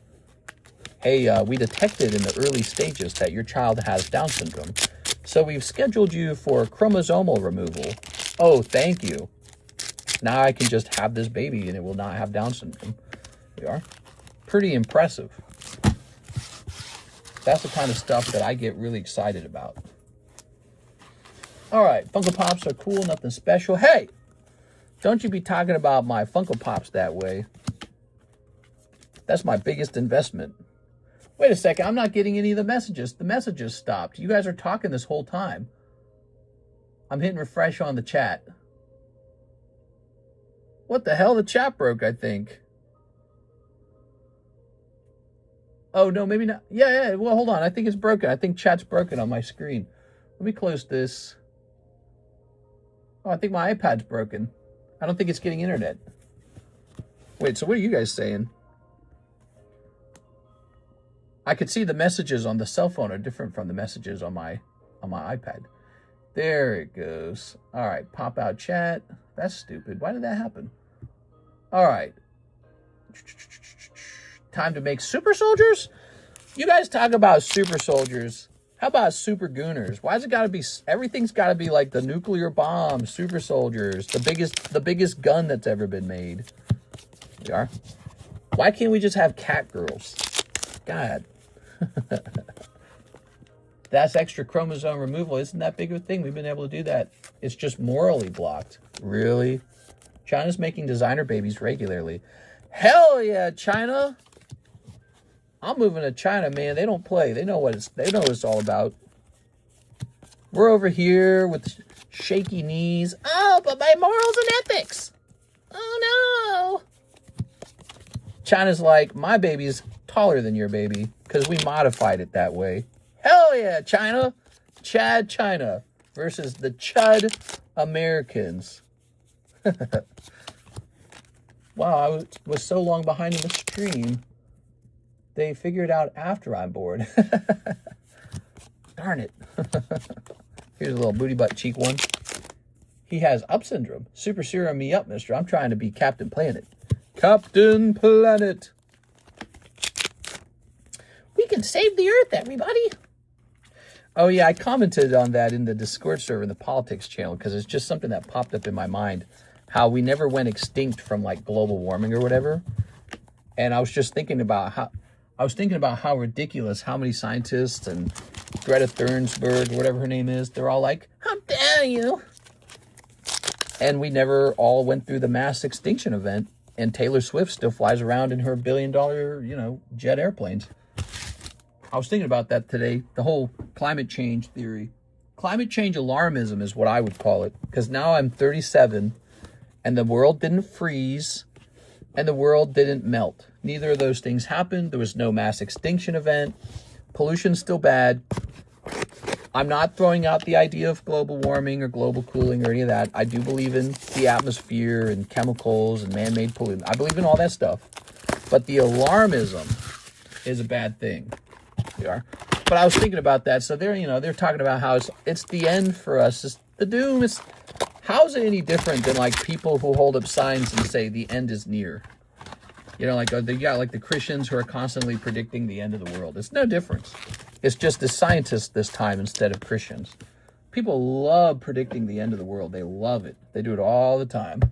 Hey, we detected in the early stages that your child has Down syndrome, so we've scheduled you for chromosomal removal. Oh, thank you. Now I can just have this baby and it will not have Down syndrome. We are. Pretty impressive. That's the kind of stuff that I get really excited about. All right, Funko Pops are cool, nothing special. Hey, don't you be talking about my Funko Pops that way. That's my biggest investment. Wait a second, I'm not getting any of the messages. The messages stopped. You guys are talking this whole time. I'm hitting refresh on the chat. What the hell? The chat broke, I think. Oh, no, maybe not. Yeah, well, hold on. I think it's broken. I think chat's broken on my screen. Let me close this. Oh, I think my iPad's broken. I don't think it's getting internet. Wait, so what are you guys saying? I could see the messages on the cell phone are different from the messages on my iPad. There it goes. All right, pop out chat. That's stupid. Why did that happen? All right. Time to make super soldiers? You guys talk about super soldiers. How about super gooners? Why's it gotta be, everything's gotta be like the nuclear bomb, super soldiers, the biggest gun that's ever been made. We are. Why can't we just have cat girls? God. That's extra chromosome removal. Isn't that big of a thing? We've been able to do that. It's just morally blocked. Really? China's making designer babies regularly. Hell yeah, China. I'm moving to China, man. They don't play. They know what it's all about. We're over here with shaky knees. Oh, but my morals and ethics. Oh no. China's like, my baby's taller than your baby because we modified it that way. Hell yeah, China. Chad China versus the Chud Americans. Wow, I was so long behind in the stream. They figured out after I'm bored. Darn it. Here's a little booty butt cheek one. He has up syndrome. Super serum me up, mister. I'm trying to be Captain Planet. Captain Planet. We can save the Earth, everybody. Oh, yeah, I commented on that in the Discord server in the politics channel because it's just something that popped up in my mind. How we never went extinct from, like, global warming or whatever. And I was just thinking about how ridiculous how many scientists and Greta Thunberg, whatever her name is, they're all like, how dare you? And we never all went through the mass extinction event. And Taylor Swift still flies around in her $1 billion, jet airplanes. I was thinking about that today, the whole climate change theory. Climate change alarmism is what I would call it, because now I'm 37 and the world didn't freeze and the world didn't melt. Neither of those things happened. There was no mass extinction event. Pollution's still bad. I'm not throwing out the idea of global warming or global cooling or any of that. I do believe in the atmosphere and chemicals and man-made pollutant. I believe in all that stuff. But the alarmism is a bad thing. But I was thinking about that. So they're talking about how it's the end for us. It's the doom. How is it any different than like people who hold up signs and say the end is near? You know, like you got like the Christians who are constantly predicting the end of the world. It's no difference. It's just the scientists this time instead of Christians. People love predicting the end of the world. They love it. They do it all the time.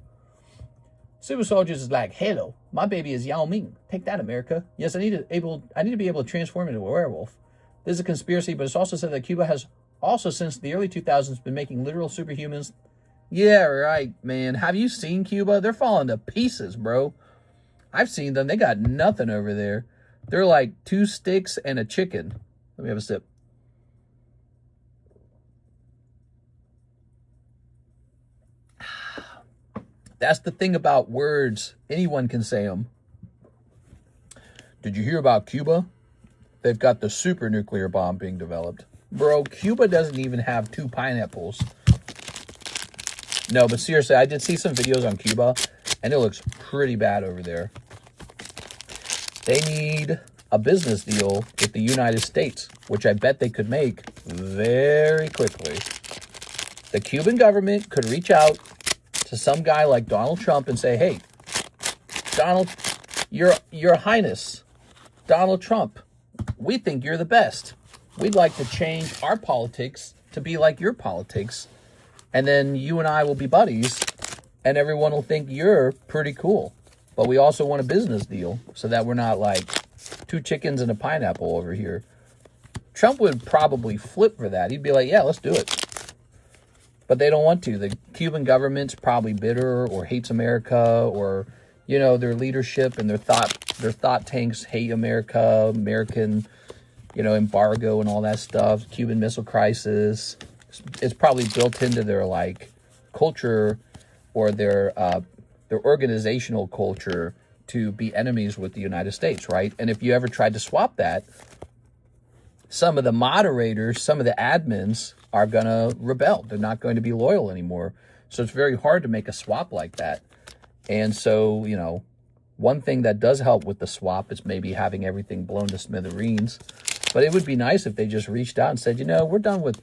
Super Soldiers is like, hello, my baby is Yao Ming. Take that, America. Yes, I need to be able to transform into a werewolf. This is a conspiracy, but it's also said that Cuba has also since the early 2000s been making literal superhumans. Yeah, right, man. Have you seen Cuba? They're falling to pieces, bro. I've seen them. They got nothing over there. They're like 2 sticks and a chicken. Let me have a sip. That's the thing about words. Anyone can say them. Did you hear about Cuba? They've got the super nuclear bomb being developed. Bro, Cuba doesn't even have 2 pineapples. No, but seriously, I did see some videos on Cuba, and it looks pretty bad over there. They need a business deal with the United States, which I bet they could make very quickly. The Cuban government could reach out to some guy like Donald Trump and say, hey, Donald, your Highness, Donald Trump, we think you're the best. We'd like to change our politics to be like your politics. And then you and I will be buddies and everyone will think you're pretty cool. But we also want a business deal so that we're not like 2 chickens and a pineapple over here. Trump would probably flip for that. He'd be like, yeah, let's do it. But they don't want to. The Cuban government's probably bitter or hates America, or, you know, their leadership and their thought tanks hate America, American, you know, embargo and all that stuff, Cuban Missile Crisis. It's probably built into their like culture or their organizational culture to be enemies with the United States, right? And if you ever tried to swap that, some of the moderators, some of the admins are going to rebel. They're not going to be loyal anymore. So it's very hard to make a swap like that. And so, you know, one thing that does help with the swap is maybe having everything blown to smithereens. But it would be nice if they just reached out and said, you know, we're done with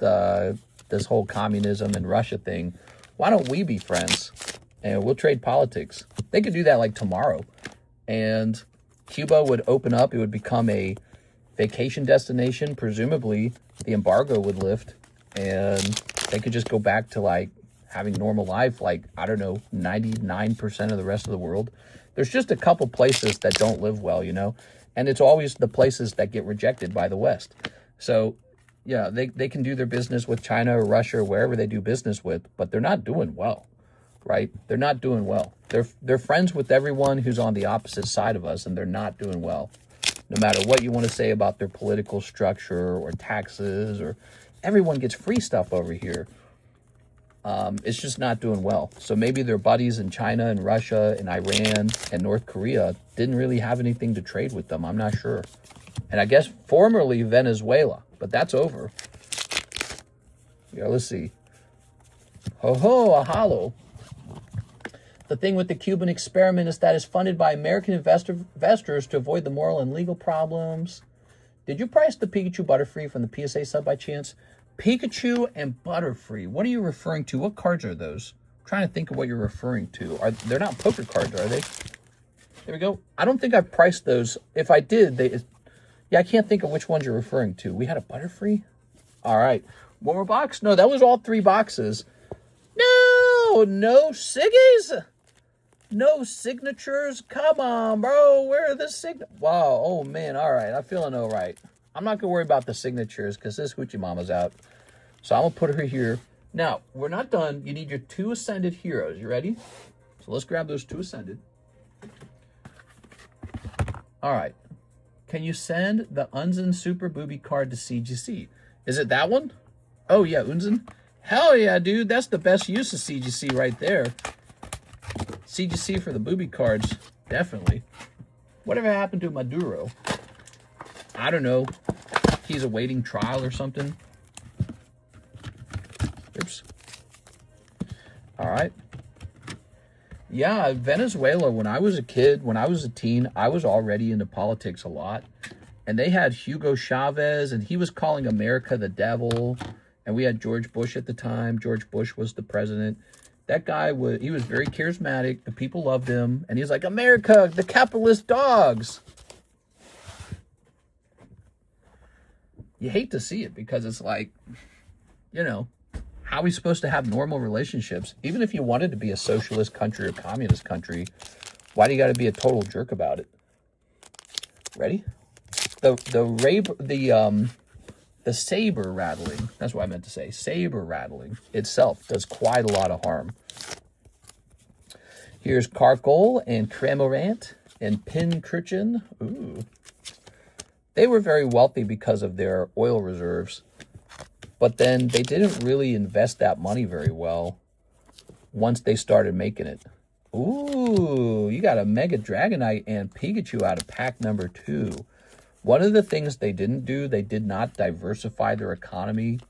this whole communism and Russia thing. Why don't we be friends? And we'll trade politics. They could do that like tomorrow. And Cuba would open up. It would become a vacation destination. Presumably, the embargo would lift. And they could just go back to like having normal life, like, I don't know, 99% of the rest of the world. There's just a couple places that don't live well, you know? And it's always the places that get rejected by the West. So, yeah, they can do their business with China or Russia or wherever they do business with, but they're not doing well, right? They're not doing well. They're friends with everyone who's on the opposite side of us, and they're not doing well. No matter what you want to say about their political structure or taxes, or everyone gets free stuff over here. It's just not doing well. So maybe their buddies in China and Russia and Iran and North Korea didn't really have anything to trade with them. I'm not sure. And I guess formerly Venezuela, but that's over. Yeah, let's see. Ahalo. The thing with the Cuban experiment is that it's funded by American investors to avoid the moral and legal problems. Did you price the Pikachu Butterfree from the PSA sub by chance? Pikachu and Butterfree. What are you referring to? What cards are those? I'm trying to think of what you're referring to. They're not poker cards, are they? There we go. I don't think I've priced those. If I did, yeah, I can't think of which ones you're referring to. We had a Butterfree? All right. One more box? No, that was all 3 boxes. No siggies? No signatures? Come on, bro. Where are the signatures? Wow. Oh, man. All right. I'm feeling all right. I'm not going to worry about the signatures because this Hoochie Mama's out. So I'm going to put her here. Now, we're not done. You need your 2 Ascended heroes. You ready? So let's grab those 2 Ascended. All right. Can you send the Unzen Super Booby card to CGC? Is it that one? Oh, yeah, Unzen. Hell yeah, dude. That's the best use of CGC right there. CGC for the booby cards. Definitely. Whatever happened to Maduro? I don't know. He's awaiting trial or something. Oops. All right. Yeah, Venezuela, when I was a kid, when I was a teen, I was already into politics a lot. And they had Hugo Chavez, and he was calling America the devil. And we had George Bush at the time. George Bush was the president. That guy he was very charismatic. The people loved him. And he was like, America, the capitalist dogs. You hate to see it because it's like, you know, how are we supposed to have normal relationships? Even if you wanted to be a socialist country or communist country, why do you got to be a total jerk about it? Ready? The saber rattling, that's what I meant to say. Saber rattling itself does quite a lot of harm. Here's Carcol and Cremorant and Pinkirchen. Ooh. They were very wealthy because of their oil reserves. But then they didn't really invest that money very well once they started making it. Ooh, you got a Mega Dragonite and Pikachu out of pack number 2. One of the things they didn't do, they did not diversify their economy.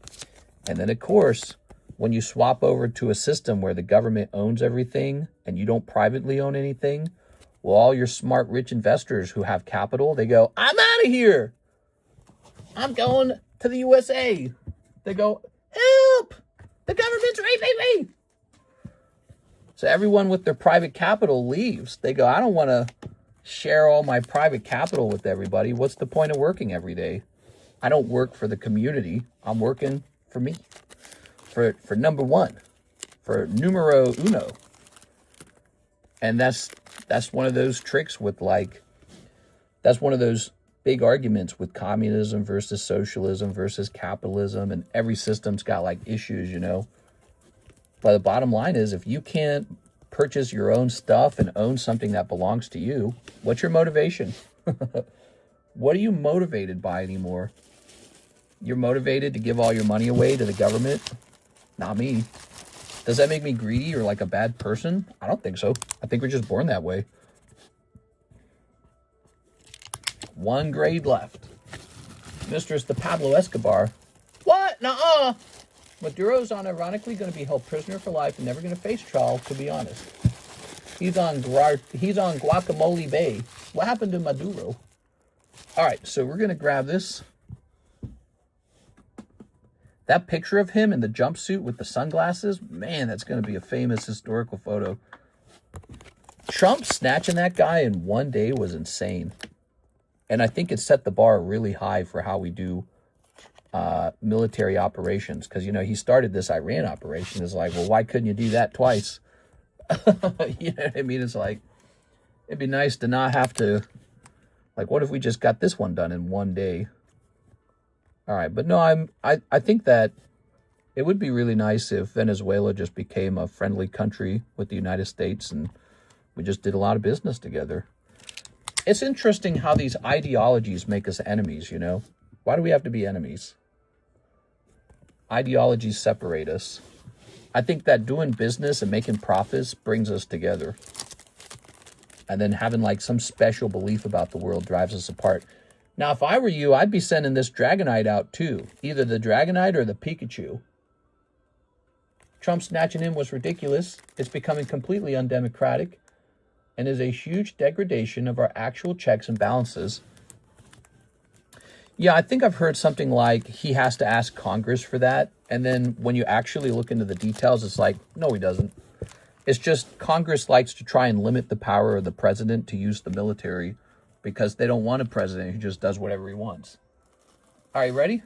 And then, of course, when you swap over to a system where the government owns everything and you don't privately own anything, well, all your smart, rich investors who have capital, they go, I'm out of here. I'm going to the USA. They go, help! The government's raping me! So everyone with their private capital leaves. They go, I don't want to share all my private capital with everybody. What's the point of working every day? I don't work for the community. I'm working for me. For number one. For numero uno. And that's one of those tricks with that's one of those big arguments with communism versus socialism versus capitalism, and every system's got issues, you know. But the bottom line is, if you can't purchase your own stuff and own something that belongs to you, what's your motivation? What are you motivated by anymore? You're motivated to give all your money away to the government? Not me. Does that make me greedy or like a bad person? I don't think so. I think we're just born that way. 1 grade left. Mistress the Pablo Escobar. What? Nuh-uh. Maduro's unironically going to be held prisoner for life and never going to face trial, to be honest. He's on Guacamole Bay. What happened to Maduro? All right, so we're going to grab this. That picture of him in the jumpsuit with the sunglasses, man, that's going to be a famous historical photo. Trump snatching that guy in 1 day was insane. And I think it set the bar really high for how we do military operations. Because, you know, he started this Iran operation. It's like, well, why couldn't you do that twice? You know what I mean? It's like, it'd be nice to not have to, what if we just got this one done in 1 day? All right, but no, I think that it would be really nice if Venezuela just became a friendly country with the United States and we just did a lot of business together. It's interesting how these ideologies make us enemies, you know? Why do we have to be enemies? Ideologies separate us. I think that doing business and making profits brings us together. And then having some special belief about the world drives us apart. Now, if I were you, I'd be sending this Dragonite out too. Either the Dragonite or the Pikachu. Trump snatching him was ridiculous. It's becoming completely undemocratic and is a huge degradation of our actual checks and balances. Yeah, I think I've heard something like he has to ask Congress for that. And then when you actually look into the details, it's like, no, he doesn't. It's just Congress likes to try and limit the power of the president to use the military because they don't want a president who just does whatever he wants. All right, ready?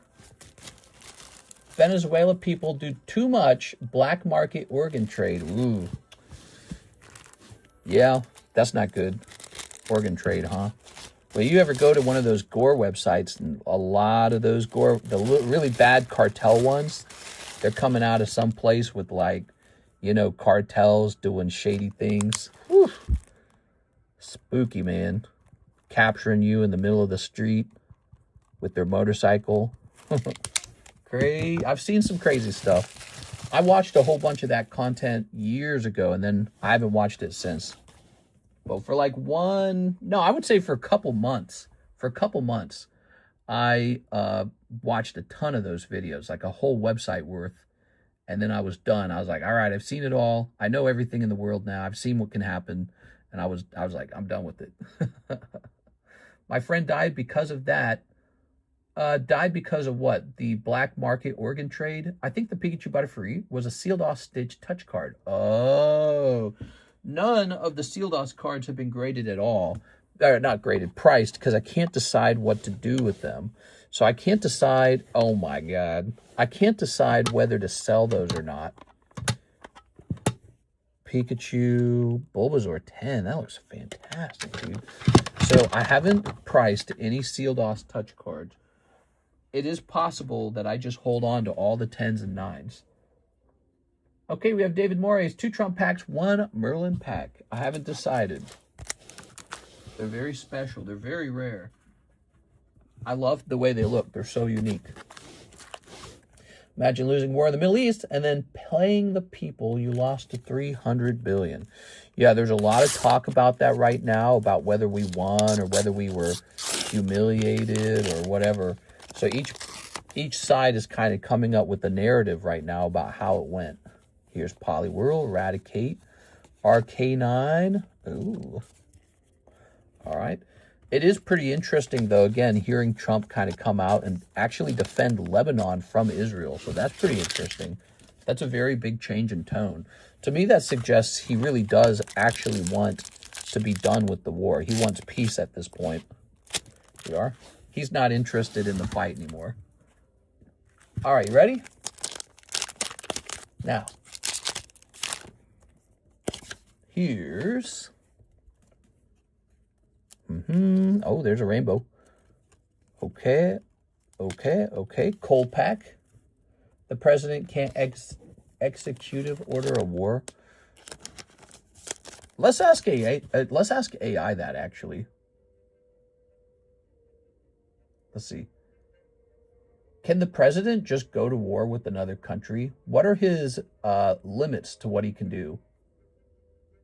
Venezuela people do too much black market organ trade. Ooh. Yeah, that's not good. Organ trade, huh? Well, you ever go to one of those gore websites, and a lot of those gore, the really bad cartel ones, they're coming out of some place with cartels doing shady things. Whew. Spooky, man. capturing you in the middle of the street with their motorcycle. Crazy. I've seen some crazy stuff. I watched a whole bunch of that content years ago, and then I haven't watched it since. But for like I would say for a couple months. For a couple months, I watched a ton of those videos, like a whole website worth. And then I was done. I was like, all right, I've seen it all. I know everything in the world now. I've seen what can happen. And I was like, I'm done with it. My friend died because of that. Died because of what? The black market organ trade. I think the Pikachu Butterfree was a sealed off Stitch touch card. Oh, none of the sealed off cards have been graded at all. Or not graded, priced, because I can't decide what to do with them. So I can't decide, oh my God. I can't decide whether to sell those or not. Pikachu, Bulbasaur 10. That looks fantastic, dude. So I haven't priced any sealed off touch cards. It is possible that I just hold on to all the 10s and 9s. Okay, we have David Morey's 2 Trump packs, 1 Merlin pack. I haven't decided. They're very special. They're very rare. I love the way they look. They're so unique. Imagine losing war in the Middle East and then paying the people you lost to $300 billion. Yeah, there's a lot of talk about that right now, about whether we won or whether we were humiliated or whatever. So each side is kind of coming up with the narrative right now about how it went. Here's Poliwhirl, Eradicate, RK9. Ooh. All right. It is pretty interesting, though, again, hearing Trump kind of come out and actually defend Lebanon from Israel. So that's pretty interesting. That's a very big change in tone. To me, that suggests he really does actually want to be done with the war. He wants peace at this point. We are. He's not interested in the fight anymore. All right, you ready? Now, here's... Oh, there's a rainbow. Okay. Cold pack. The president can't executive order a war. Let's ask AI. Let's ask AI that, actually. Let's see. Can the president just go to war with another country? What are his limits to what he can do?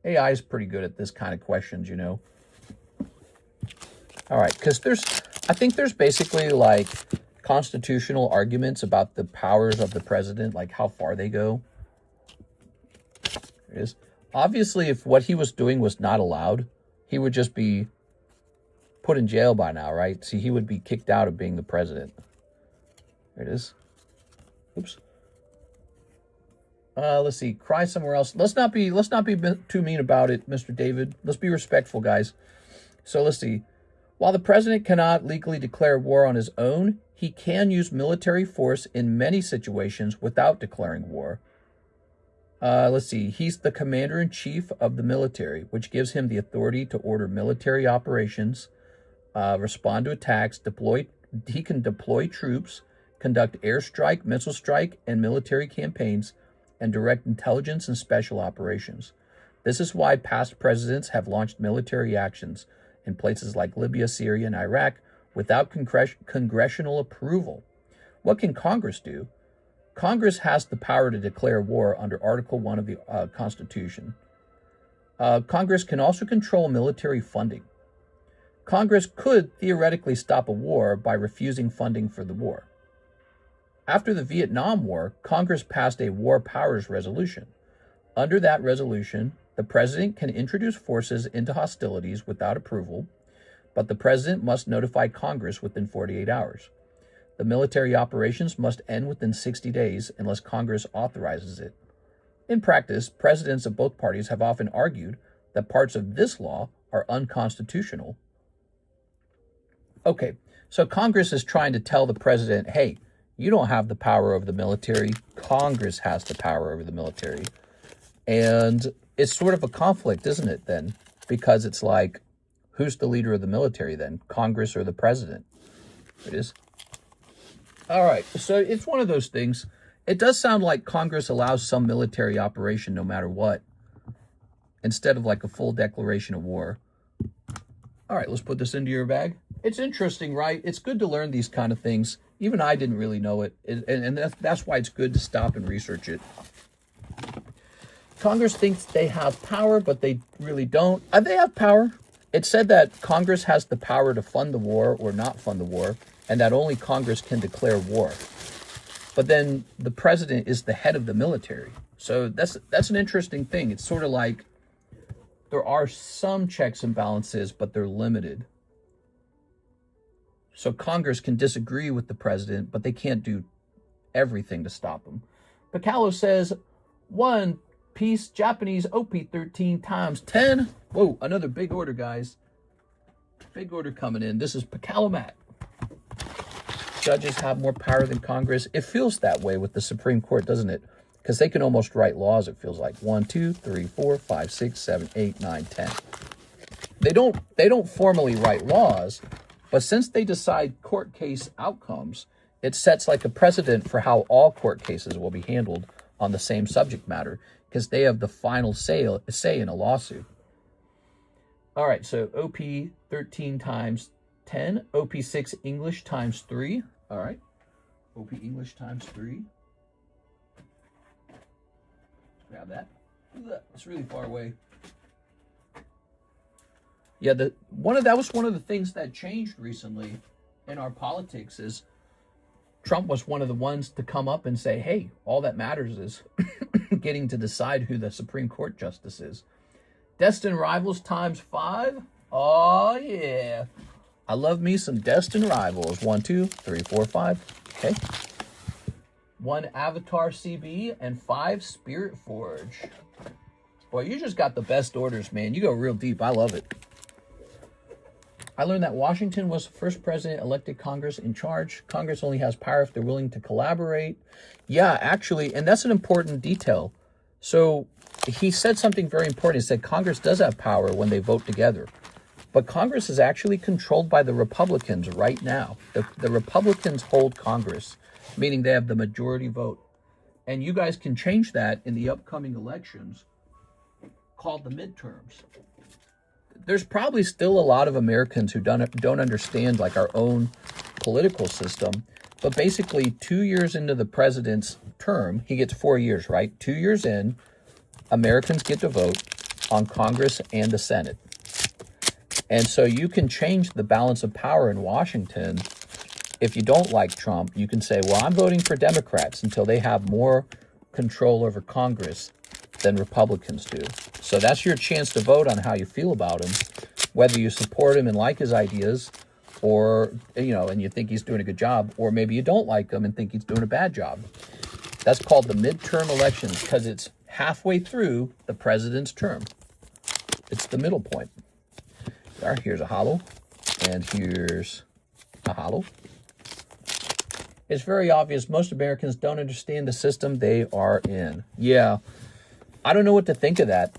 AI is pretty good at this kind of questions, you know. All right, because I think there's basically like constitutional arguments about the powers of the president, like how far they go. There it is. Obviously, if what he was doing was not allowed, he would just be put in jail by now, right? See, he would be kicked out of being the president. There it is. Oops. Let's see. Cry somewhere else. Let's not be too mean about it, Mr. David. Let's be respectful, guys. So let's see. While the president cannot legally declare war on his own, he can use military force in many situations without declaring war. Let's see. He's the commander-in-chief of the military, which gives him the authority to order military operations, respond to attacks, he can deploy troops, conduct airstrike, missile strike, and military campaigns, and direct intelligence and special operations. This is why past presidents have launched military actions in places like Libya, Syria, and Iraq without congressional approval. What can Congress do? Congress has the power to declare war under Article 1 of the Constitution. Congress can also control military funding. Congress could theoretically stop a war by refusing funding for the war. After the Vietnam War, Congress passed a War Powers Resolution. Under that resolution, the president can introduce forces into hostilities without approval, but the president must notify Congress within 48 hours. The military operations must end within 60 days unless Congress authorizes it. In practice, presidents of both parties have often argued that parts of this law are unconstitutional. Okay, so Congress is trying to tell the president, hey, you don't have the power over the military. Congress has the power over the military. And it's sort of a conflict, isn't it, then? Because it's like, who's the leader of the military then? Congress or the president? It is. All right, so it's one of those things. It does sound like Congress allows some military operation no matter what, instead of like a full declaration of war. All right, let's put this into your bag. It's interesting, right? It's good to learn these kind of things. Even I didn't really know it. And that's why it's good to stop and research it. Congress thinks they have power, but they really don't. They have power. It said that Congress has the power to fund the war or not fund the war, and that only Congress can declare war. But then the president is the head of the military. So that's an interesting thing. It's sort of like there are some checks and balances, but they're limited. So Congress can disagree with the president, but they can't do everything to stop him. Picalo says, 1 piece Japanese OP13 times 10. Whoa, another big order, guys. Big order coming in. This is Picalo Matt. Judges have more power than Congress. It feels that way with the Supreme Court, doesn't it? Because they can almost write laws, it feels like. 1, 2, 3, 4, 5, 6, 7, 8, 9, 10. They don't formally write laws, but since they decide court case outcomes, it sets like a precedent for how all court cases will be handled on the same subject matter, because they have the final say in a lawsuit. All right, so OP 13 times 10, OP 6 English times 3. All right, OP English times 3. Grab that. It's really far away. Yeah, that was one of the things that changed recently in our politics is Trump was one of the ones to come up and say, hey, all that matters is getting to decide who the Supreme Court justice is. Destined Rivals times 5. Oh, yeah. I love me some Destined Rivals. 1, 2, 3, 4, 5. Okay. 1 Avatar CB and 5 Spirit Forge. Boy, you just got the best orders, man. You go real deep. I love it. I learned that Washington was the first president elected Congress in charge. Congress only has power if they're willing to collaborate. Yeah, actually, and that's an important detail. So he said something very important. He said Congress does have power when they vote together. But Congress is actually controlled by the Republicans right now. The Republicans hold Congress, meaning they have the majority vote. And you guys can change that in the upcoming elections called the midterms. There's probably still a lot of Americans who don't understand like our own political system. But basically 2 years into the president's term, he gets 4 years, right? 2 years in, Americans get to vote on Congress and the Senate. And so you can change the balance of power in Washington. If you don't like Trump, you can say, well, I'm voting for Democrats until they have more control over Congress than Republicans do. So that's your chance to vote on how you feel about him, whether you support him and like his ideas, or, and you think he's doing a good job, or maybe you don't like him and think he's doing a bad job. That's called the midterm elections because it's halfway through the president's term. It's the middle point. There, here's a hollow, and here's a hollow. It's very obvious most Americans don't understand the system they are in. Yeah, I don't know what to think of that.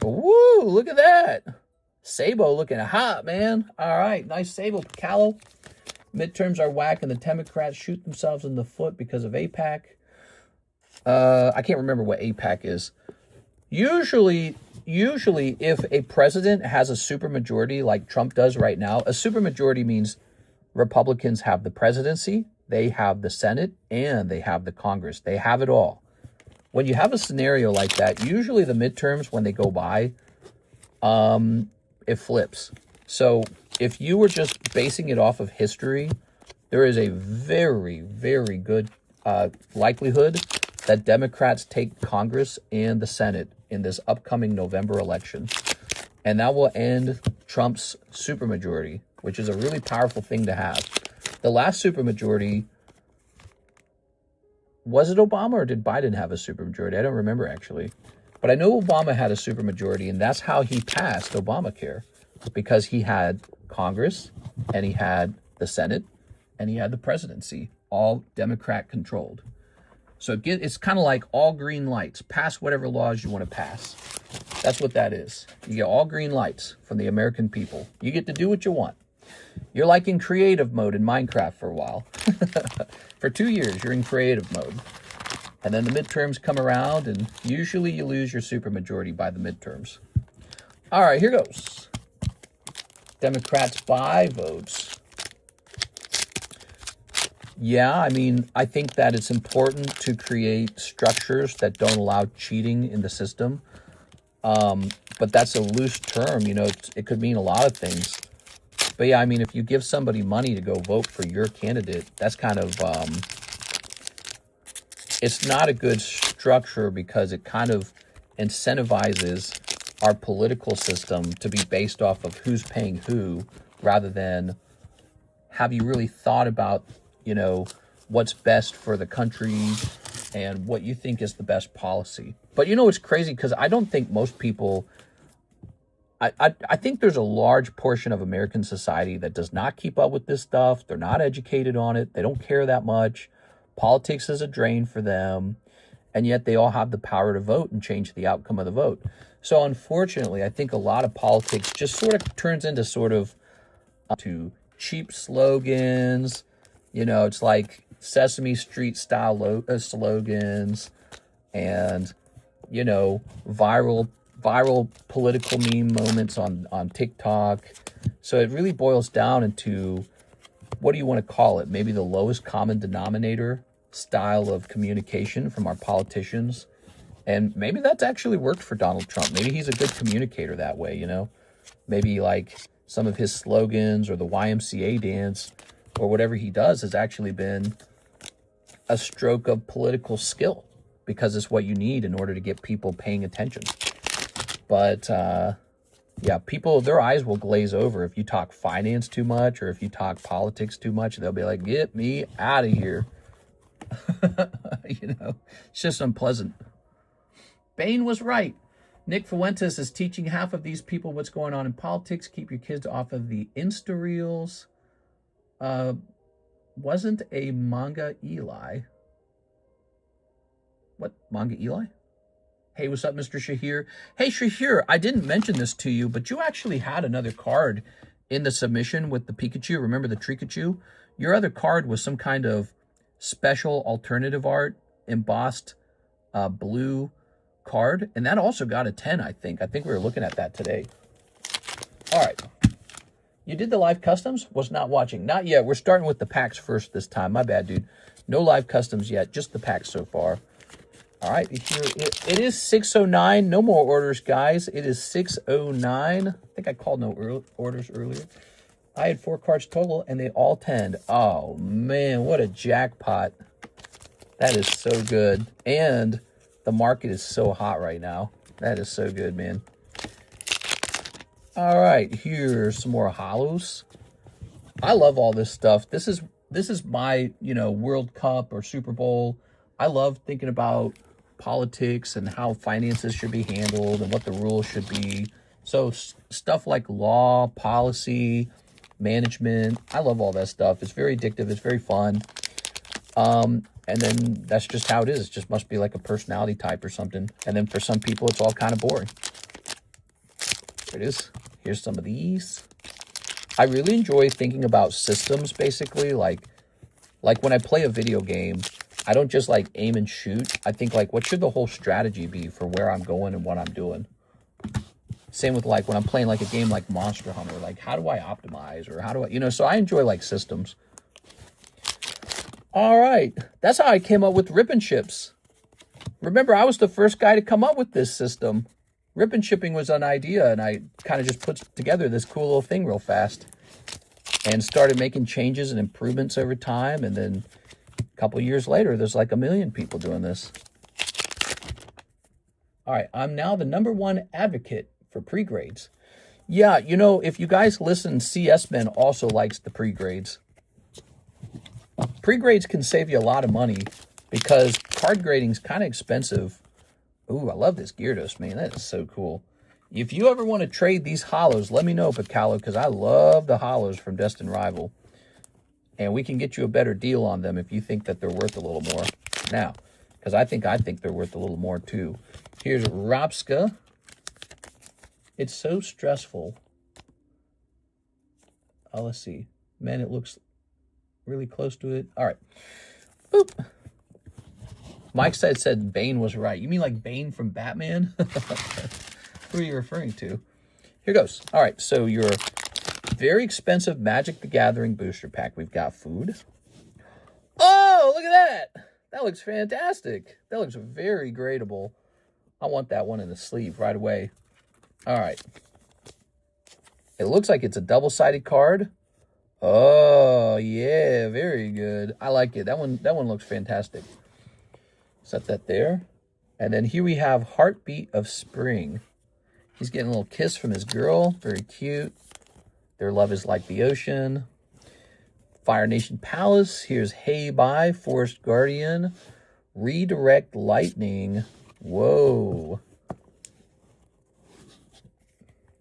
Woo, look at that. Sabo looking hot, man. All right, nice Sabo, Picalo. Midterms are whack, and the Democrats shoot themselves in the foot because of AIPAC. I can't remember what AIPAC is. Usually, if a president has a supermajority like Trump does right now, a supermajority means Republicans have the presidency, they have the Senate, and they have the Congress. They have it all. When you have a scenario like that, usually the midterms, when they go by, it flips. So if you were just basing it off of history, there is a very, very good likelihood that Democrats take Congress and the Senate in this upcoming November election. And that will end Trump's supermajority, which is a really powerful thing to have. The last supermajority, was it Obama or did Biden have a supermajority? I don't remember actually. But I know Obama had a supermajority, and that's how he passed Obamacare, because he had Congress, and he had the Senate, and he had the presidency, all Democrat controlled. So it's kind of like all green lights. Pass whatever laws you want to pass. That's what that is. You get all green lights from the American people. You get to do what you want. You're like in creative mode in Minecraft for a while. For 2 years, you're in creative mode. And then the midterms come around, and usually you lose your supermajority by the midterms. All right, here goes. Democrats buy votes. Yeah, I mean, I think that it's important to create structures that don't allow cheating in the system. But that's a loose term, you know, it could mean a lot of things. But yeah, I mean, if you give somebody money to go vote for your candidate, that's kind of, it's not a good structure because it kind of incentivizes our political system to be based off of who's paying who, rather than have you really thought about, you know, what's best for the country and what you think is the best policy. But you know, it's crazy because I don't think most people, I think there's a large portion of American society that does not keep up with this stuff. They're not educated on it. They don't care that much. Politics is a drain for them. And yet they all have the power to vote and change the outcome of the vote. So unfortunately, I think a lot of politics just sort of turns into sort of to cheap slogans. You know, it's like Sesame Street style slogans and, you know, viral political meme moments on TikTok. So it really boils down into, what do you want to call it? Maybe the lowest common denominator style of communication from our politicians. And maybe that's actually worked for Donald Trump. Maybe he's a good communicator that way, you know? Maybe like some of his slogans or the YMCA dance or whatever he does has actually been a stroke of political skill, because it's what you need in order to get people paying attention. But yeah, people, their eyes will glaze over if you talk finance too much or if you talk politics too much. They'll be like, get me out of here. You know, it's just unpleasant. Bain was right. Nick Fuentes is teaching half of these people what's going on in politics. Keep your kids off of the Insta Reels. Wasn't a manga Eli. What? Manga Eli? Hey, what's up, Mr. Shahir? Hey, Shahir, I didn't mention this to you, but you actually had another card in the submission with the Pikachu. Remember the Trikachu? Your other card was some kind of special alternative art, embossed blue card. And that also got a 10, I think. I think we were looking at that today. All right. You did the live customs? Was not watching. Not yet. We're starting with the packs first this time. My bad, dude. No live customs yet. Just the packs so far. All right, here it is 6:09. No more orders, guys. It is 6:09. I think I called no orders earlier. I had 4 cards total, and they all 10'd. Oh, man, what a jackpot. That is so good. And the market is so hot right now. That is so good, man. All right, here's some more holos. I love all this stuff. This is my, you know, World Cup or Super Bowl. I love thinking about politics and how finances should be handled and what the rules should be. So stuff like law, policy, management, I love all that stuff. It's very addictive. It's very fun. And then that's just how it is. It just must be like a personality type or something. And then for some people, it's all kind of boring. There it is. Here's some of these. I really enjoy thinking about systems, basically. Like when I play a video game, I don't just like aim and shoot. I think like, what should the whole strategy be for where I'm going and what I'm doing? Same with like when I'm playing like a game like Monster Hunter, like how do I optimize or how do I, you know, so I enjoy like systems. All right. That's how I came up with rip and ships. Remember, I was the first guy to come up with this system. Rip and shipping was an idea, and I kind of just put together this cool little thing real fast and started making changes and improvements over time. And then a couple of years later, there's like 1 million people doing this. All right, I'm now the #1 advocate for pre-grades. Yeah, you know, if you guys listen, CS Men also likes the pre-grades. Pre-grades can save you a lot of money because card grading is kind of expensive. Ooh, I love this Gyarados, man. That is so cool. If you ever want to trade these holos, let me know, Picalo, because I love the holos from Destined Rival. And we can get you a better deal on them if you think that they're worth a little more. Now, because I think they're worth a little more too. Here's Rapska. It's so stressful. Oh, let's see. Man, it looks really close to it. All right. Boop. Mike said Bane was right. You mean like Bane from Batman? Who are you referring to? Here goes. All right, so your very expensive Magic the Gathering booster pack. We've got food. Oh, look at that. That looks fantastic. That looks very gradable. I want that one in the sleeve right away. All right. It looks like it's a double-sided card. Oh, yeah, very good. I like it. That one looks fantastic. Set that there. And then here we have Heartbeat of Spring. He's getting a little kiss from his girl. Very cute. Their love is like the ocean. Fire Nation Palace. Here's Hey Bye, Forest Guardian. Redirect Lightning. Whoa.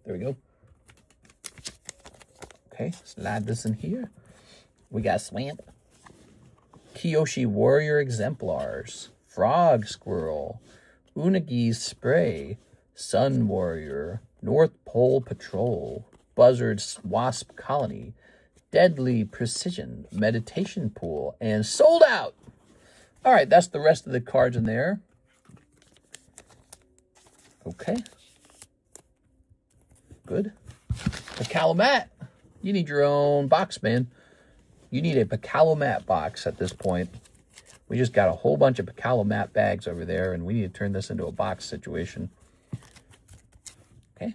There we go. Okay, slide this in here. We got Swamp. Kyoshi Warrior Exemplars. Frog Squirrel. Unagi's Spray. Sun Warrior. North Pole Patrol. Buzzard Wasp Colony. Deadly Precision. Meditation Pool. And sold out! All right, that's the rest of the cards in there. Okay. Good. Pacalomat. You need your own box, man. You need a Pacalomat box at this point. We just got a whole bunch of Pacalomat bags over there, and we need to turn this into a box situation. Okay.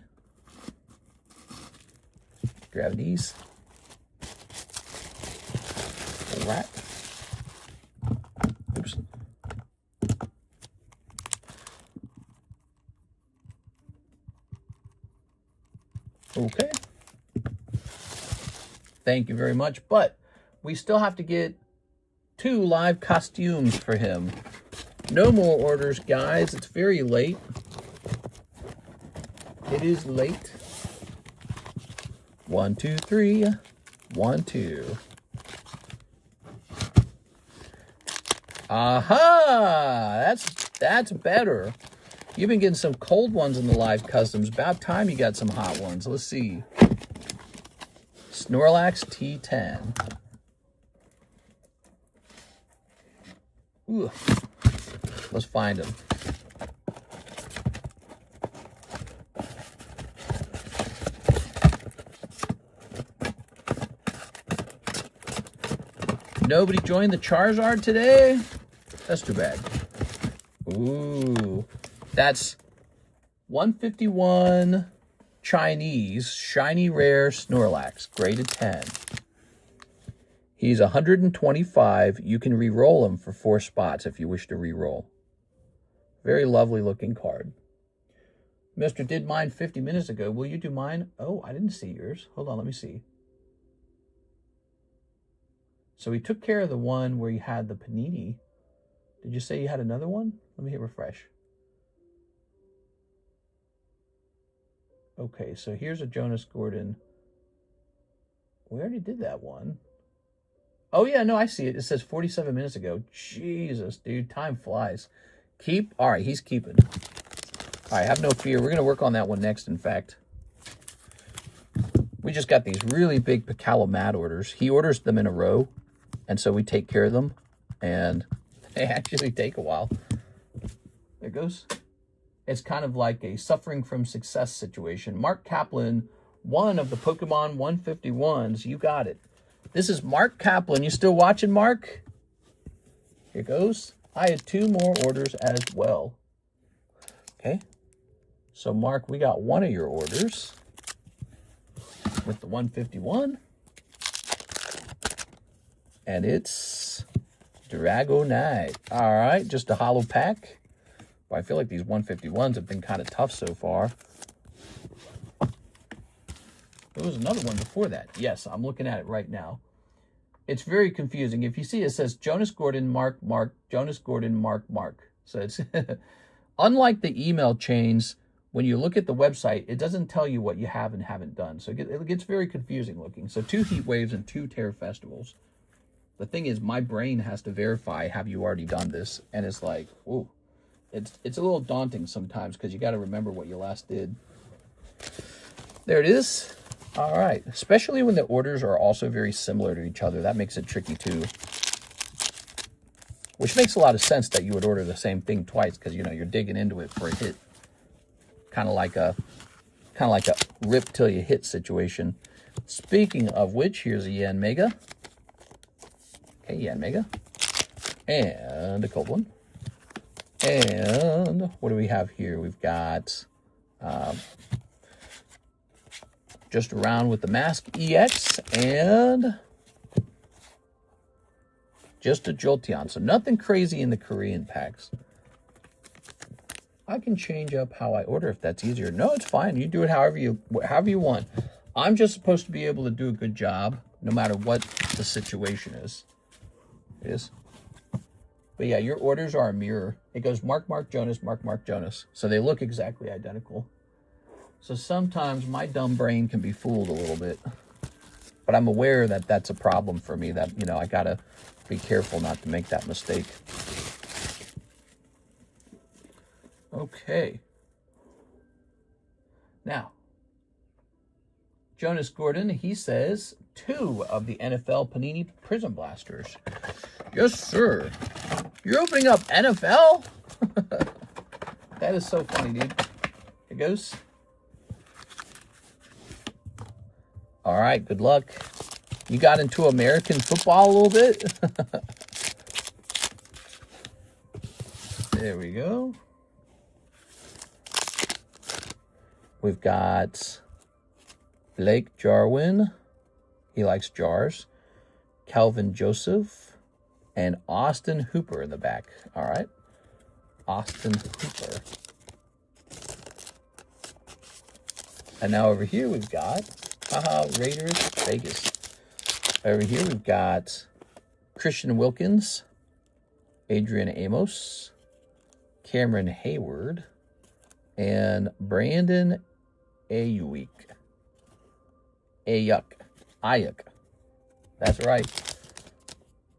Grab these. All right. Oops. Okay. Thank you very much. But we still have to get 2 live costumes for him. No more orders, guys. It's very late. It is late. 1, 2, 3. 1, 2. Aha! That's better. You've been getting some cold ones in the live customs. About time you got some hot ones. Let's see. Snorlax T10. Ooh. Let's find him. Nobody joined the Charizard today? That's too bad. Ooh. That's 151 Chinese shiny rare Snorlax, graded 10. He's 125. You can re-roll him for 4 spots if you wish to re-roll. Very lovely looking card. Mr. did mine 50 minutes ago. Will you do mine? Oh, I didn't see yours. Hold on, let me see. So we took care of the one where you had the Panini. Did you say you had another one? Let me hit refresh. Okay, so here's a Jonas Gordon. We already did that one. Oh, yeah, no, I see it. It says 47 minutes ago. Jesus, dude, time flies. Keep? All right, he's keeping. All right, have no fear. We're going to work on that one next, in fact. We just got these really big Pacalomat orders. He orders them in a row, and so we take care of them, and they actually take a while. There it goes. It's kind of like a suffering from success situation. Mark Kaplan, one of the Pokemon 151s. You got it. This is Mark Kaplan. You still watching, Mark? Here goes. I had 2 more orders as well. Okay. So, Mark, we got one of your orders with the 151. And it's Dragonite. All right, just a holo pack. But I feel like these 151s have been kind of tough so far. There was another one before that. Yes, I'm looking at it right now. It's very confusing. If you see, it says Jonas Gordon, Mark, Mark, Jonas Gordon, Mark, Mark. So it's unlike the email chains, when you look at the website, it doesn't tell you what you have and haven't done. So it gets very confusing looking. So 2 heat waves and 2 Terror Festivals. The thing is, my brain has to verify, have you already done this? And it's like, whoa. It's a little daunting sometimes because you got to remember what you last did. There it is. All right. Especially when the orders are also very similar to each other. That makes it tricky too. Which makes a lot of sense that you would order the same thing twice because, you know, you're digging into it for a hit. Kind of like a rip till you hit situation. Speaking of which, here's a Yen Mega. Okay, Yen Mega. And a cold one. And what do we have here? We've got just around with the Mask EX and just a Jolteon. So nothing crazy in the Korean packs. I can change up how I order if that's easier. No, it's fine. You do it however you want. I'm just supposed to be able to do a good job no matter what the situation is. It is. But yeah, your orders are a mirror. It goes Mark, Mark, Jonas, Mark, Mark, Jonas. So they look exactly identical. So sometimes my dumb brain can be fooled a little bit. But I'm aware that that's a problem for me, that, you know, I got to be careful not to make that mistake. Okay. Now, Jonas Gordon, he says 2 of the NFL Panini Prism Blasters. Yes, sir. You're opening up NFL? That is so funny, dude. Here goes. All right, good luck. You got into American football a little bit? There we go. We've got Blake Jarwin. He likes jars. Calvin Joseph. And Austin Hooper in the back. All right. Austin Hooper. And now over here we've got Raiders Vegas. Over here we've got Christian Wilkins, Adrian Amos, Cameron Hayward, and Brandon Ayuk. Ayuk. That's right.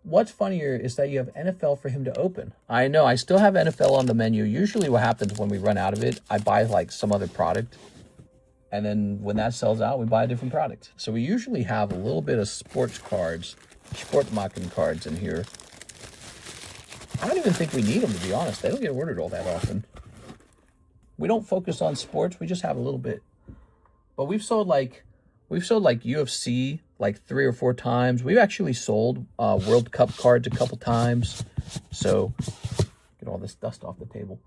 What's funnier is that you have NFL for him to open. I know, I still have NFL on the menu. Usually what happens when we run out of it, I buy like some other product. And then when that sells out, we buy a different product. So we usually have a little bit of sports cards, Sportmarken cards in here. I don't even think we need them, to be honest. They don't get ordered all that often. We don't focus on sports. We just have a little bit. But we've sold like UFC like 3 or 4 times. We've actually sold World Cup cards a couple times. So get all this dust off the table.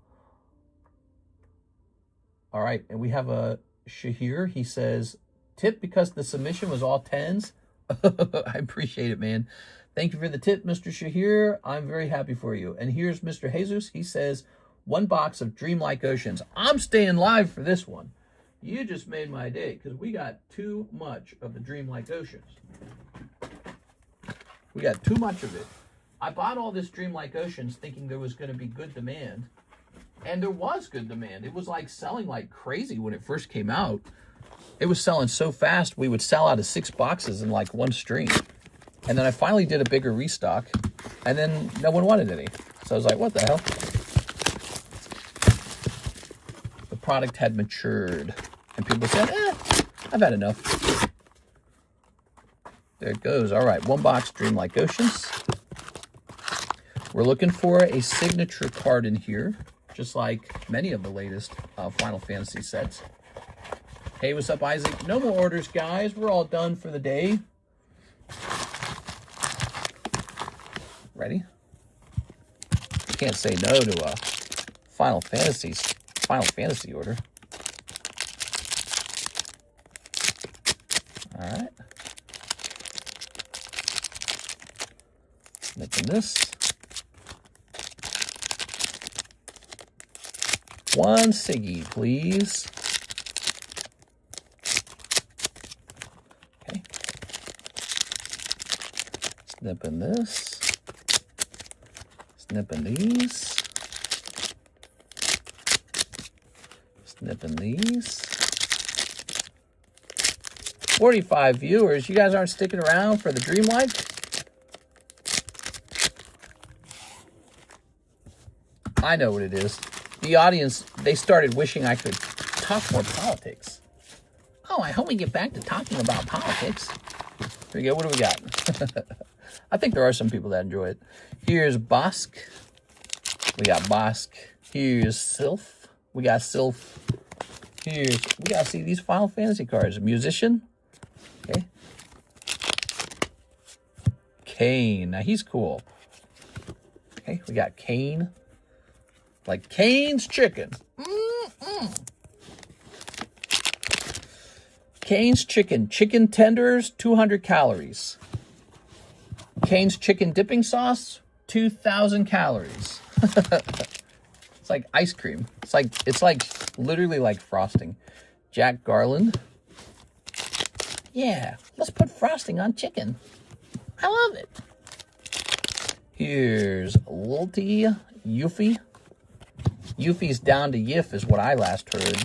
All right, and we have a Shahir. He says, tip because the submission was all 10s. I appreciate it, man. Thank you for the tip, Mr. Shahir. I'm very happy for you. And here's Mr. Jesus. He says, 1 box of Dreamlike Oceans. I'm staying live for this one. You just made my day because we got too much of the Dreamlike Oceans. We got too much of it. I bought all this Dreamlike Oceans thinking there was going to be good demand. And there was good demand. It was like selling like crazy when it first came out. It was selling so fast, we would sell out of 6 boxes in like one stream. And then I finally did a bigger restock, and then no one wanted any. So I was like, what the hell? The product had matured. And people said, I've had enough. There it goes. All right, 1 box Dreamlike Oceans. We're looking for a signature card in here, just like many of the latest Final Fantasy sets. Hey, what's up, Isaac? No more orders, guys. We're all done for the day. Ready? Can't say no to a Final Fantasy order. All right. Making this. 1 Siggy, please. Okay. Snipping this. Snipping these. Snipping these. 45 viewers. You guys aren't sticking around for the Dreamlike? I know what it is. The audience, they started wishing I could talk more politics. Oh, I hope we get back to talking about politics. Here we go. What do we got? I think there are some people that enjoy it. Here's Bosk. We got Bosk. Here's Sylph. We got Sylph. We got to see these Final Fantasy cards. Musician. Okay. Kane. Now he's cool. Okay, we got Kane. Like Kane's chicken. Kane's chicken. Chicken tenders, 200 calories. Kane's chicken dipping sauce, 2,000 calories. It's like ice cream. It's like literally like frosting. Jack Garland. Yeah, let's put frosting on chicken. I love it. Here's Lilty Yuffie. Yuffie's down to Yiff is what I last heard.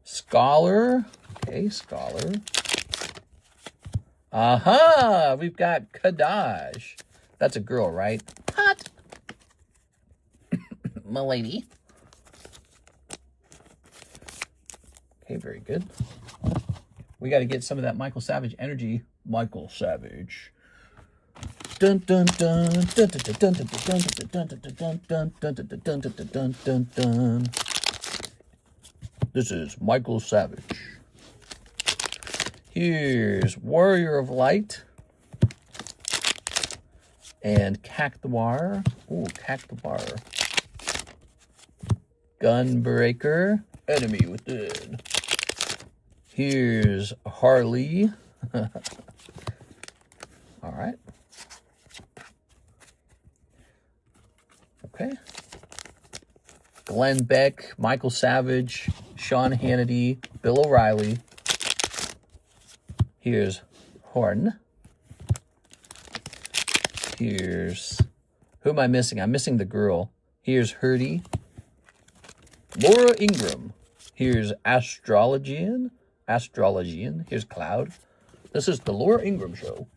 Scholar. Okay, Scholar. Aha! We've got Kadaj. That's a girl, right? Hot. My lady. Okay, very good. We got to get some of that Michael Savage energy. Michael Savage. Dun dun dun dun dun dun dun dun dun dun dun dun dun dun. This is Michael Savage. Here's Warrior of Light and Cactuar. Ooh, Cactuar. Gunbreaker. Enemy Within. Here's Harley. All right. Okay. Glenn Beck, Michael Savage, Sean Hannity, Bill O'Reilly. Here's Horn. Here's... Who am I missing? I'm missing the girl. Here's Hurdy. Laura Ingram. Here's Astrologian. Here's Cloud. This is the Laura Ingram Show.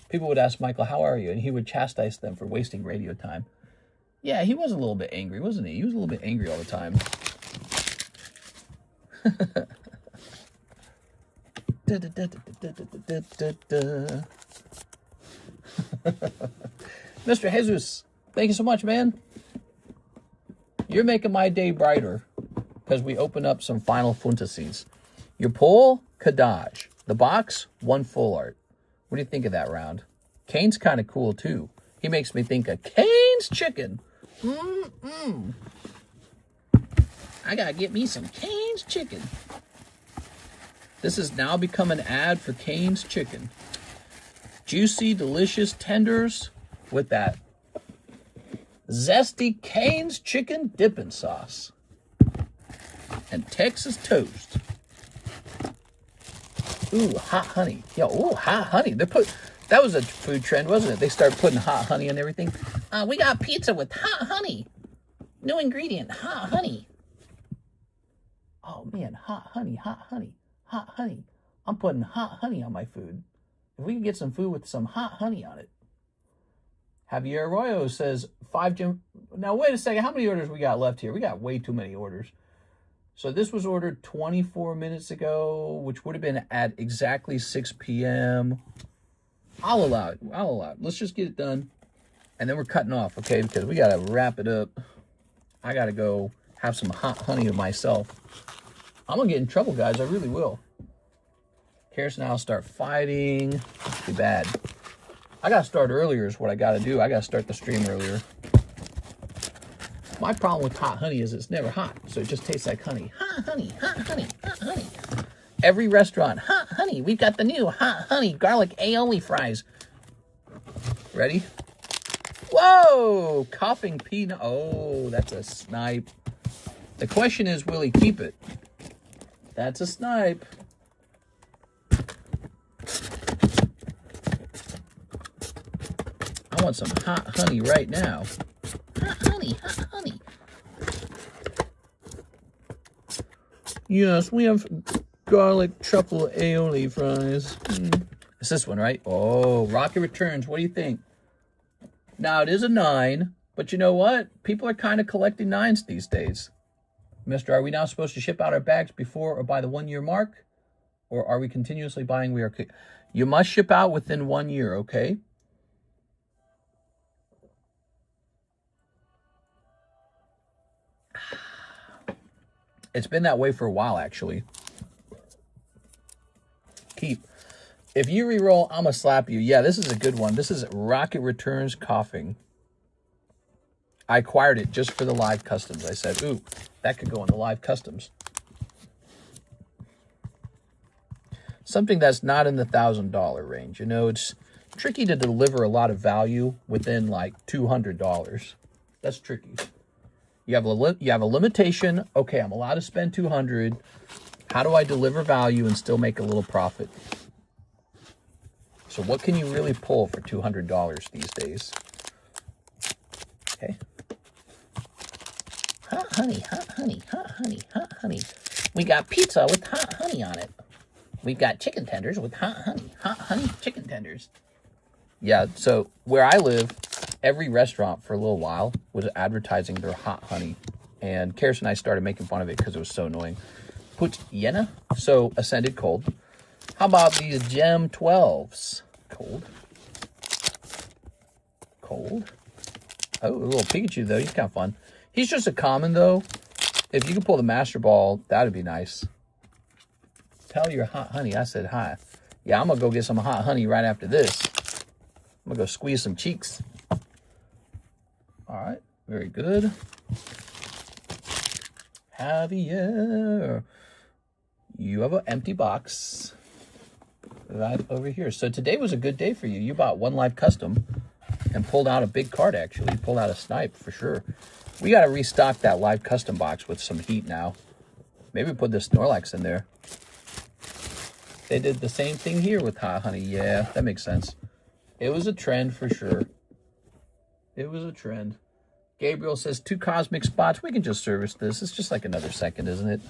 People would ask Michael, how are you? And he would chastise them for wasting radio time. Yeah, he was a little bit angry, wasn't he? He was a little bit angry all the time. Mr. Jesus, thank you so much, man. You're making my day brighter because we open up some Final Fantasies. Your pull, Kadaj. The box, one full art. What do you think of that round? Kane's kind of cool, too. He makes me think of Kane's chicken. I gotta get me some Kane's chicken. This has now become an ad for Kane's chicken. Juicy, delicious tenders with that zesty Kane's chicken dipping sauce. And Texas toast. Ooh, hot honey. Yo, ooh, hot honey. That was a food trend, wasn't it? They started putting hot honey on everything. We got pizza with hot honey. New ingredient, hot honey. Oh, man, hot honey, hot honey, hot honey. I'm putting hot honey on my food. If we can get some food with some hot honey on it. Javier Arroyo says 5 gym. Now, wait a second. How many orders we got left here? We got way too many orders. So this was ordered 24 minutes ago, which would have been at exactly 6 p.m. I'll allow it. Let's just get it done. And then we're cutting off, okay? Because we got to wrap it up. I got to go have some hot honey to myself. I'm going to get in trouble, guys. I really will. Karis and I'll start fighting. Too bad. I got to start earlier is what I got to do. I got to start the stream earlier. My problem with hot honey is it's never hot, so it just tastes like honey. Hot honey, hot honey, hot honey. Every restaurant, hot honey. We've got the new hot honey garlic aioli fries. Ready? Whoa! Coughing peanut. Oh, that's a snipe. The question is, will he keep it? That's a snipe. I want some hot honey right now. Hot honey, hot honey. Yes, we have garlic truffle aioli fries. It's this one, right? Oh, Rocket Returns. What do you think? Now, it is a 9, but you know what? People are kind of collecting 9s these days. Mister, are we now supposed to ship out our bags before or by the 1-year mark? Or are we continuously buying? You must ship out within 1 year, okay? It's been that way for a while, actually. Keep. If you re-roll, I'm going to slap you. Yeah, this is a good one. This is Rocket Returns Coughing. I acquired it just for the live customs. I said, ooh, that could go in the live customs. Something that's not in the $1,000 range. You know, it's tricky to deliver a lot of value within like $200. That's tricky. You have a limitation. Okay, I'm allowed to spend $200. How do I deliver value and still make a little profit? So what can you really pull for $200 these days? Okay. Hot honey, hot honey, hot honey, hot honey. We got pizza with hot honey on it. We've got chicken tenders with hot honey chicken tenders. Yeah, so where I live, every restaurant for a little while was advertising their hot honey. And Karis and I started making fun of it because it was so annoying. Put Yena, so Ascended Cold. How about these Gem 12s? Cold. Cold. Oh, a little Pikachu, though. He's kind of fun. He's just a common, though. If you could pull the Master Ball, that would be nice. Tell your hot honey I said hi. Yeah, I'm going to go get some hot honey right after this. I'm going to go squeeze some cheeks. All right. Very good. Javier. You have an empty box right over here. So today was a good day for you. You bought one live custom and pulled out a big card, actually. Pulled out a snipe for sure. We got to restock that live custom box with some heat now. Maybe put the Snorlax in there. They did the same thing here with hot honey. Yeah, that makes sense. It was a trend for sure. It was a trend. Gabriel says 2 cosmic spots. We can just service this. It's just like another second, isn't it?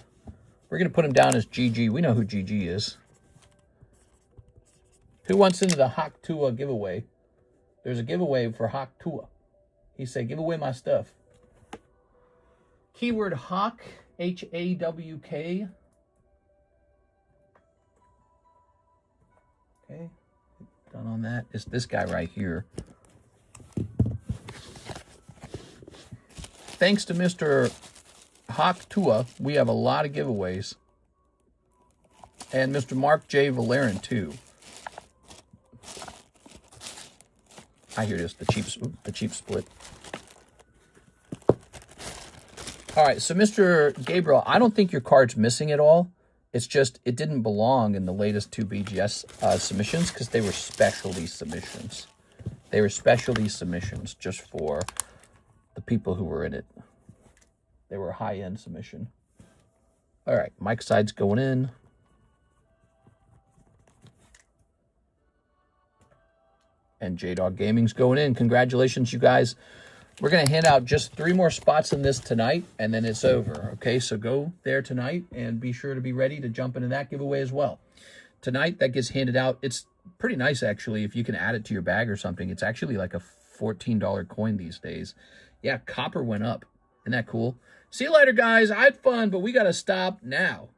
We're going to put him down as GG. We know who GG is. Who wants into the Hawk Tua giveaway? There's a giveaway for Hawk Tua. He said, give away my stuff. Keyword Hawk, H-A-W-K. Okay. Done on that. It's this guy right here. Thanks to Mr. Hawk Tua, we have a lot of giveaways. And Mr. Mark J. Valerian, too. I hear this, the cheap split. All right, so Mr. Gabriel, I don't think your card's missing at all. It's just it didn't belong in the latest 2 BGS submissions because they were specialty submissions. They were specialty submissions just for the people who were in it. They were a high-end submission. All right, Mike's side's going in. And J-Dog Gaming's going in. Congratulations, you guys. We're going to hand out just 3 more spots in this tonight, and then it's over. Okay, so go there tonight, and be sure to be ready to jump into that giveaway as well. Tonight, that gets handed out. It's pretty nice, actually, if you can add it to your bag or something. It's actually like a $14 coin these days. Yeah, copper went up. Isn't that cool? See you later, guys. I had fun, but we got to stop now.